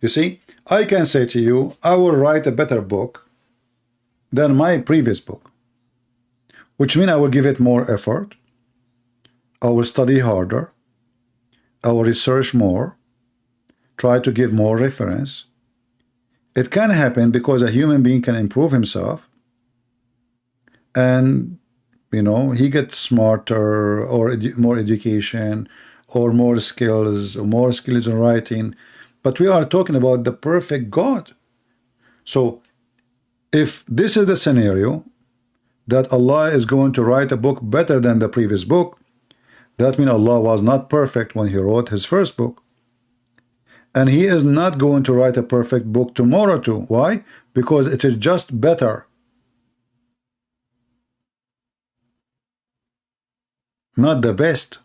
You see, I can say to you, I will write a better book than my previous book, which means I will give it more effort, I will study harder, I will research more, try to give more reference. It can happen because a human being can improve himself, and you know, he gets smarter, or more education, or more skills in writing. But we are talking about the perfect God. So if this is the scenario that Allah is going to write a book better than the previous book, that means Allah was not perfect when he wrote his first book. And he is not going to write a perfect book tomorrow too. Why? Because it is just better. Not the best.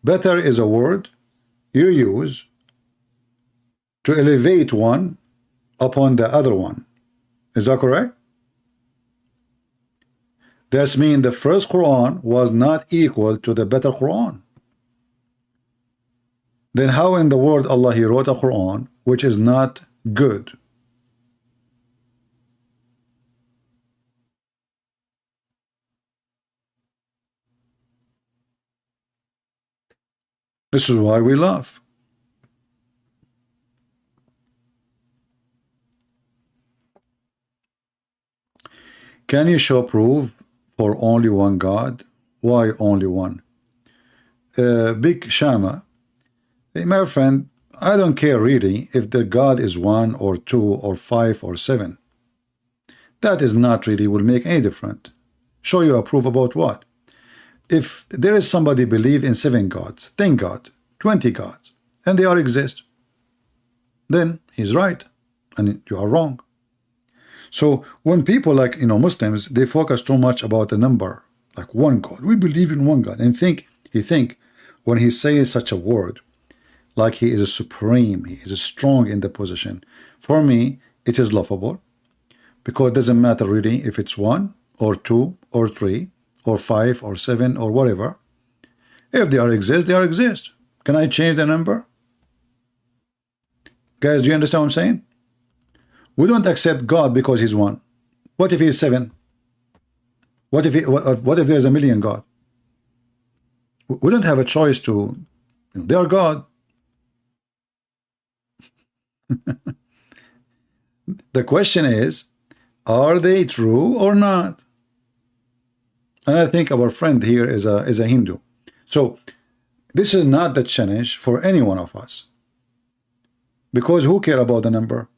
Better is a word you use to elevate one upon the other one. Is that correct? That means the first Quran was not equal to the better Quran. Then how in the world Allah he wrote a Quran which is not good? This is why we laugh. Can you show proof for only one God? Why only one? Big Shama, my friend, I don't care really if the God is 1 or 2 or 5 or 7. That is not really will make any difference. Show you a proof about what? If there is somebody believe in 7 gods, 10 gods, 20 gods, and they all exist, then he's right and you are wrong. So when people like, you know, Muslims, they focus too much about the number, like one God. We believe in one God, and he think when he says such a word, like he is a supreme, he is strong in the position. For me, it is laughable. because it doesn't matter really if it's 1 or 2 or 3 or 5 or 7 or whatever. If they are exist, they are exist. Can I change the number? Guys, do you understand what I'm saying? We don't accept God because he's 1. What if he's 7? What if there's a million God? We don't have a choice to, they are God. The question is, are they true or not? And I think our friend here is a Hindu. So this is not the challenge for any one of us. Because who care about the number?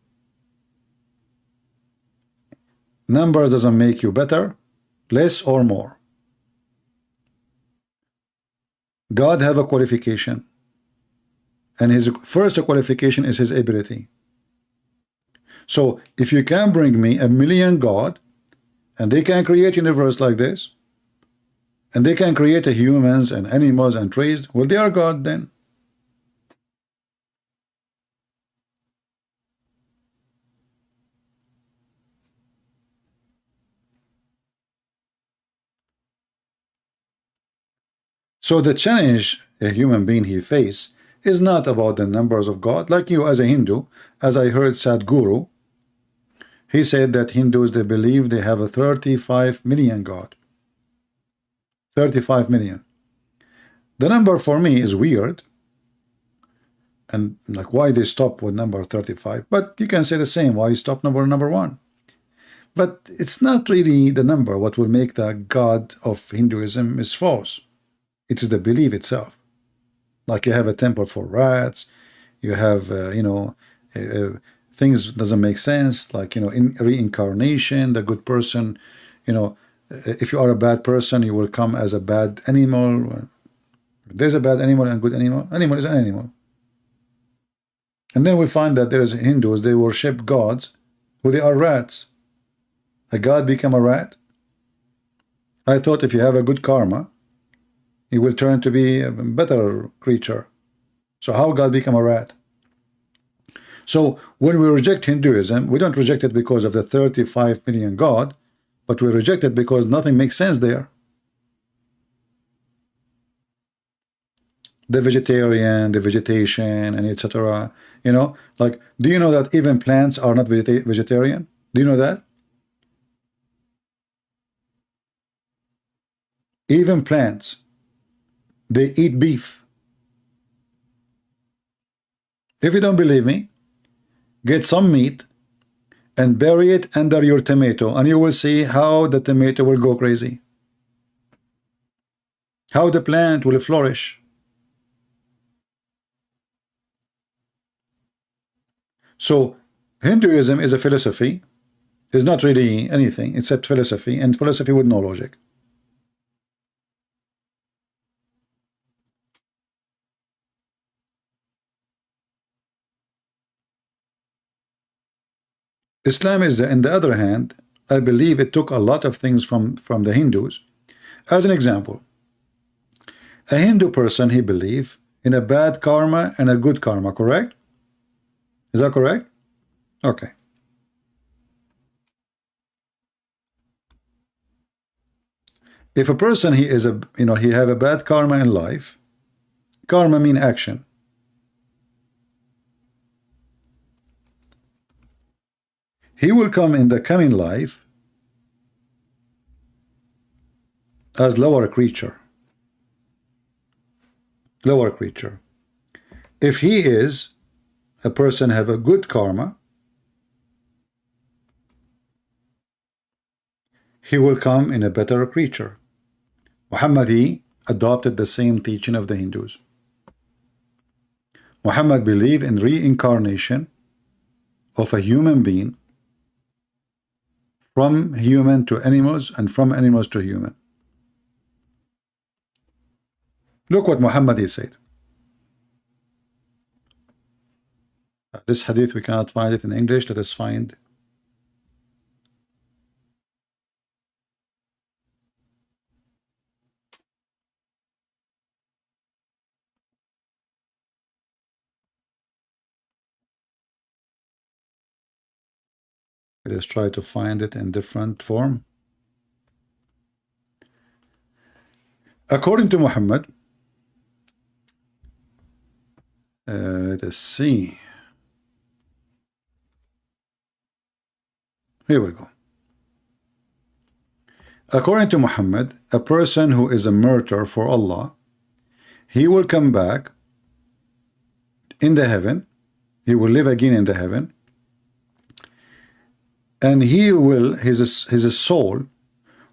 Numbers doesn't make you better, less or more. God have a qualification. And his first qualification is his ability. So if you can bring me a million God, and they can create universe like this, and they can create humans and animals and trees, well, they are God then. So the challenge a human being he face is not about the numbers of God. Like you as a Hindu, as I heard Sadhguru, he said that Hindus, they believe they have a 35 million God. 35 million. The number for me is weird. And like why they stop with number 35. But you can say the same, why you stop number 1. But it's not really the number. What will make the God of Hinduism is false. It is the belief itself. Like you have a temple for rats, you have things doesn't make sense, like in reincarnation, the good person, if you are a bad person, you will come as a bad animal. There's a bad animal and good animal. Animal is an animal. And then we find that there's Hindus, they worship gods who they are rats. A god become a rat. I thought if you have a good karma, you will turn to be a better creature. So how God become a rat? So when we reject Hinduism, we don't reject it because of the 35 million God, but we reject it because nothing makes sense there. The vegetarian, the vegetation, and etc. Like, do you know that even plants are not vegetarian? Do you know that? Even plants, they eat beef. If you don't believe me, get some meat and bury it under your tomato, and you will see how the tomato will go crazy. How the plant will flourish. So Hinduism is a philosophy. It's not really anything except philosophy, and philosophy with no logic. Islam is, on the other hand, I believe it took a lot of things from the Hindus. As an example, a Hindu person, he believes in a bad karma and a good karma, correct? Is that correct? Okay. If a person he have a bad karma in life, karma mean action. He will come in the coming life as lower creature. Lower creature. If he is a person have a good karma, he will come in a better creature. Muhammad, he adopted the same teaching of the Hindus. Muhammad believed in reincarnation of a human being from human to animals and from animals to human. Look what Muhammad said. This hadith, we cannot find it in English. Let us find. Let's try to find it in different form. According to Muhammad, let's see. Here we go. According to Muhammad, a person who is a martyr for Allah, he will come back in the heaven. He will live again in the heaven, and he will, his soul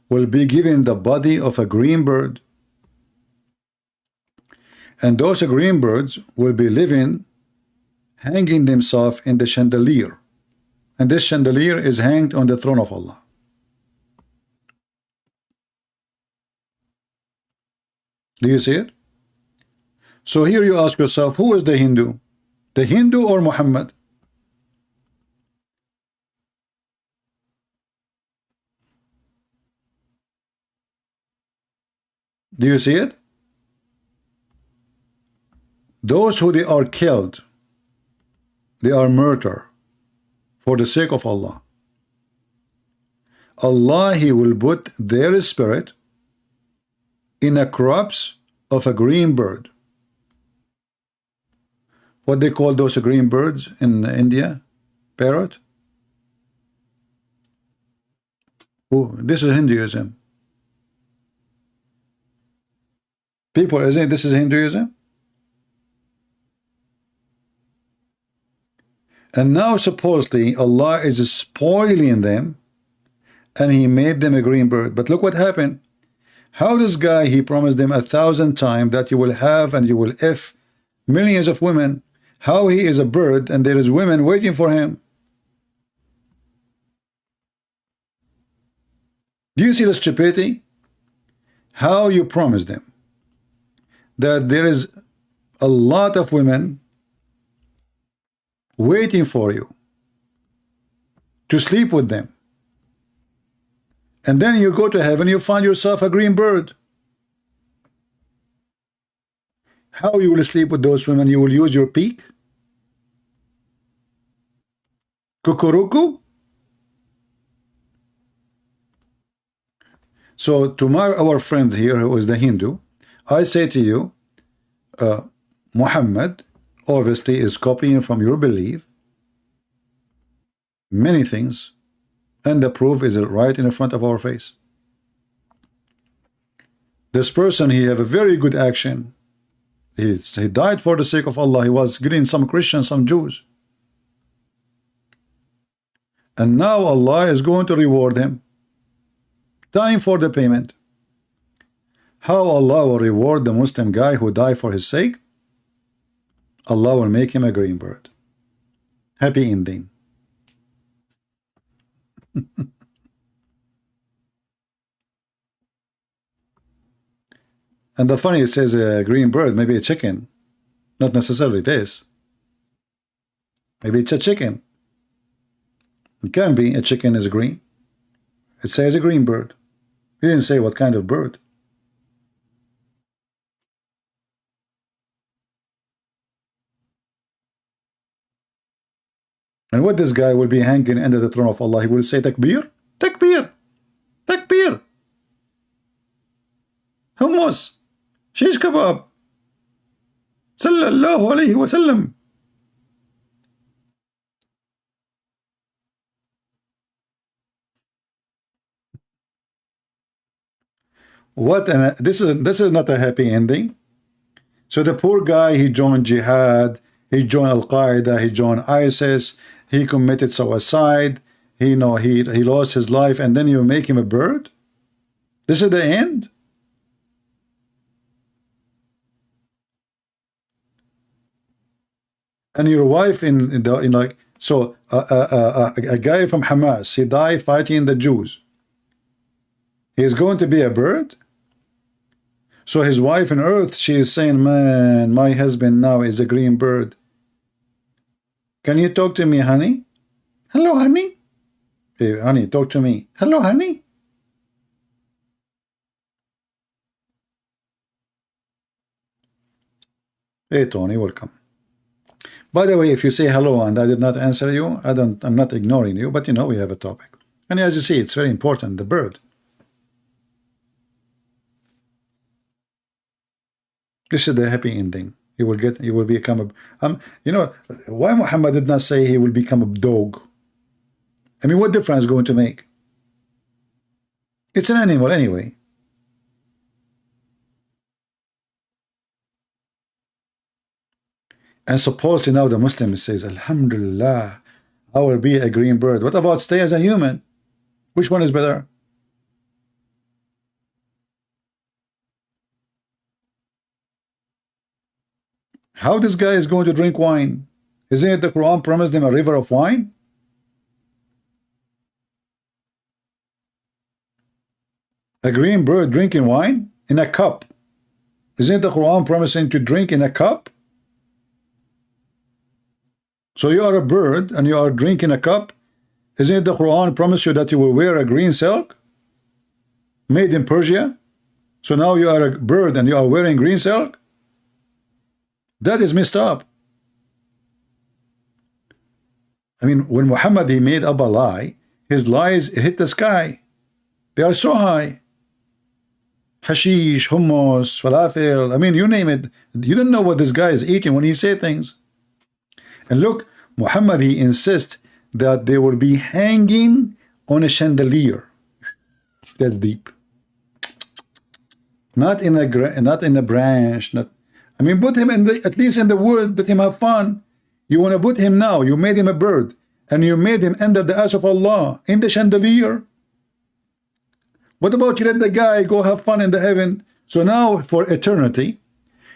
will be given the body of a green bird, and those green birds will be living, hanging themselves in the chandelier, and this chandelier is hanged on the throne of Allah. Do you see it? So here you ask yourself, who is the Hindu? The Hindu or Muhammad? Do you see it? Those who they are killed, they are murdered for the sake of Allah. Allah, He will put their spirit in a corpse of a green bird. What they call those green birds in India? Parrot? Oh, this is Hinduism. People, isn't this is Hinduism? And now supposedly Allah is spoiling them, and He made them a green bird. But look what happened. How this guy, he promised them 1,000 times that you will have and you will F millions of women. How he is a bird and there is women waiting for him. Do you see the stupidity? How you promise them that there is a lot of women waiting for you to sleep with them, and then you go to heaven, you find yourself a green bird. How you will sleep with those women? You will use your beak? Kukuruku? So to our friend here who is the Hindu, I say to you, Muhammad obviously is copying from your belief many things, and the proof is right in front of our face. This person, he have a very good action. He died for the sake of Allah. He was getting some Christians, some Jews, and now Allah is going to reward him. Time for the payment. How Allah will reward the Muslim guy who died for his sake? Allah will make him a green bird. Happy ending. And the funny, it says a green bird, maybe a chicken, not necessarily this. Maybe it's a chicken. It can be a chicken is green. It says a green bird. He didn't say what kind of bird. And what this guy will be hanging under the throne of Allah, he will say takbir, takbir, takbir, hummus, shish kebab, sallallahu alayhi wa sallam. What? And this is not a happy ending. So the poor guy, he joined jihad, he joined Al-Qaeda, he joined ISIS, he committed suicide, he lost his life, and then you make him a bird? This is the end? And your wife a guy from Hamas, he died fighting the Jews. He is going to be a bird? So his wife on earth, she is saying, man, my husband now is a green bird. Can you talk to me, honey? Hello, honey. Hey, honey, talk to me. Hello, honey. Hey, Tony, welcome. By the way, if you say hello and I did not answer you, I'm not ignoring you, but you know we have a topic. And as you see, it's very important, the bird. This is the happy ending. You will become a, you know, why Muhammad did not say he will become a dog? I mean, what difference is going to make? It's an animal anyway. And supposedly now the Muslim says, Alhamdulillah, I will be a green bird. What about stay as a human? Which one is better? How this guy is going to drink wine? Isn't it the Quran promised him a river of wine? A green bird drinking wine in a cup. Isn't the Quran promising to drink in a cup? So you are a bird and you are drinking a cup. Isn't the Quran promise you that you will wear a green silk made in Persia? So now you are a bird and you are wearing green silk? That is messed up. I mean, when Muhammad he made up a lie, his lies hit the sky. They are so high. Hashish, hummus, falafel, I mean, you name it. You don't know what this guy is eating when he say things. And look, Muhammad he insists that they will be hanging on a chandelier. That's deep. Not in a branch. Not. I mean, put him in at least in the wood. Let him have fun. You want to put him now. You made him a bird, and you made him under the ash of Allah in the chandelier. What about you let the guy go have fun in the heaven? So now for eternity,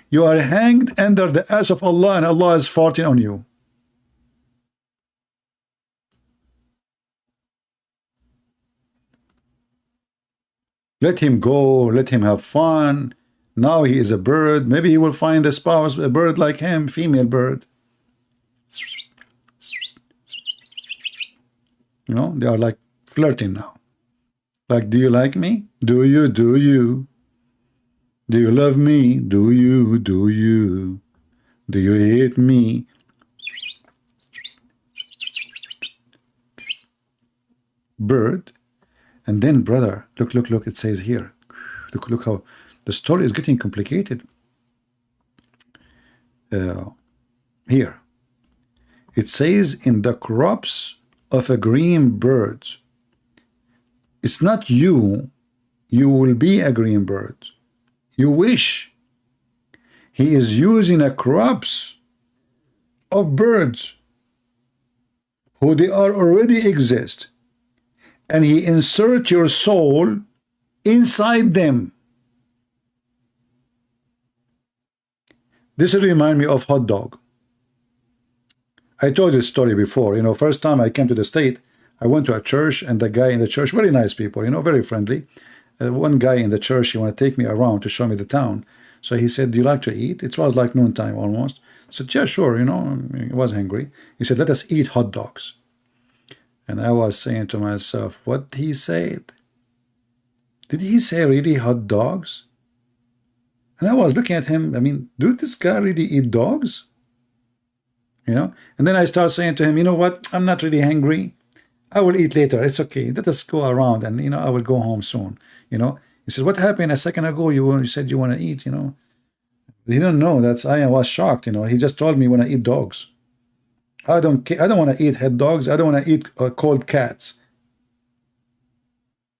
you are hanged under the ash of Allah, and Allah is farting on you. Let him go, let him have fun. Now he is a bird. Maybe he will find a spouse, a bird like him, female bird. You know, they are like flirting now. Like, do you like me? Do you? Do you? Do you love me? Do you? Do you? Do you hate me? Bird. And then, brother, look, it says here. Look how the story is getting complicated. Here. It says in the crops of a green bird. It's not you will be a green bird. You wish. He is using a crops of birds who they are already exist. And he insert your soul inside them. This remind me of hot dog. I told this story before. You know, first time I came to the state, I went to a church, and the guy in the church, very nice people, you know, very friendly. One guy in the church, he wanted to take me around to show me the town. So he said, do you like to eat? It was like noontime almost. I said, yeah, sure, you know, I was hungry. He said, let us eat hot dogs. And I was saying to myself, what he said? Did he say really hot dogs? And I was looking at him, I mean, do this guy really eat dogs? You know? And then I start saying to him, you know what? I'm not really hungry. I will eat later. It's okay. Let us go around and, you know, I will go home soon. You know? He said, what happened a second ago? You said you want to eat, you know? He don't know. I was shocked, you know. He just told me when I eat dogs. I don't want to eat head dogs. I don't want to eat cold cats.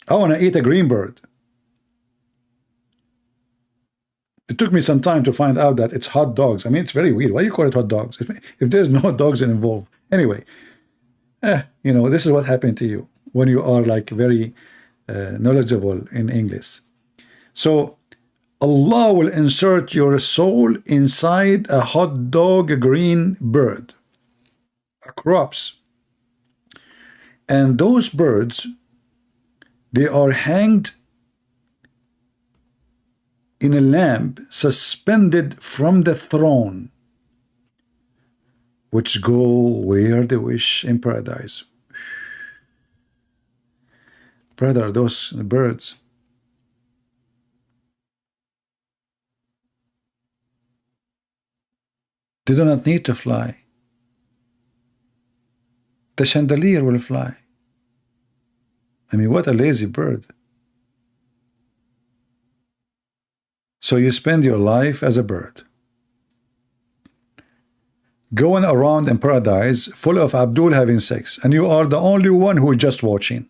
I want to eat a green bird. It took me some time to find out that it's hot dogs. I mean, it's very weird. Why you call it hot dogs? If there's no dogs involved. Anyway, you know, this is what happened to you when you are like very knowledgeable in English. So Allah will insert your soul inside a hot dog, a green bird, a crops. And those birds, they are hanged in a lamp suspended from the throne, which go where they wish in paradise. Brother, those birds, they do not need to fly. the chandelier will fly. I mean, what a lazy bird. So you spend your life as a bird, going around in paradise full of Abdul having sex, and you are the only one who is just watching.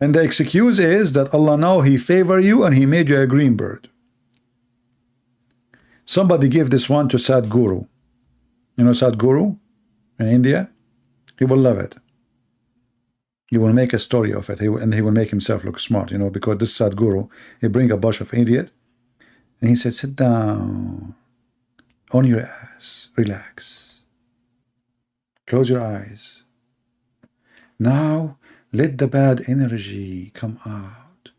And the excuse is that Allah now He favor you and He made you a green bird. Somebody give this one to Sadhguru. You know Sadhguru in India? He will love it. He will make a story of it, and he will make himself look smart, you know, because this Sadhguru, he bring a bunch of idiot, and he said, sit down on your ass, relax, close your eyes. Now let the bad energy come out.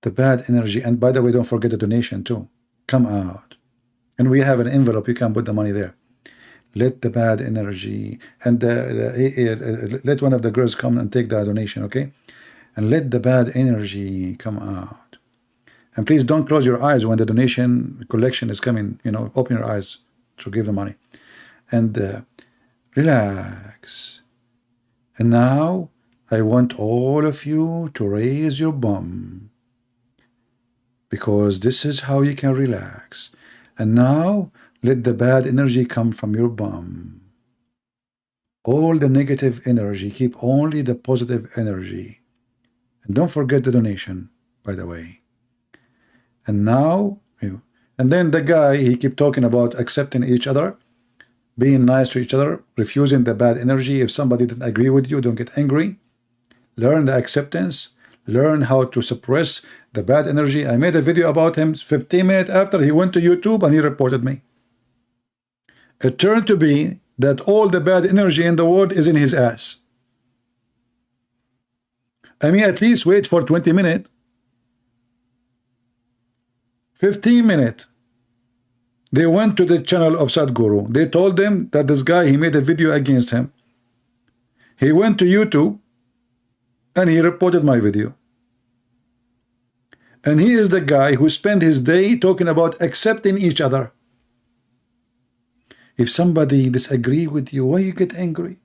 The bad energy, and by the way, don't forget the donation too, come out. And we have an envelope, you can put the money there. Let the bad energy, and let one of the girls come and take the donation, okay? And let the bad energy come out. And please don't close your eyes when the donation collection is coming, you know, open your eyes to give the money. And relax. And now I want all of you to raise your bum, because this is how you can relax. And now let the bad energy come from your bum. All the negative energy, keep only the positive energy. And don't forget the donation, by the way. And now, and then the guy, he keep talking about accepting each other, being nice to each other, refusing the bad energy. If somebody didn't agree with you, don't get angry. Learn the acceptance. Learn how to suppress the bad energy. I made a video about him 15 minutes after he went to YouTube and he reported me. It turned to be that all the bad energy in the world is in his ass. I mean, at least wait for 20 minutes. 15 minutes. They went to the channel of Sadhguru. They told them that this guy, he made a video against him. He went to YouTube and he reported my video. And he is the guy who spent his day talking about accepting each other. If somebody disagree with you, why you get angry?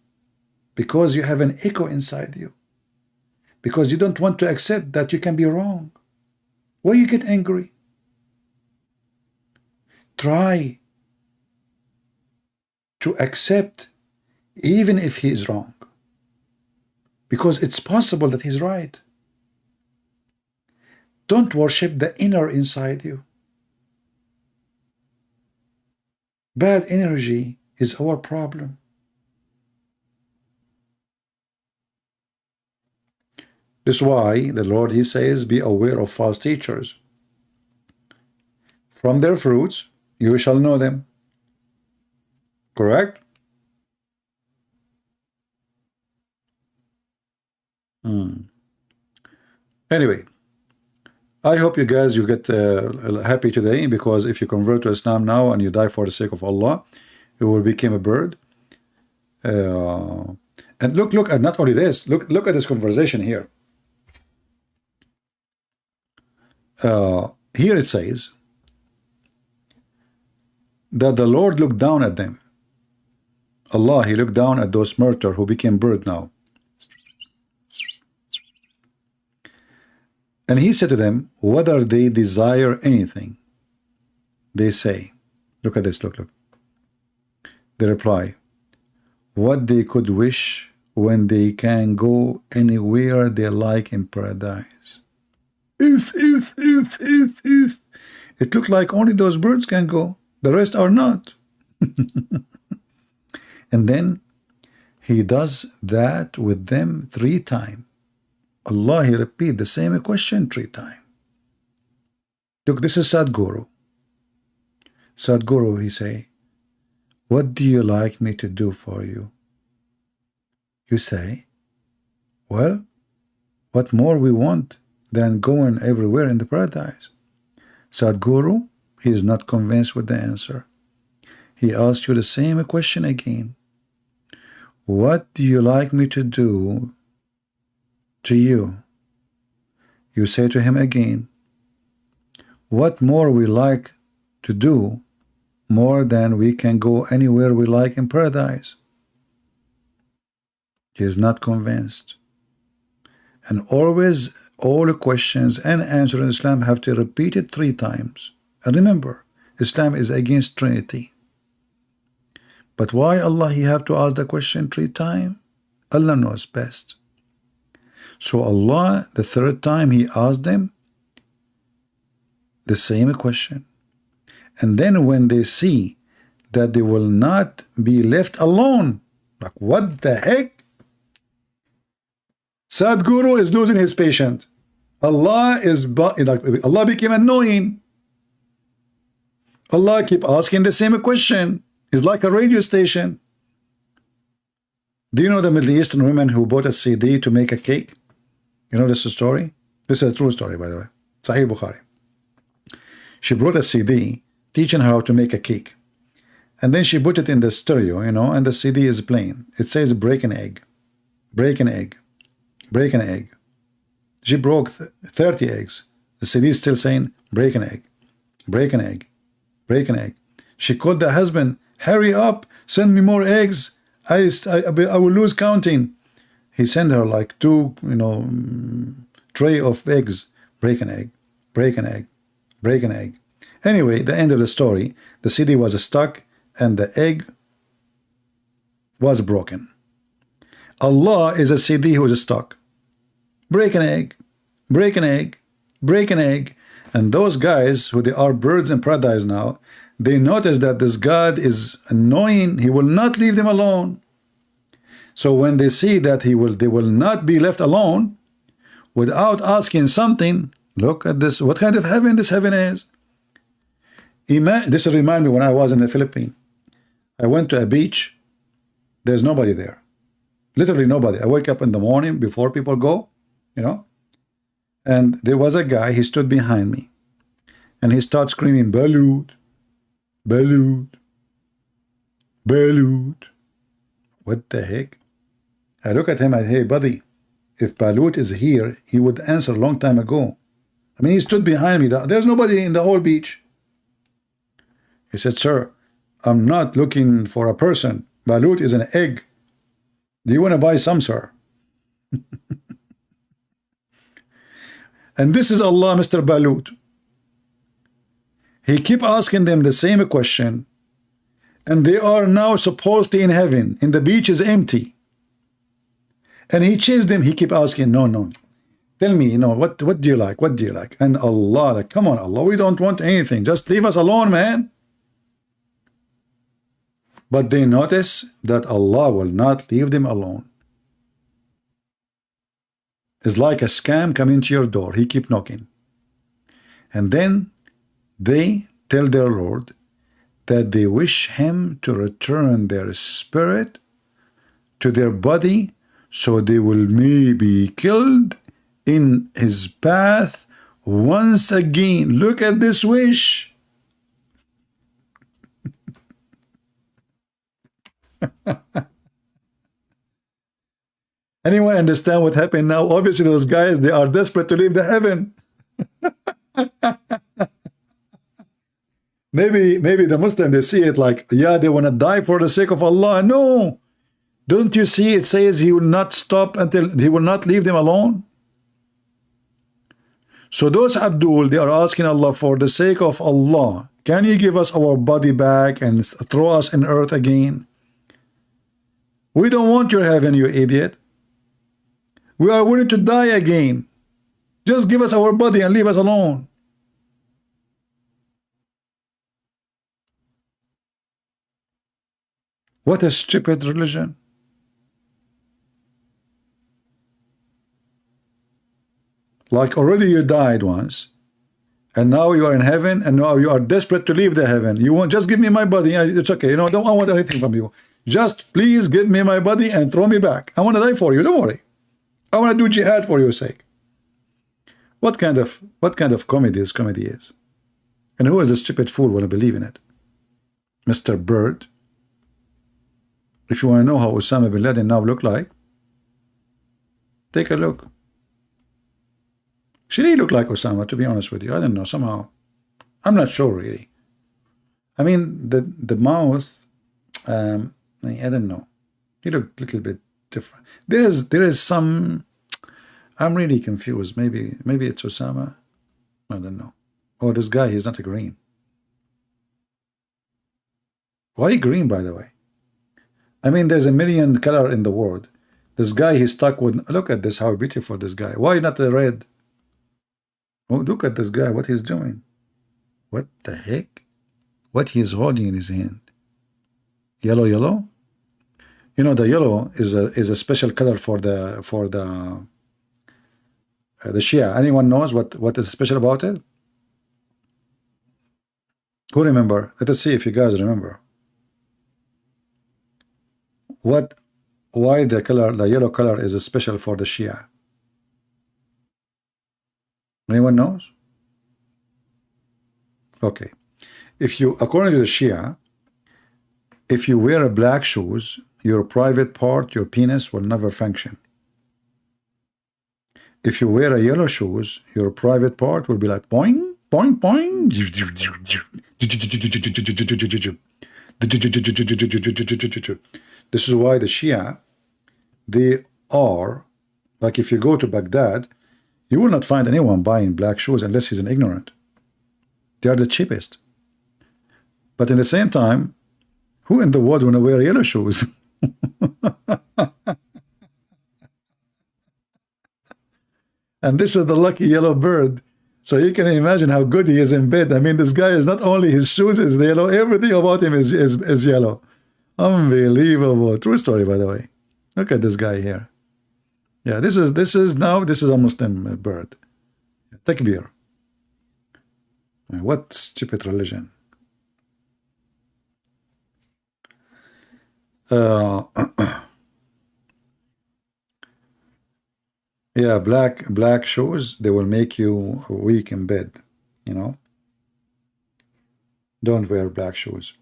Because you have an echo inside you. Because you don't want to accept that you can be wrong. Why you get angry? Try to accept even if he is wrong. Because it's possible that he's right. Don't worship the inner inside you. Bad energy is our problem. This is why the Lord, he says, be aware of false teachers. From their fruits you shall know them. Correct? Anyway, I hope you guys, you get happy today, because if you convert to Islam now and you die for the sake of Allah, you will become a bird. And look at not only this, look at this conversation here. Here it says that the Lord looked down at them. Allah, he looked down at those murderers who became bird now. And he said to them, whether they desire anything, they say, look at this, look. They reply, what they could wish when they can go anywhere they like in paradise. If. It looked like only those birds can go, the rest are not. And then he does that with them 3 times. Allah, he repeat the same question 3 times. Look, this is Sadhguru. Sadhguru, he say, what do you like me to do for you? You say, well, what more we want than going everywhere in the paradise? Sadhguru, he is not convinced with the answer. He asks you the same question again. What do you like me to do to you? You say to him again, what more we like to do more than we can go anywhere we like in paradise. He is not convinced. And always all the questions and answers in Islam have to repeat it 3 times. And remember, Islam is against Trinity. But why Allah he have to ask the question 3 times? Allah knows best. So Allah, the 3rd time he asked them the same question. And then when they see that they will not be left alone, like what the heck? Sadhguru is losing his patient. Allah became annoying. Allah keep asking the same question. It's like a radio station. Do you know the Middle Eastern women who bought a CD to make a cake? You know this story? This is a true story, by the way. Sahih Bukhari. She brought a CD teaching her how to make a cake. And then she put it in the stereo, you know, and the CD is playing. It says break an egg. Break an egg. Break an egg. She broke 30 eggs. The CD is still saying break an egg. Break an egg. Break an egg. She called the husband, hurry up, send me more eggs. I will lose counting. He sent her like 2, you know, tray of eggs. Break an egg. Break an egg. Break an egg. Anyway, the end of the story, the CD was stuck and the egg was broken. Allah is a CD who is stuck. Break an egg. Break an egg. Break an egg. And those guys who they are birds in paradise now, they notice that this God is annoying. He will not leave them alone. So when they see that they will not be left alone without asking something, look at this. What kind of heaven this heaven is? This reminds me when I was in the Philippines. I went to a beach. There's nobody there. Literally nobody. I wake up in the morning before people go, you know, and there was a guy. He stood behind me and he started screaming, Balut, Balut, Balut. What the heck? I look at him and hey buddy, if Balut is here, he would answer a long time ago. I mean, he stood behind me. There's nobody in the whole beach. He said, sir, I'm not looking for a person. Balut is an egg. Do you want to buy some, sir? And this is Allah, Mr. Balut. He keep asking them the same question, and they are now supposedly in heaven, and the beach is empty. And he chased them. He keep asking, no. Tell me, you know, what do you like? What do you like? And Allah, like, come on, Allah, we don't want anything. Just leave us alone, man. But they notice that Allah will not leave them alone. It's like a scam coming to your door. He keep knocking. And then they tell their Lord that they wish him to return their spirit to their body so they will maybe be killed in his path once again. Look at this wish. Anyone understand what happened now? Obviously those guys, they are desperate to leave the heaven. maybe the Muslim, they see it like, yeah, they want to die for the sake of Allah. No, don't you see it says he will not stop until he will not leave them alone? So those Abdul, they are asking Allah, for the sake of Allah, can you give us our body back and throw us in earth again? We don't want your heaven, you idiot. We are willing to die again. Just give us our body and leave us alone. What a stupid religion. Like already you died once, and now you are in heaven, and now you are desperate to leave the heaven. You want, just give me my body. It's okay. You know, I don't want anything from you. Just please give me my body and throw me back. I want to die for you. Don't worry. I want to do jihad for your sake. What kind of comedy is? And who is the stupid fool want to believe in it? Mr. Bird. If you want to know how Osama bin Laden now look like, take a look. Should he look like Osama, to be honest with you? I don't know, somehow. I'm not sure, really. I mean, the mouth, I don't know. He looked a little bit different. There is some. I'm really confused. Maybe it's Osama. I don't know. Oh, this guy, he's not a green. Why green, by the way? I mean, there's a million color in the world. This guy, he's stuck with. Look at this. How beautiful this guy. Why not the red? Oh, look at this guy. What he's doing? What the heck? What he's holding in his hand? Yellow, yellow. You know, the yellow is a special color for the Shia. Anyone knows what is special about it? Who remember? Let us see if you guys remember. Why the yellow color is special for the Shia? Anyone knows? Okay. If you, according to the Shia, if you wear a black shoes, your private part, your penis, will never function. If you wear a yellow shoes, your private part will be like boing, boing, boing. This is why the Shia, they are, like if you go to Baghdad, you will not find anyone buying black shoes unless he's an ignorant. They are the cheapest. But in the same time, who in the world want to wear yellow shoes? And this is the lucky yellow bird. So you can imagine how good he is in bed. I mean, this guy is not only his shoes is yellow, everything about him is yellow. Unbelievable. True story, by the way. Look at this guy here. Yeah, this is a Muslim bird. Takbir. What stupid religion. Yeah, black shoes, they will make you weak in bed, you know. Don't wear black shoes.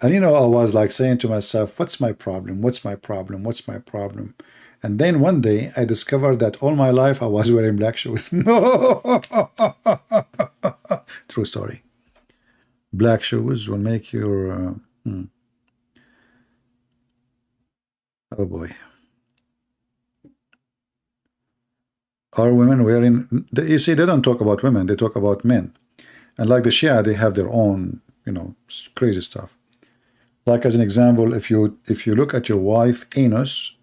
And you know, I was like saying to myself, what's my problem? What's my problem? What's my problem? And then one day I discovered that all my life I was wearing black shoes. True story. Black shoes will make your oh boy. Are women wearing, you see, they don't talk about women, they talk about men. And like the Shia, they have their own, you know, crazy stuff. Like as an example, if you look at your wife anus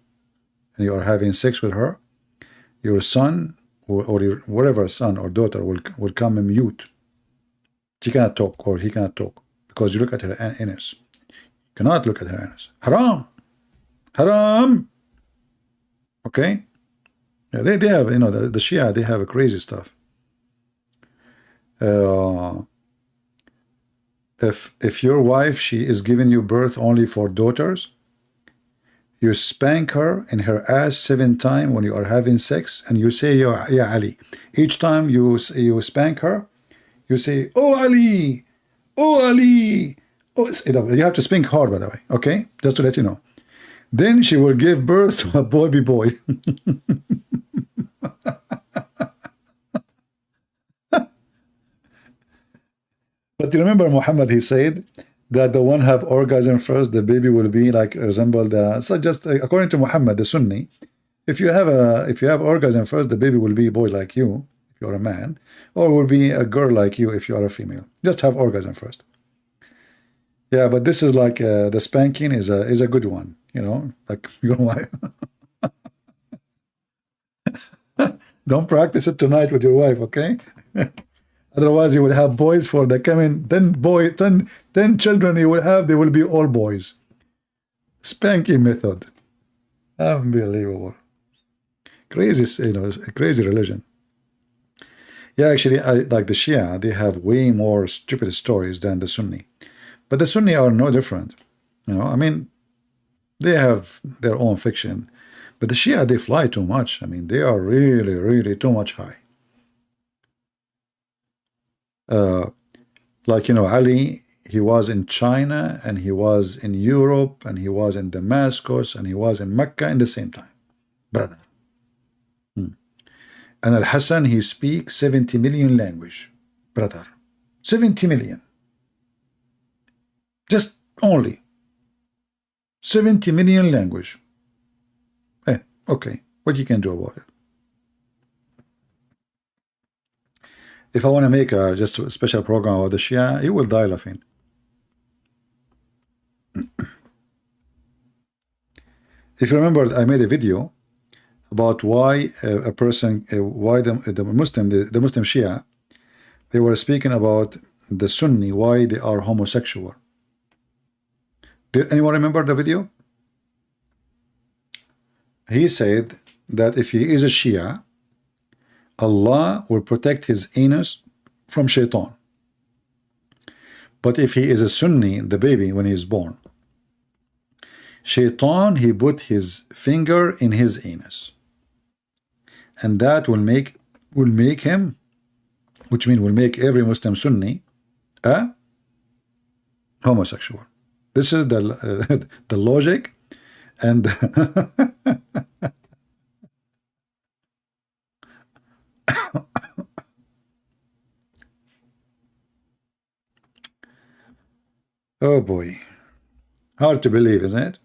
and you are having sex with her, your son or your whatever son or daughter will come and mute. She cannot talk or he cannot talk because you look at her anus. You cannot look at her anus. Haram! Haram! Okay? Yeah, they have, you know, the Shia, they have a crazy stuff. If your wife, she is giving you birth only for daughters, you spank her in her ass 7 times when you are having sex, and you say, Ya Ali. Each time you spank her, you say, Oh Ali, oh Ali. Oh, you have to spank hard, by the way, okay? Just to let you know. Then she will give birth to a baby boy. But you remember Muhammad, he said that the one have orgasm first, the baby will be like resemble the. So just according to Muhammad, the Sunni, if you have orgasm first, the baby will be a boy like you if you're a man, or will be a girl like you if you are a female. Just have orgasm first. Yeah, but this is like the spanking is a good one, you know, like your wife. Don't practice it tonight with your wife, okay? Otherwise, you will have boys for the coming 10 children you will have, they will be all boys. Spanking method. Unbelievable. Crazy, you know, crazy religion. Yeah, actually, like the Shia, they have way more stupid stories than the Sunni. But the Sunni are no different. You know, I mean, they have their own fiction. But the Shia, they fly too much. I mean, they are really, really too much high. Like, you know, Ali, he was in China, and he was in Europe, and he was in Damascus, and he was in Mecca in the same time. Brother. And Al-Hassan, he speaks 70 million language. Brother. 70 million. Just only 70 million language. Hey, okay, what you can do about it? If I want to make just a special program about the Shia, you will die laughing. If you remember, I made a video about why a person, why the Muslim Shia, they were speaking about the Sunni, why they are homosexual. Did anyone remember the video? He said that if he is a Shia, Allah will protect his anus from shaitan. But if he is a Sunni, the baby, when he is born, shaitan, he put his finger in his anus. And that will make him, which means will make every Muslim Sunni a homosexual. This is the the logic and oh boy, hard to believe, isn't it?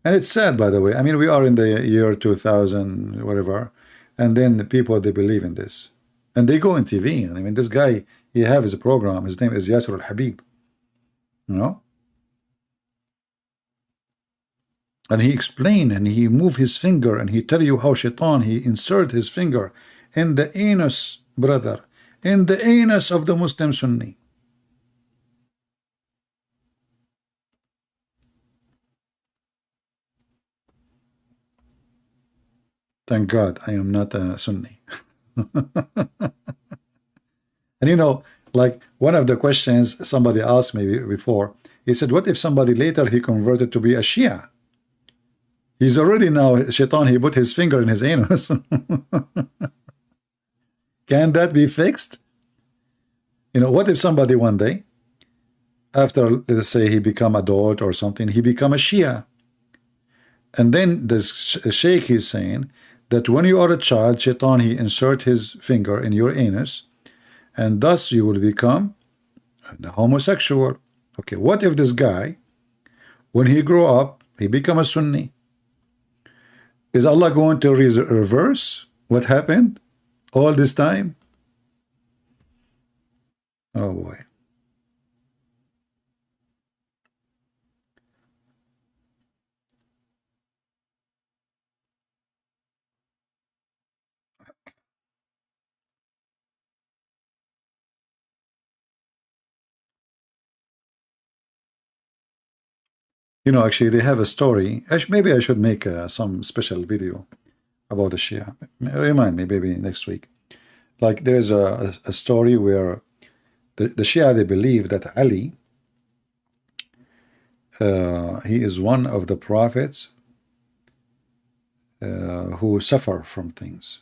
And it's sad, by the way. I mean, we are in the year 2000, whatever, and then the people, they believe in this, and they go on TV. I mean, this guy, he have his program. His name is Yasser al-Habib, you know, and he explained, and he move his finger, and he tell you how shaitan, he insert his finger in the anus, brother, in the anus of the Muslim Sunni. Thank God I am not a Sunni. And you know, like one of the questions somebody asked me before, he said, what if somebody later he converted to be a Shia? He's already now, shaitan, he put his finger in his anus. Can that be fixed? You know, what if somebody one day, after, let's say, he become adult or something, he become a Shia? And then the sheikh is saying that when you are a child, shaitan, he insert his finger in your anus, and thus you will become a homosexual. Okay, what if this guy, when he grow up, he become a Sunni? Is Allah going to reverse what happened all this time? Oh boy. You know, actually, they have a story. Maybe I should make some special video about the Shia. Remind me, maybe next week. Like, there is a story where the Shia, they believe that Ali, he is one of the prophets who suffer from things.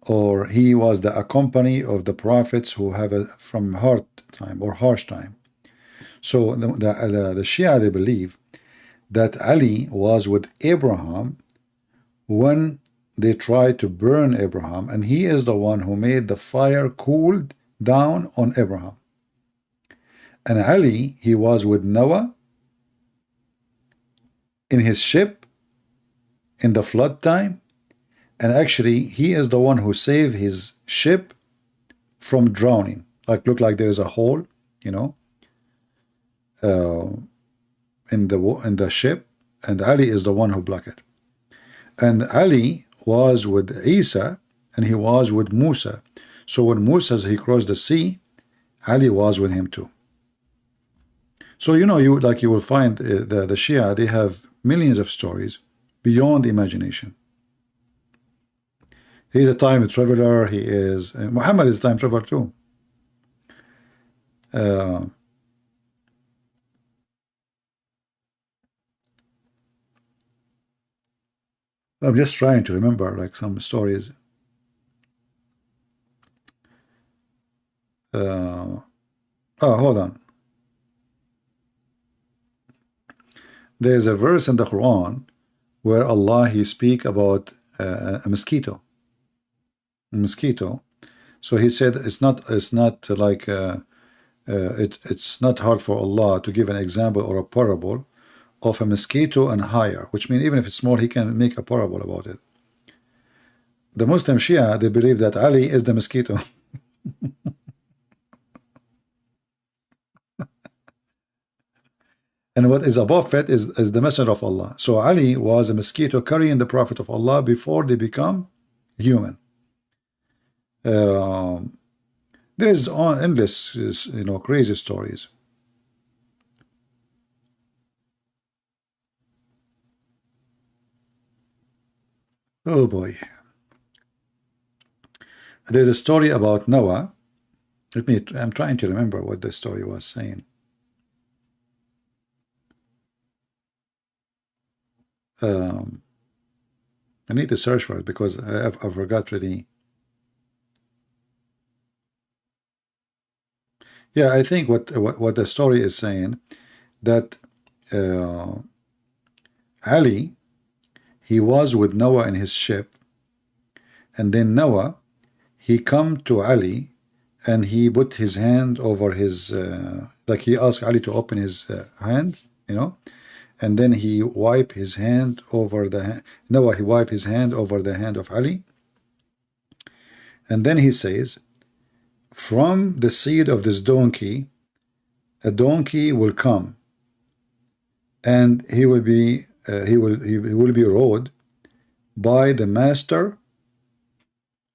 Or he was the accompany of the prophets who have from hard time or harsh time. So the Shia, they believe that Ali was with Abraham when they tried to burn Abraham, and he is the one who made the fire cooled down on Abraham. And Ali, he was with Noah in his ship in the flood time, and actually he is the one who saved his ship from drowning. Like, look like there is a hole, you know, in the ship, and Ali is the one who blocked it. And Ali was with Isa, and he was with Musa. So when Musa, he crossed the sea, Ali was with him too. So you know, you will find the Shia, they have millions of stories beyond imagination. He's a time traveler. He is Muhammad is a time traveler too. I'm just trying to remember like some stories. Oh, hold on. There's a verse in the Quran where Allah, he speak about a mosquito. A mosquito. So he said it's not like it's not hard for Allah to give an example or a parable of a mosquito and higher, which means even if it's small, he can make a parable about it. The Muslim Shia, they believe that Ali is the mosquito. And what is above it is the messenger of Allah. So Ali was a mosquito carrying the Prophet of Allah before they become human. There is endless, crazy stories. Oh boy. There's a story about Noah. I'm trying to remember what the story was saying. I need to search for it because I forgot really. Yeah, I think what the story is saying, that Ali, he was with Noah in his ship, and then Noah, he come to Ali and he put his hand over his like he asked Ali to open his hand, and then he wiped his hand over the Noah, he wiped his hand over the hand of Ali, and then he says, from the seed of this donkey, a donkey will come, and he will be rode by the master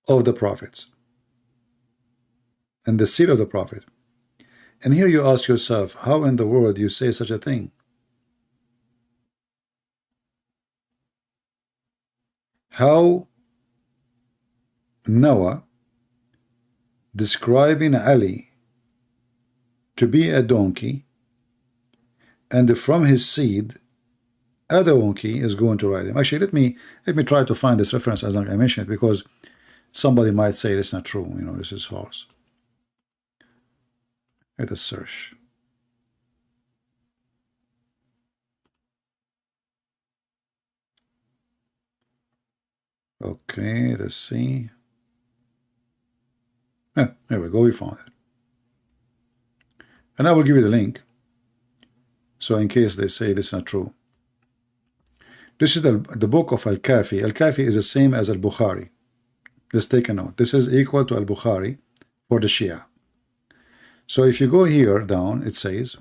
of the prophets and the seed of the prophet. And here you ask yourself, how in the world you say such a thing? How Noah describing Ali to be a donkey, and from his seed a donkey is going to ride him. Actually, let me try to find this reference as I mentioned it, because somebody might say it's not true, this is false. Let us search. Okay, let's see. Yeah, there we go, we found it. And I will give you the link, so in case they say this is not true. This is the book of Al-Kafi. Al-Kafi is the same as Al-Bukhari. Let's take a note. This is equal to Al-Bukhari for the Shia. So if you go here down, it says,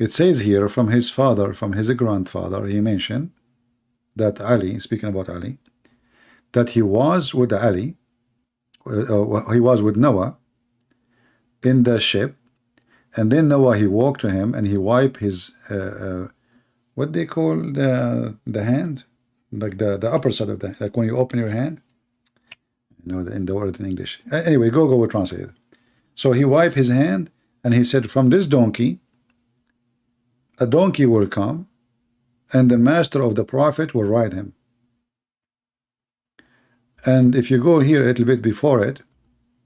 it says here, from his father, from his grandfather, he mentioned that Ali, speaking about Ali, that he was with Ali, he was with Noah in the ship, and then Noah, he walked to him and he wiped his what they call the hand, like the upper side of the, like when you open your hand, in the word in English. Anyway, go will translate it. So he wiped his hand and he said, from this donkey a donkey will come, and the master of the prophet will ride him. And if you go here a little bit before it,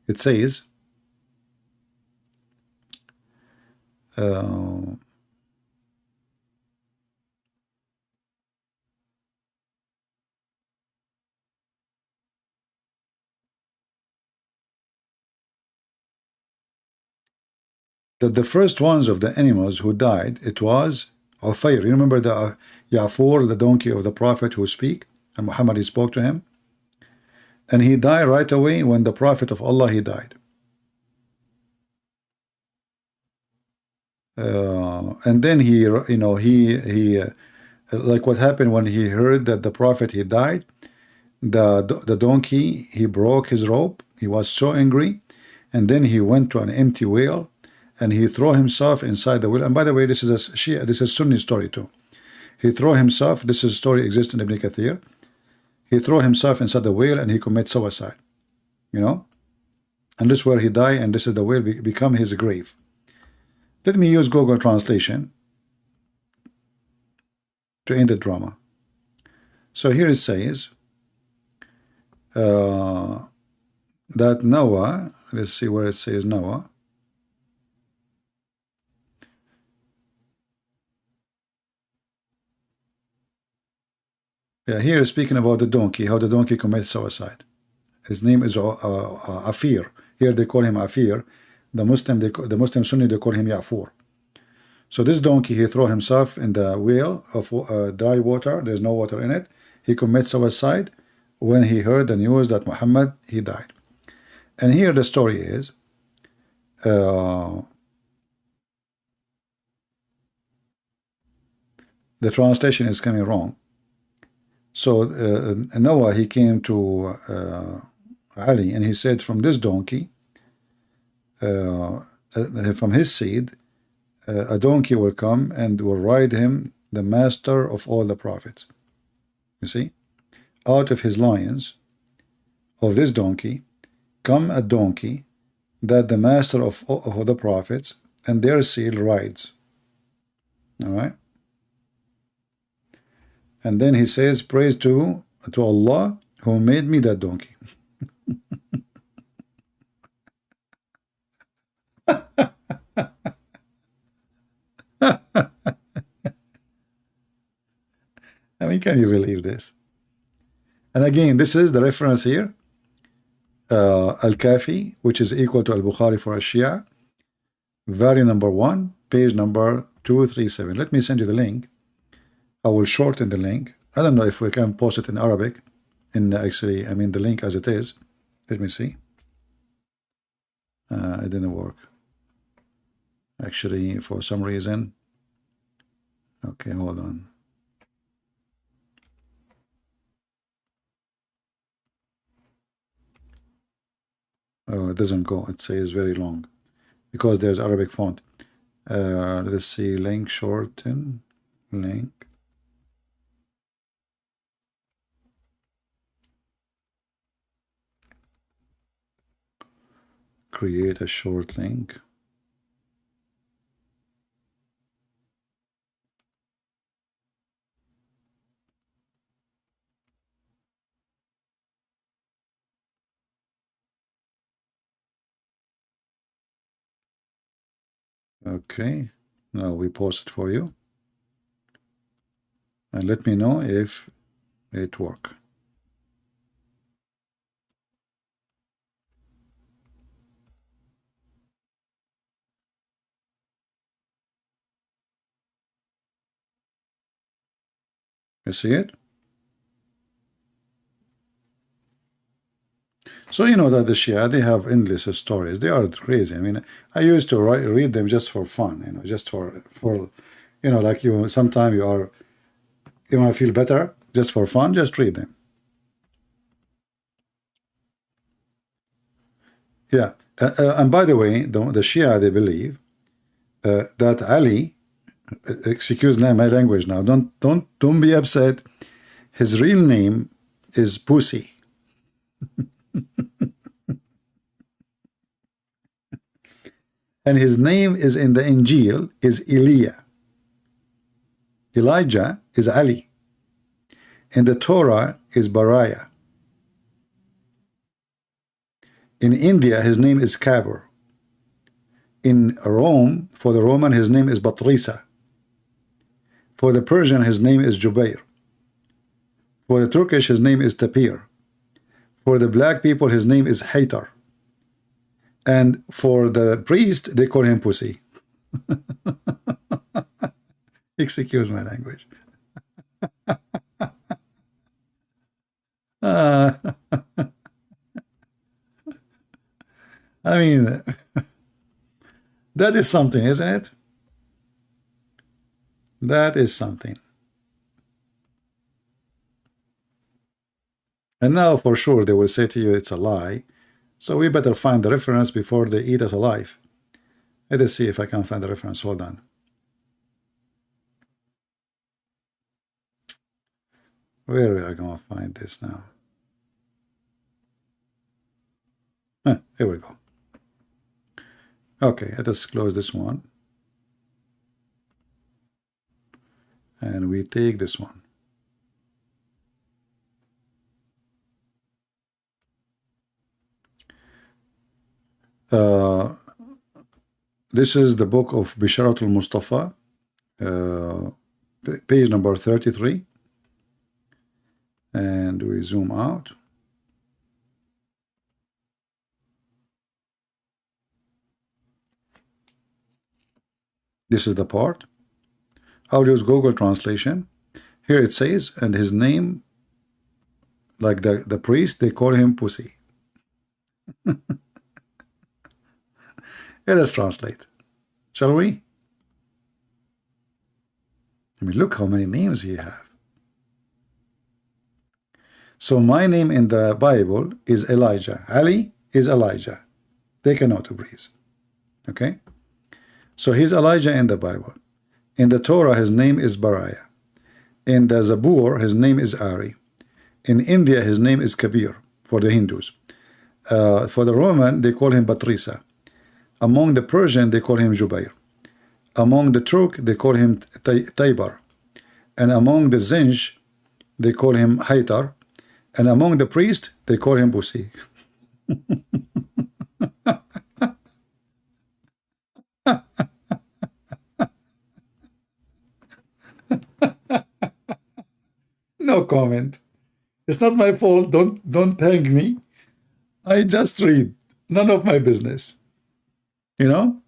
it says, that the first ones of the animals who died, it was Ufayr. You remember the Ya'fur, the donkey of the prophet who speak, and Muhammad, he spoke to him, and he died right away when the prophet of Allah, he died. And then he like what happened when he heard that the prophet, he died, the donkey, he broke his rope. He was so angry, and then he went to an empty well and he threw himself inside the well. And by the way, this is a Shia, this is Sunni story too. He threw himself, this is a story exists in Ibn Kathir. He threw himself inside the well and he commit suicide, and this is where he died, and this is the well become his grave. Let me use Google translation to end the drama. So here it says that Noah, let's see where it says Noah. Yeah, here speaking about the donkey, how the donkey commits suicide. His name is Afir. Here they call him Afir. The Muslim Sunni, they call him Ya'fur. So this donkey, he threw himself in the well of dry water. There's no water in it. He commits suicide when he heard the news that Muhammad, he died. And here the story is, the translation is coming wrong. So Noah, he came to Ali and he said, from this donkey, from his seed, a donkey will come and will ride him, the master of all the prophets. You see, out of his lions, of this donkey, come a donkey that the master of the prophets and their seed rides. All right. And then he says, praise to Allah who made me that donkey. I mean, can you believe this? And again, this is the reference here, Al-Kafi, which is equal to Al-Bukhari for a Shia, volume number 1, page number 237. Let me send you the link. I will shorten the link. I don't know if we can post it in Arabic. Actually, I mean the link as it is. Let me see. It didn't work. Actually, for some reason. Okay, hold on. Oh, it doesn't go. It says very long because there's Arabic font. Let's see. Link shorten. Link. Create a short link. Okay, now we post it for you. And let me know if it works. You see it? So you know that the Shia, they have endless stories. They are crazy. I mean, I used to read them just for fun, you know, just for you know, like you, sometimes you want to feel better, just for fun, just read them. Yeah, and by the way, the Shia, they believe that Ali, excuse my language now, don't be upset. His real name is Pussy. And his name is in the Injil is Elijah. Elijah is Ali. In the Torah is Bariah. In India, his name is Kabur. In Rome, for the Roman, his name is Batrisa. For the Persian, his name is Jubair. For the Turkish, his name is Tapir. For the black people, his name is Haytar. And for the priest, they call him Pussy. Excuse my language. I mean, that is something, isn't it? That is something. And now for sure they will say to you it's a lie. So we better find the reference before they eat us alive. Let us see if I can find the reference. Hold on. Where are we going to find this now? Here we go. Okay, let us close this one. And we take this one. This is the book of Bisharatul Mustafa, page number 33. and we zoom out. This is the part. I'll use Google Translation. Here it says, and his name, like the priest, they call him Pussy. Yeah, let's translate. Shall we? I mean, look how many names he have. So my name in the Bible is Elijah. Ali is Elijah. Take a note, please. Okay? So he's Elijah in the Bible. In the Torah, his name is Bariah. In the Zabur, his name is Ari. In India, his name is Kabir for the Hindus. For the Roman, they call him Batrisa. Among the Persian, they call him Jubair. Among the Turk, they call him Taybar. And among the Zinj, they call him Haytar. And among the priest, they call him Busi. No comment. It's not my fault. Don't hang me. I just read. None of my business. You know?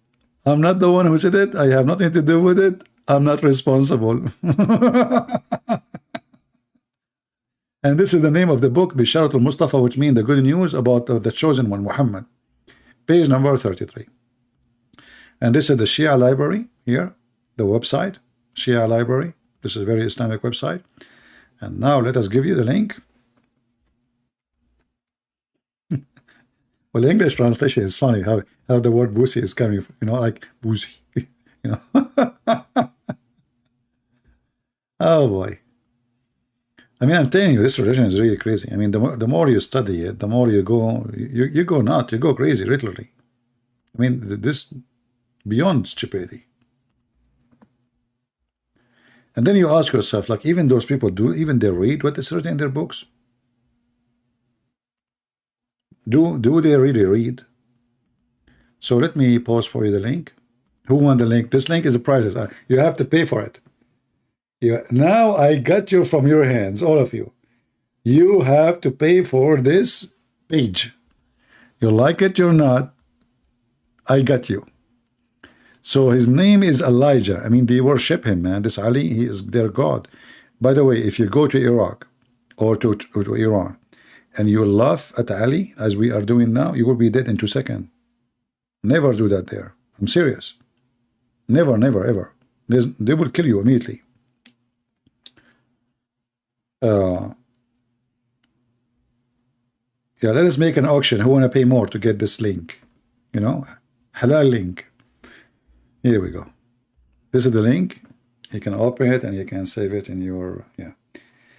I'm not the one who said it. I have nothing to do with it. I'm not responsible. And this is the name of the book, Bisharatul Mustafa, which means the good news about the chosen one, Muhammad. Page number 33. And this is the Shia library here, the website, Shia library. This is a very Islamic website. And now let us give you the link. Well, the English translation is funny how the word Busi is coming, you know, like Busi, you know. Oh boy. I mean, I'm telling you, this religion is really crazy. I mean, the more you study it, the more you go nuts, you go crazy, literally. I mean, this beyond stupidity. And then you ask yourself, like, even those people even they read what is written in their books? Do they really read? So let me pause for you the link. Who won the link? This link is a priceless. You have to pay for it. Now I got you from your hands, all of you. You have to pay for this page. You like it or not, I got you. So his name is Elijah. I mean, they worship him, man. This Ali, he is their God. By the way, if you go to Iraq or to Iran and you laugh at Ali, as we are doing now, you will be dead in 2 seconds. Never do that there. I'm serious. Never, never, ever. They will kill you immediately. Yeah, let us make an auction. Who want to pay more to get this link? You know, halal link. Here we go. This is the link. You can open it and you can save it in your, yeah.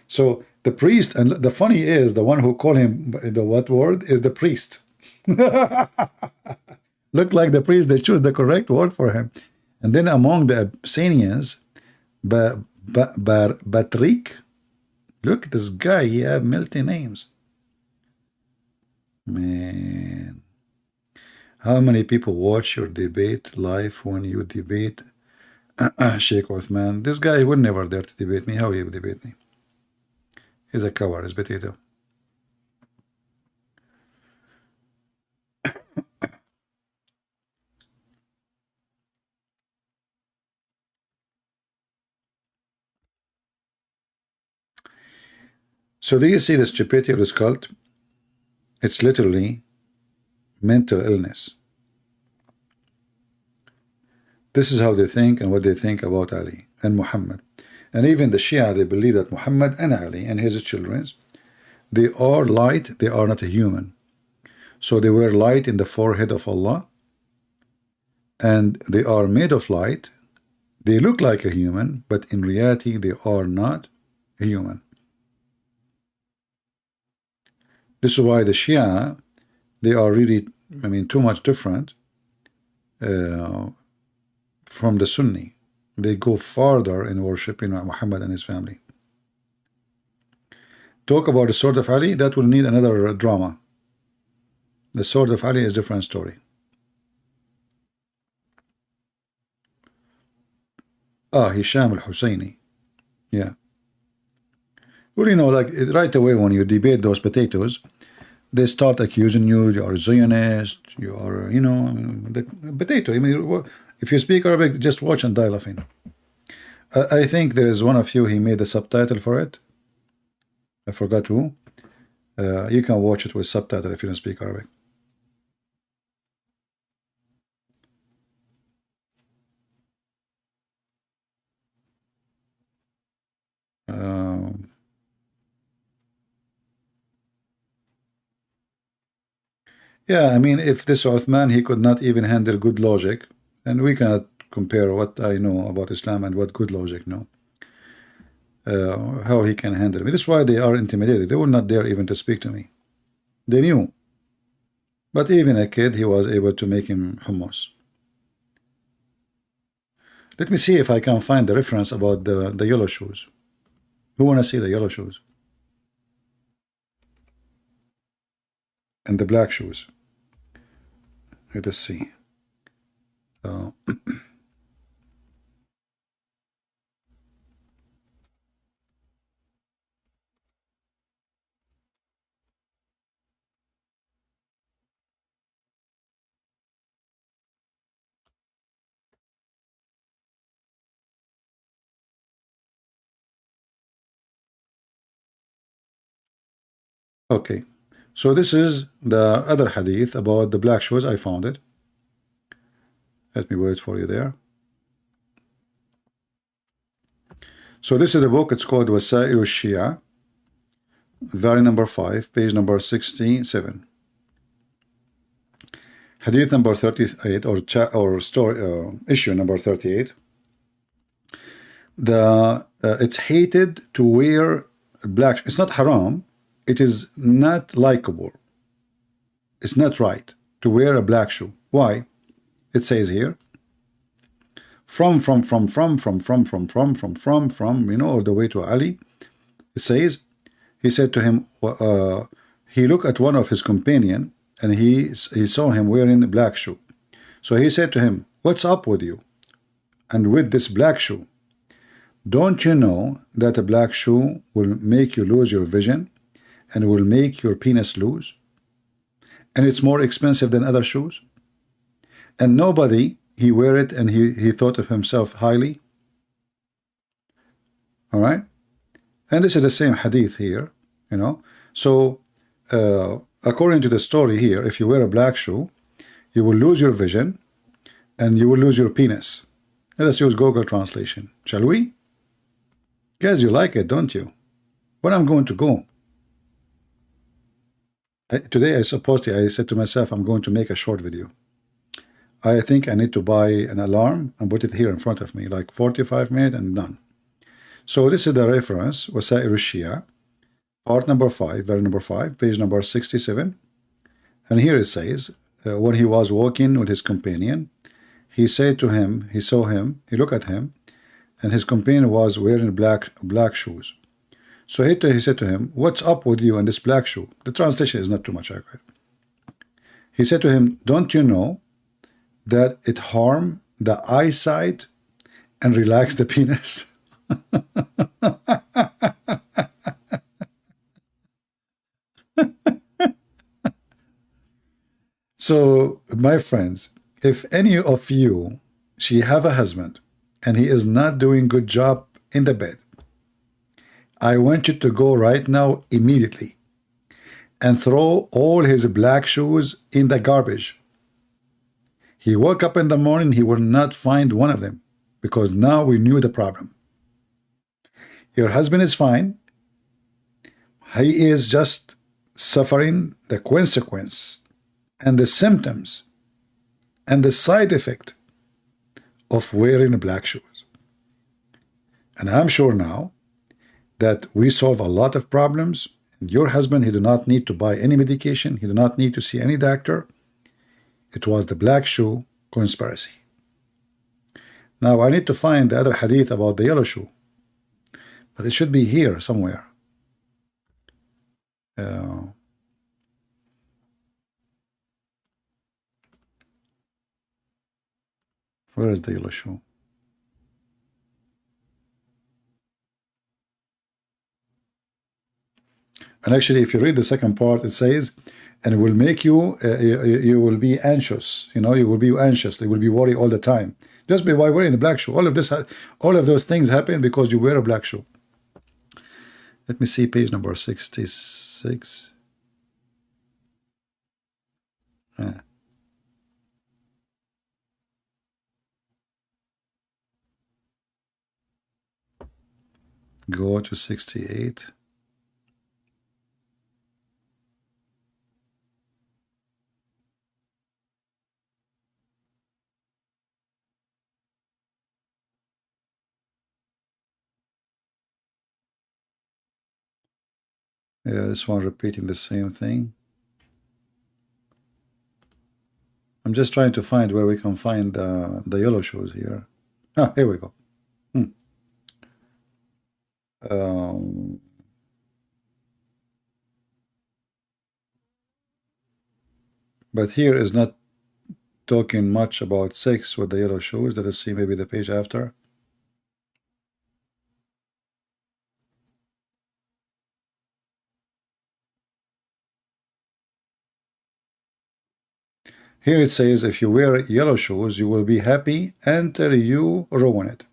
So the priest, and the funny is, the one who called him the what word is the priest. Look like the priest, they choose the correct word for him. And then among the Abyssinians, Batrik, look, this guy, he have multi names. Man. How many people watch your debate live when you debate Sheikh Uthman? This guy would never dare to debate me. How he would debate me? He's a coward, he's potato. So do you see the stupidity of this cult? It's literally mental illness. This is how they think and what they think about Ali and Muhammad. And even the Shia, they believe that Muhammad and Ali and his children, they are light, they are not a human. So they were light in the forehead of Allah, and they are made of light. They look like a human, but in reality they are not a human. This is why the Shia, they are really, I mean, too much different from the Sunni. They go farther in worshiping Muhammad and his family. Talk about the sword of Ali, that will need another drama. The sword of Ali is a different story. Hisham al-Husayni. Yeah. Well, you know, like right away when you debate those potatoes, they start accusing you. You are a Zionist. You are, you know, the potato. I mean, if you speak Arabic, just watch and die laughing. I think there is one of you. He made a subtitle for it. I forgot who. You can watch it with subtitle if you don't speak Arabic. Yeah, I mean, if this Uthman, he could not even handle good logic, and we cannot compare what I know about Islam and what good logic know. How he can handle me. That's why they are intimidated. They were not dare even to speak to me. They knew. But even a kid, he was able to make him hummus. Let me see if I can find the reference about the yellow shoes. Who want to see the yellow shoes? And the black shoes. Let us see. Okay, so this is the other hadith about the black shoes. I found it. Let me wait for you there. So this is the book. It's called Wasa'il al-Shia, volume number 5, page number 67. Hadith number 38, or story, issue number 38. It's hated to wear black. It's not haram. It is not likable. It's not right to wear a black shoe. Why? It says here, from, you know, all the way to Ali. It says, he said to him, he looked at one of his companion, and he saw him wearing a black shoe. So he said to him, what's up with you and with this black shoe? Don't you know that a black shoe will make you lose your vision and will make your penis loose? And it's more expensive than other shoes? And nobody, he wear it and he thought of himself highly. All right? And this is the same hadith here, you know. So, according to the story here, if you wear a black shoe, you will lose your vision and you will lose your penis. Let us use Google translation, shall we? Guys, you like it, don't you? When I'm going to go? Today, I said to myself, I'm going to make a short video. I think I need to buy an alarm and put it here in front of me, like 45 minutes and done. So this is the reference, Wasa'il al-Shia, part number 5, volume number 5, page number 67. And here it says, when he was walking with his companion, he said to him, he saw him, he looked at him, and his companion was wearing black shoes. So he said to him, what's up with you and this black shoe? The translation is not too much accurate. He said to him, don't you know that it harm the eyesight and relax the penis? So, my friends, if any of you, she have a husband and he is not doing good job in the bed, I want you to go right now immediately and throw all his black shoes in the garbage. He woke up in the morning, he will not find one of them because now we knew the problem. Your husband is fine. He is just suffering the consequence and the symptoms and the side effect of wearing black shoes. And I'm sure now that we solve a lot of problems. And your husband, he do not need to buy any medication. He do not need to see any doctor. It was the black shoe conspiracy. Now I need to find the other hadith about the yellow shoe, but it should be here somewhere. Where is the yellow shoe? And actually, if you read the second part, it says, and it will make you, you will be anxious. You know, you will be anxious. You will be worried all the time. Just by wearing the black shoe. All of this, all of those things happen because you wear a black shoe. Let me see page number 66. Go to 68. Yeah, this one repeating the same thing. I'm just trying to find where we can find the yellow shoes here. Ah, here we go. But here is not talking much about 6 with the yellow shoes. Let us see maybe the page after. Here it says, if you wear yellow shoes, you will be happy until you ruin it.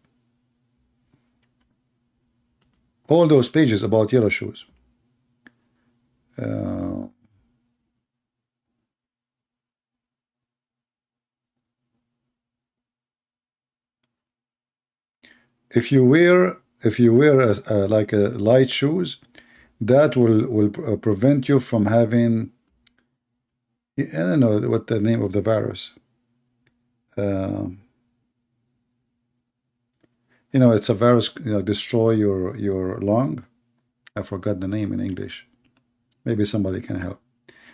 All those pages about yellow shoes. If you wear like a light shoes, that will prevent you from having, I don't know what the name of the virus. You know, it's a virus, you know, destroy your lung. I forgot the name in English. Maybe somebody can help.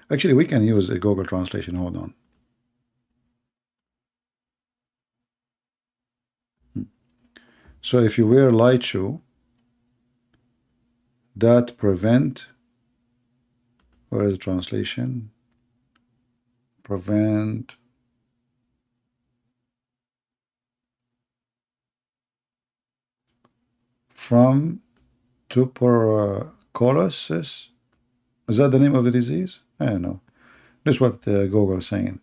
Actually, we can use a Google translation. Hold on. So if you wear light shoe, that prevent, where is the translation? Prevent from tuberculosis. Is that the name of the disease? I don't know. This is what Google is saying.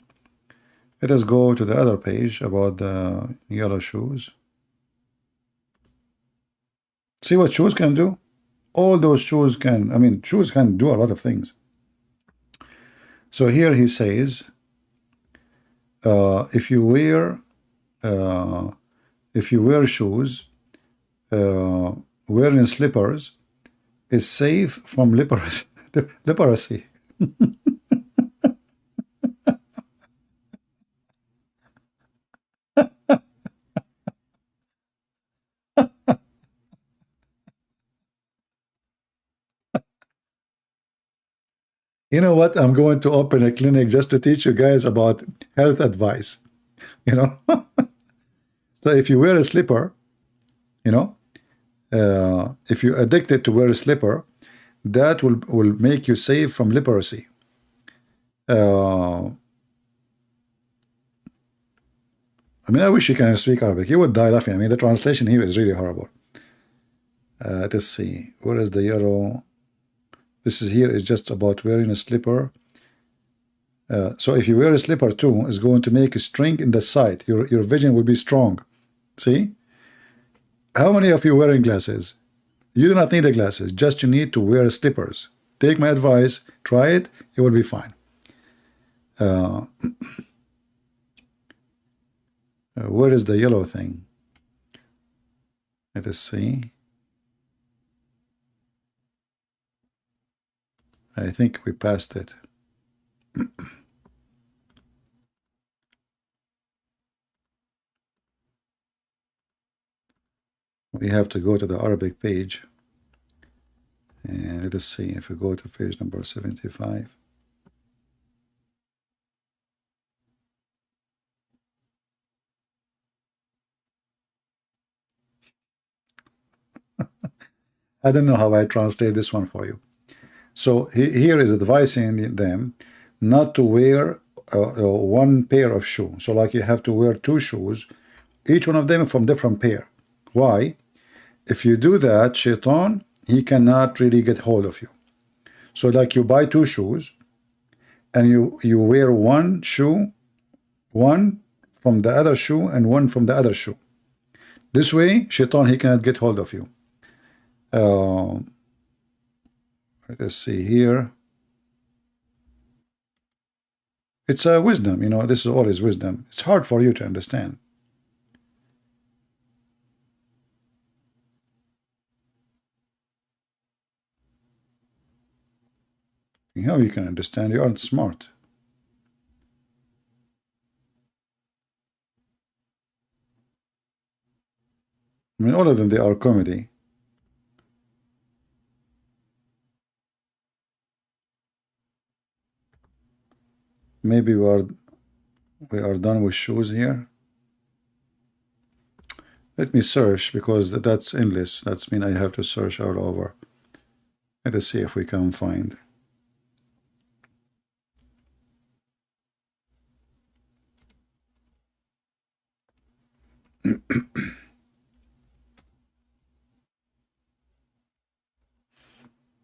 Let us go to the other page about the yellow shoes. See what shoes can do? All those shoes can, I mean, shoes can do a lot of things. So here he says, if you wear shoes, wearing slippers is safe from leprosy. You know what? I'm going to open a clinic just to teach you guys about health advice. You know, so if you wear a slipper, you know, if you're addicted to wear a slipper, that will make you safe from leprosy. I mean, I wish you can speak Arabic. You would die laughing. I mean, the translation here is really horrible. Let's see. Where is the yellow? This is here is just about wearing a slipper. So if you wear a slipper too, it's going to make a strength in the sight. Your vision will be strong. See? How many of you are wearing glasses? You do not need the glasses. Just you need to wear slippers. Take my advice. Try it. It will be fine. Where is the yellow thing? Let us see. I think we passed it. We have to go to the Arabic page. And let us see if we go to page number 75. I don't know how I translate this one for you. So here is advising them not to wear one pair of shoes. So like you have to wear 2 shoes, each one of them from different pair. Why? If you do that, Shaitan, he cannot really get hold of you. So like you buy two shoes and you wear one shoe, one from the other shoe and one from the other shoe. This way, Shaitan, he cannot get hold of you. Let's see here. It's a wisdom, you know, this is always wisdom. It's hard for you to understand. How you can understand? You aren't smart. I mean, all of them, they are comedy. Maybe we are done with shoes here. Let me search, because that's endless. That's mean I have to search all over. Let us see if we can find.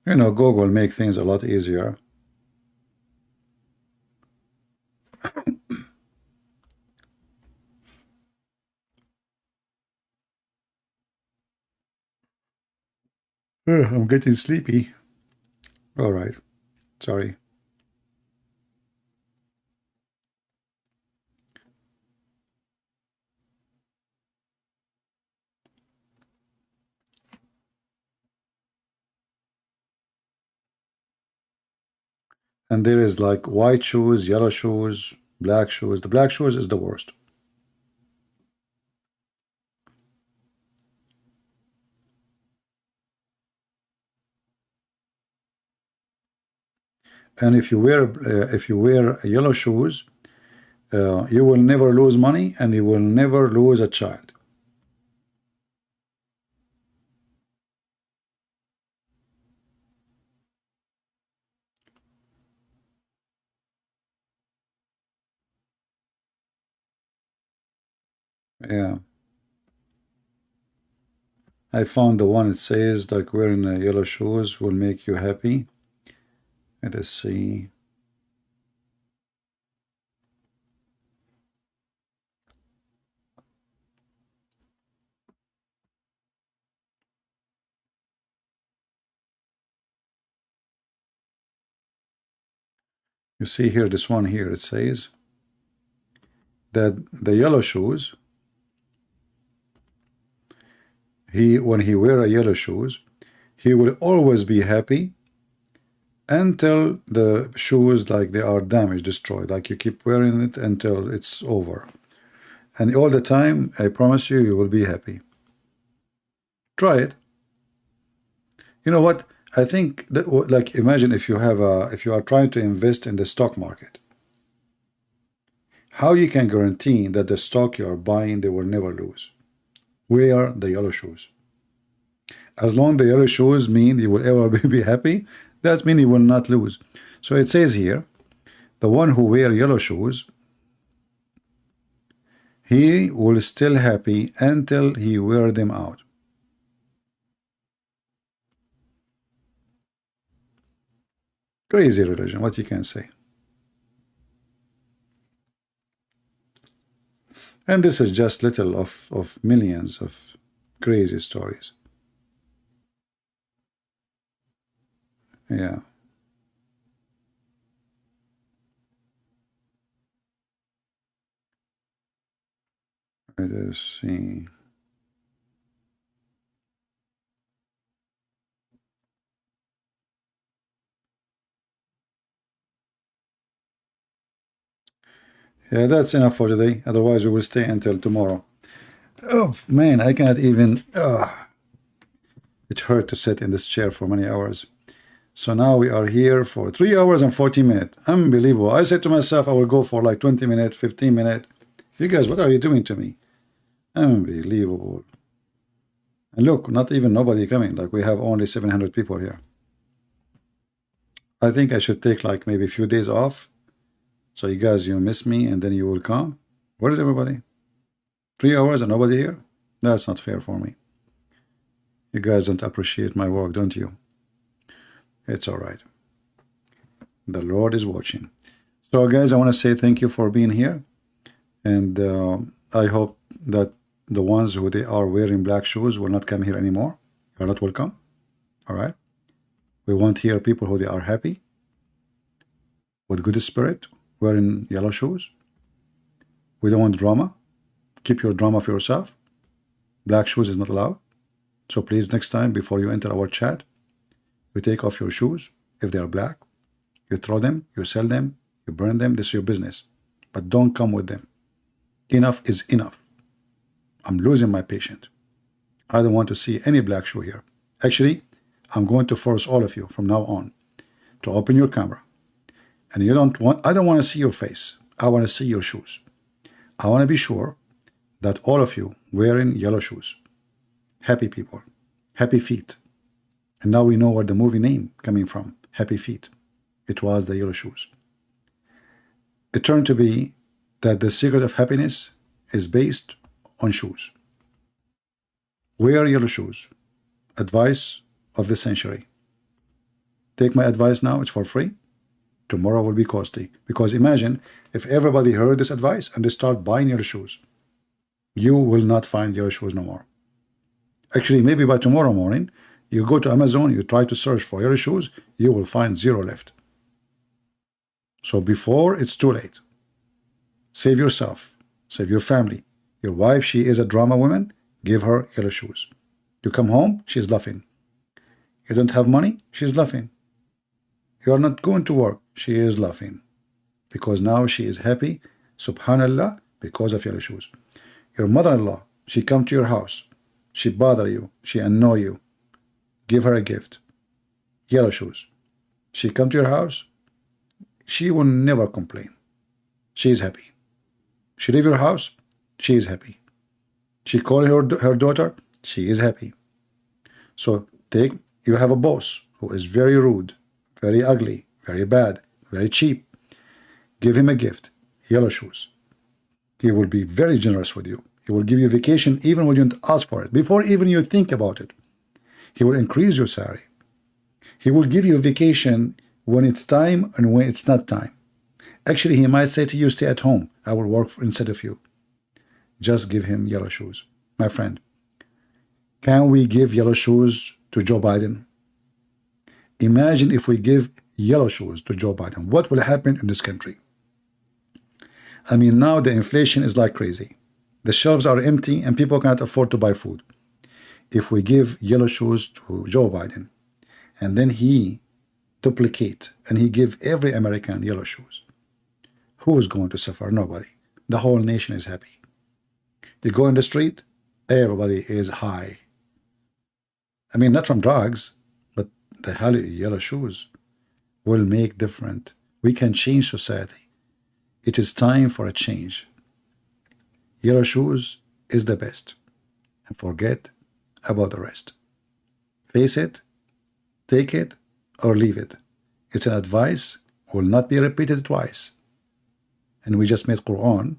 You know, Google make things a lot easier. I'm getting sleepy. All right. Sorry. And there is like white shoes, yellow shoes, black shoes. The black shoes is the worst. And if you wear yellow shoes, you will never lose money and you will never lose a child. Yeah. I found the one. It says like wearing yellow shoes will make you happy. Let us see. You see here, this one here, it says that the yellow shoes, when he wear a yellow shoes, he will always be happy until the shoes, like they are damaged, destroyed, like you keep wearing it until it's over. And all the time, I promise you, you will be happy. Try it. You know what? I think that, like, imagine if you are trying to invest in the stock market. How you can guarantee that the stock you are buying, they will never lose? Wear the yellow shoes. As long as the yellow shoes mean you will ever be happy, that means you will not lose. So it says here, the one who wear yellow shoes, he will still happy until he wear them out. Crazy religion, what you can say. And this is just little of millions of crazy stories. Yeah. Let us see. Yeah, that's enough for today. Otherwise, we will stay until tomorrow. Oh, man, I cannot even... it hurt to sit in this chair for many hours. So now we are here for 3 hours and 40 minutes. Unbelievable. I said to myself, I will go for like 20 minutes, 15 minutes. You guys, what are you doing to me? Unbelievable. And look, not even nobody coming. Like, we have only 700 people here. I think I should take like maybe a few days off. So you guys, you miss me and then you will come. Where is everybody? 3 hours and nobody here? That's not fair for me. You guys don't appreciate my work, don't you? It's all right. The Lord is watching. So guys, I want to say thank you for being here. And I hope that the ones who they are wearing black shoes will not come here anymore. You're not welcome. All right. We want here people who they are happy, with good spirit, wearing yellow shoes. We don't want drama. Keep your drama for yourself. Black shoes is not allowed. So please, next time before you enter our chat, you take off your shoes if they are black. You throw them, you sell them, you burn them. This is your business. But don't come with them. Enough is enough. I'm losing my patience. I don't want to see any black shoe here. Actually, I'm going to force all of you from now on to open your camera. And I don't want to see your face. I want to see your shoes. I want to be sure that all of you wearing yellow shoes. Happy people. Happy feet. And now we know where the movie name coming from. Happy Feet. It was the yellow shoes. It turned to be that the secret of happiness is based on shoes. Wear yellow shoes. Advice of the century. Take my advice now, it's for free. Tomorrow will be costly. Because imagine if everybody heard this advice and they start buying yellow shoes. You will not find yellow shoes no more. Actually, maybe by tomorrow morning, you go to Amazon, you try to search for yellow shoes, you will find 0 left. So before it's too late, save yourself, save your family. Your wife, she is a drama woman, give her yellow shoes. You come home, she's laughing. You don't have money, she's laughing. You are not going to work, she is laughing. Because now she is happy, subhanallah, because of yellow shoes. Your mother-in-law, she come to your house, she bother you, she annoy you. Give her a gift. Yellow shoes. She come to your house, she will never complain. She is happy. She leave your house, she is happy. She call her daughter, she is happy. So you have a boss who is very rude, very ugly, very bad, very cheap. Give him a gift, yellow shoes. He will be very generous with you. He will give you vacation even when you don't ask for it. Before even you think about it. He will increase your salary. He will give you a vacation when it's time and when it's not time. Actually, he might say to you, stay at home. I will work instead of you. Just give him yellow shoes. My friend, can we give yellow shoes to Joe Biden? Imagine if we give yellow shoes to Joe Biden. What will happen in this country? I mean, now the inflation is like crazy. The shelves are empty and people cannot afford to buy food. If we give yellow shoes to Joe Biden and then he duplicate and he give every American yellow shoes, who is going to suffer? Nobody. The whole nation is happy. You go in the street, everybody is high. I mean, not from drugs, but the yellow shoes will make different. We can change society. It is time for a change. Yellow shoes is the best. And forget about the rest. Face it, take it, or leave it. It's an advice, will not be repeated twice. And we just made Quran.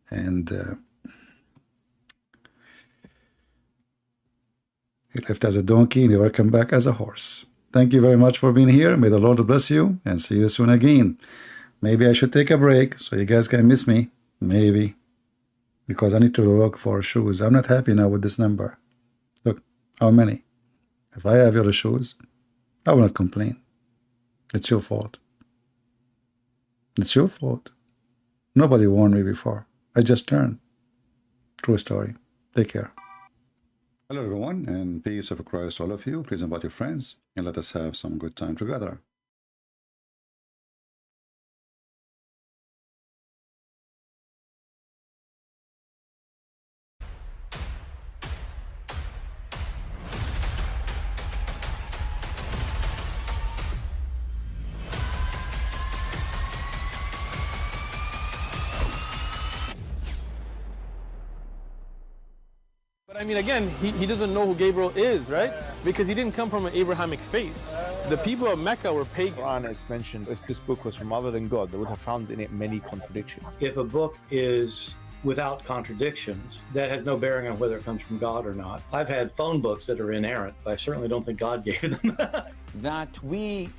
And he left as a donkey, never come back as a horse. Thank you very much for being here. May the Lord bless you and see you soon again. Maybe I should take a break so you guys can miss me. Maybe. Because I need to look for shoes. I'm not happy now with this number. Look, how many? If I have your shoes, I will not complain. It's your fault. It's your fault. Nobody warned me before. I just turned. True story. Take care. Hello everyone, and peace of Christ all of you. Please invite your friends and let us have some good time together. But I mean, again, he doesn't know who Gabriel is, right? Because he didn't come from an Abrahamic faith. The people of Mecca were pagan. Quran is mentioned, if this book was from other than God, they would have found in it many contradictions. If a book is without contradictions, that has no bearing on whether it comes from God or not. I've had phone books that are inerrant, but I certainly don't think God gave them. That we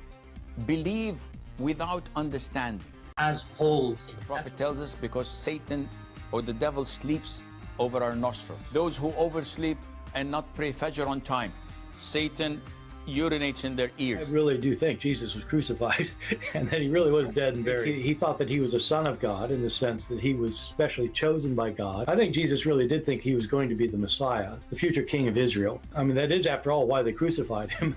believe without understanding. As wholes. The prophet tells us because Satan or the devil sleeps over our nostrils. Those who oversleep and not pray Fajr on time, Satan urinates in their ears. I really do think Jesus was crucified and that he really was dead and buried. He thought that he was a son of God in the sense that he was specially chosen by God. I think Jesus really did think he was going to be the Messiah, the future king of Israel. I mean, that is, after all, why they crucified him.